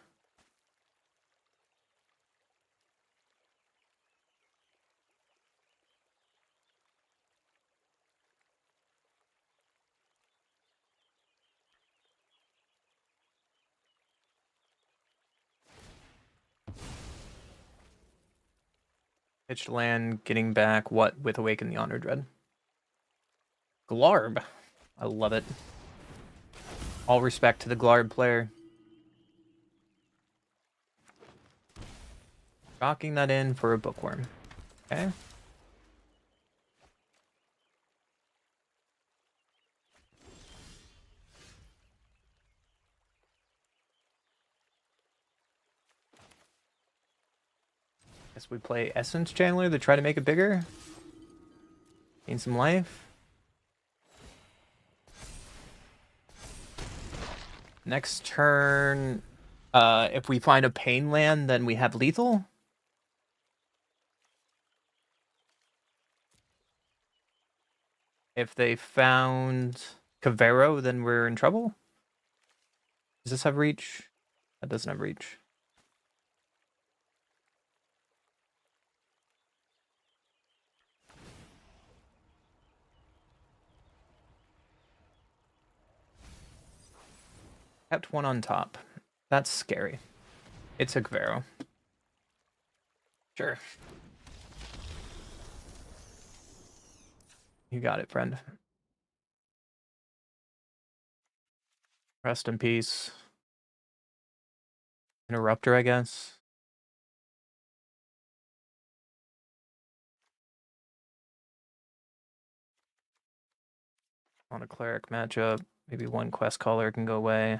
Pitched land, getting back what with Awaken the Honor Dread? Glarb. I love it. All respect to the Glarb player. Rocking that in for a bookworm. Okay. Guess we play Essence Chandler to try to make it bigger. Gain some life. Next turn, if we find a pain land, then we have lethal. If they found Cavero, then we're in trouble. Does this have reach? That doesn't have reach. Kept one on top. That's scary. It's a Cavero. Sure. You got it, friend. Rest in peace. Interrupter, I guess. On a cleric matchup, maybe one quest caller can go away.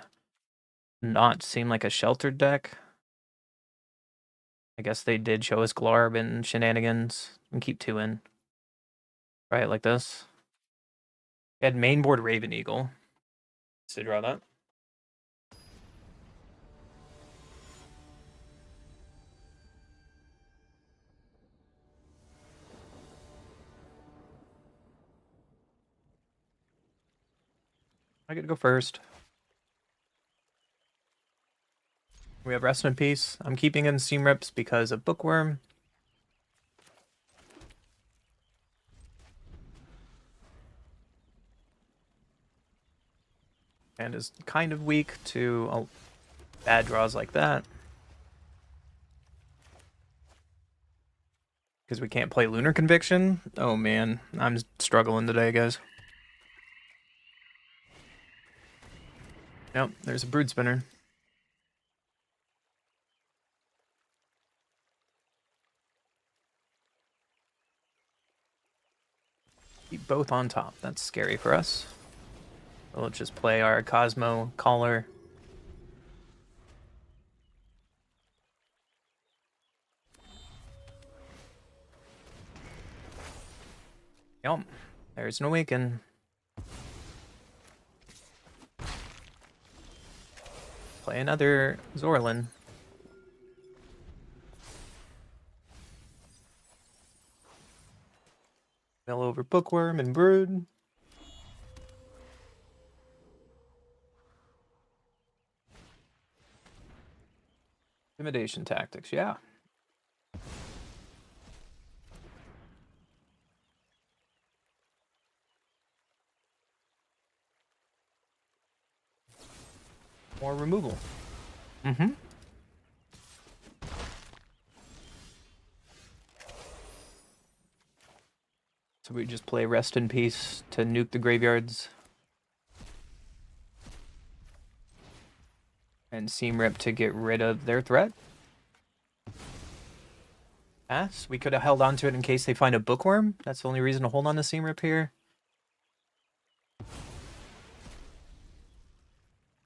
Not seem like a sheltered deck. I guess they did show us Glarb and shenanigans. And keep 2 in. Right, like this. We had mainboard Raven Eagle. So draw that. I get to go first. We have Rest in Peace. I'm keeping in Steam Rips because of Bookworm. And is kind of weak to bad draws like that. Because we can't play Lunar Conviction. Oh man, I'm struggling today, guys. Nope, there's a Brood Spinner. Keep both on top. That's scary for us. So let's just play our Cosmo Caller. Yep, there's an Awaken. Play another Zorlin. Mill over Bookworm and Brood. Intimidation tactics, yeah. More removal. Mm-hmm. So we just play Rest in Peace to nuke the graveyards. And Seam Rip to get rid of their threat. Pass. We could have held on to it in case they find a Bookworm. That's the only reason to hold on to Seam Rip here.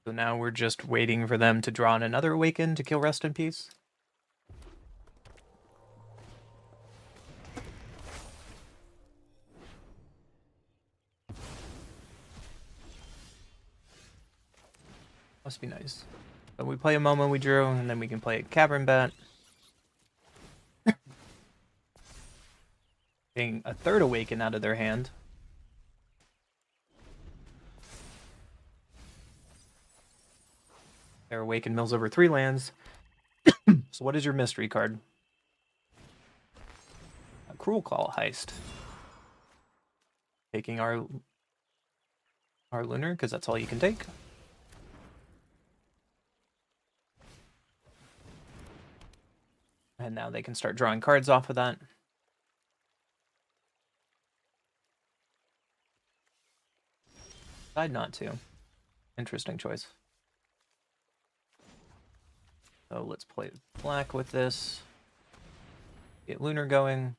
So now we're just waiting for them to draw in another Awaken to kill Rest in Peace. Must be nice. So we play a Momo we drew, and then we can play a Cavern Bat. Getting a third Awaken out of their hand. Their Awaken mills over 3 lands. So what is your mystery card? A Cruel Call Heist. Taking our Lunar, because that's all you can take. And now they can start drawing cards off of that. Decide not to. Interesting choice. So let's play black with this. Get Lunar going.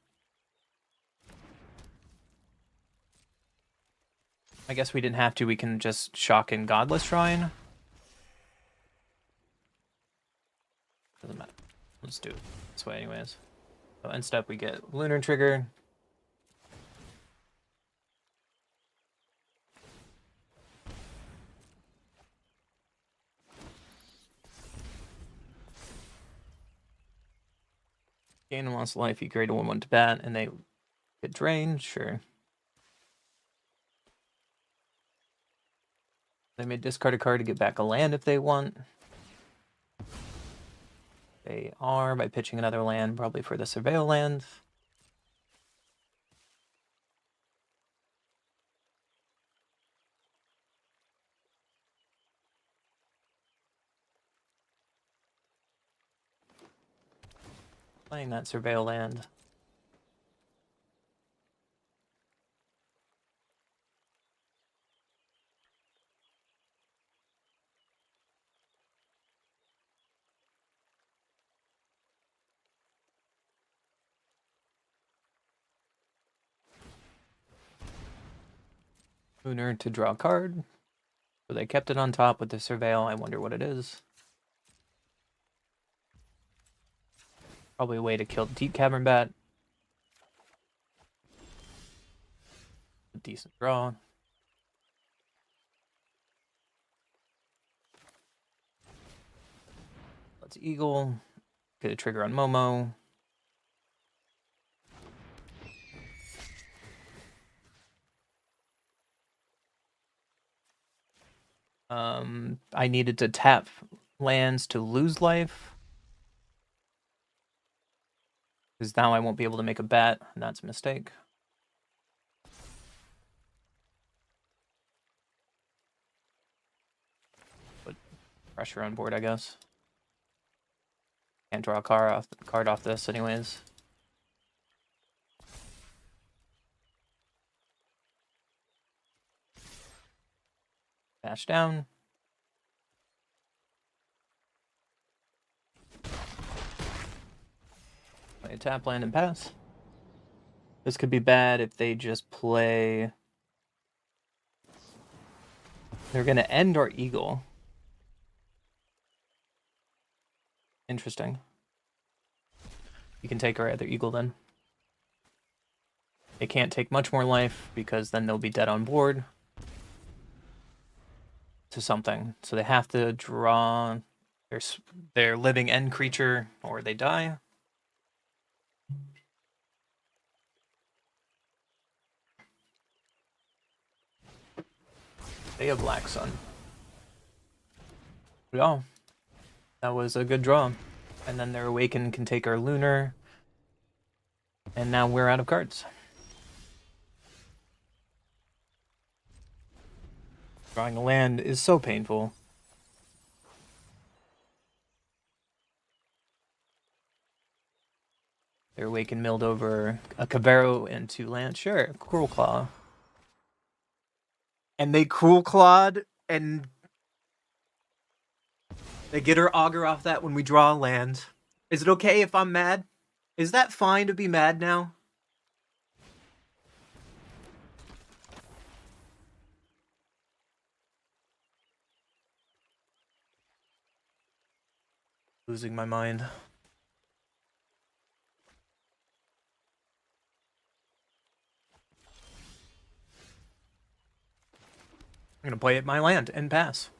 I guess we didn't have to. We can just shock in Godless Shrine. Doesn't matter. Let's do it this way anyways. So end step we get Lunar Trigger. Gain and lost life, you grade a 1/1 to bat, and they get drained, sure. They may discard a card to get back a land if they want. They are by pitching another land, probably for the Surveil land. Playing that Surveil land. Lunar to draw a card. So they kept it on top with the Surveil. I wonder what it is. Probably a way to kill Deep Cavern Bat. A decent draw. Let's Eagle. Get a trigger on Momo. I needed to tap lands to lose life. Because now I won't be able to make a bat, and that's a mistake. Put pressure on board, I guess. Can't draw a card off this anyways. Dash down. Play a tap land and pass. This could be bad if they just play... They're going to end our Eagle. Interesting. You can take our other Eagle then. They can't take much more life because then they'll be dead on board to something. So they have to draw their living end creature or they die. They have Black Sun. Yeah, that was a good draw. And then their Awaken can take our Lunar. And now we're out of cards. Drawing a land is so painful. Their Awaken milled over a Caveiro and 2 lands. Sure, Cruel Claw. And they Cruel Clawed, and they get her Augur off that when we draw a land. Is it okay if I'm mad? Is that fine to be mad now? Losing my mind. I'm gonna play it my land and pass.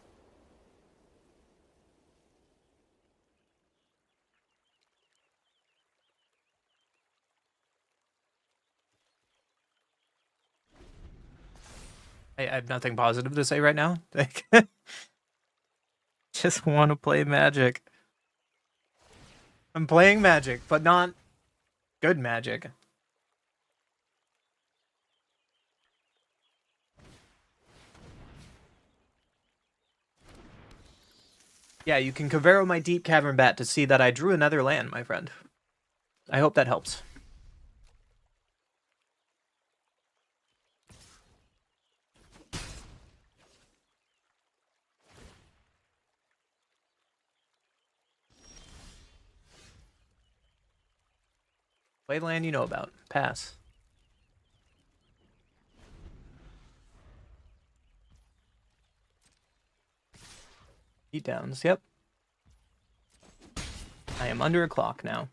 I have nothing positive to say right now. Just want to play Magic. I'm playing Magic, but not good Magic. Yeah, you can Caveiro my Deep Cavern Bat to see that I drew another land, my friend. I hope that helps. Play the land you know about. Pass. Beatdowns, yep. I am under a clock now.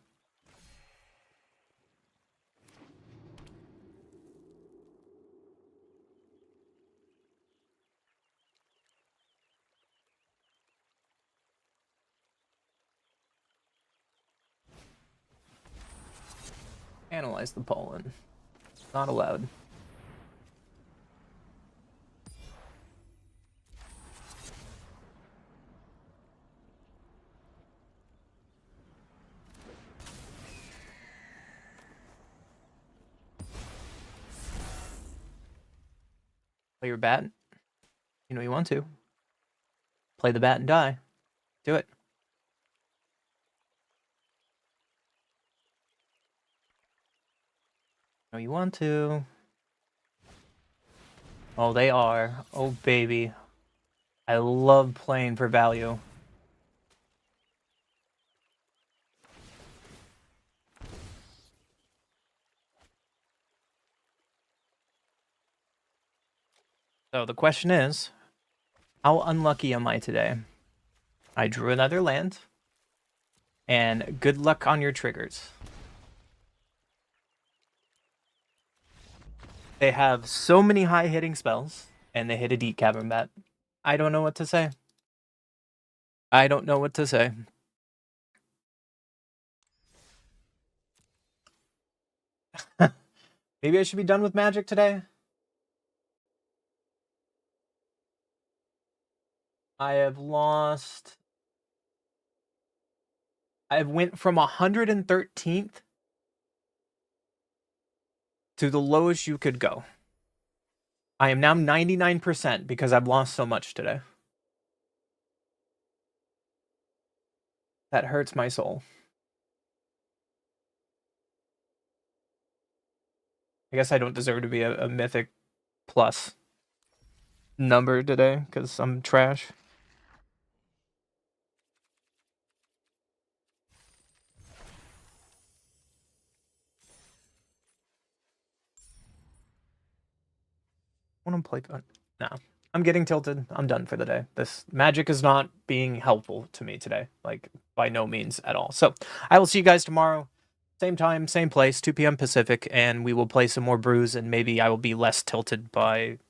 Analyze the pollen. Not allowed. Play your bat. You know you want to. Play the bat and die. Do it. You know you want to. Oh, they are. Oh, baby. I love playing for value. So the question is, how unlucky am I today? I drew another land. And good luck on your triggers. They have so many high-hitting spells, and they hit a deep cavern bat. I don't know what to say. I don't know what to say. Maybe I should be done with Magic today? I have lost... I went from 113th to the lowest you could go. I am now 99% because I've lost so much today. That hurts my soul. I guess I don't deserve to be a Mythic plus number today because I'm trash. I want to play... No. I'm getting tilted. I'm done for the day. This Magic is not being helpful to me today. Like, by no means at all. So, I will see you guys tomorrow. Same time, same place, 2 p.m. Pacific, and we will play some more Brews, and maybe I will be less tilted by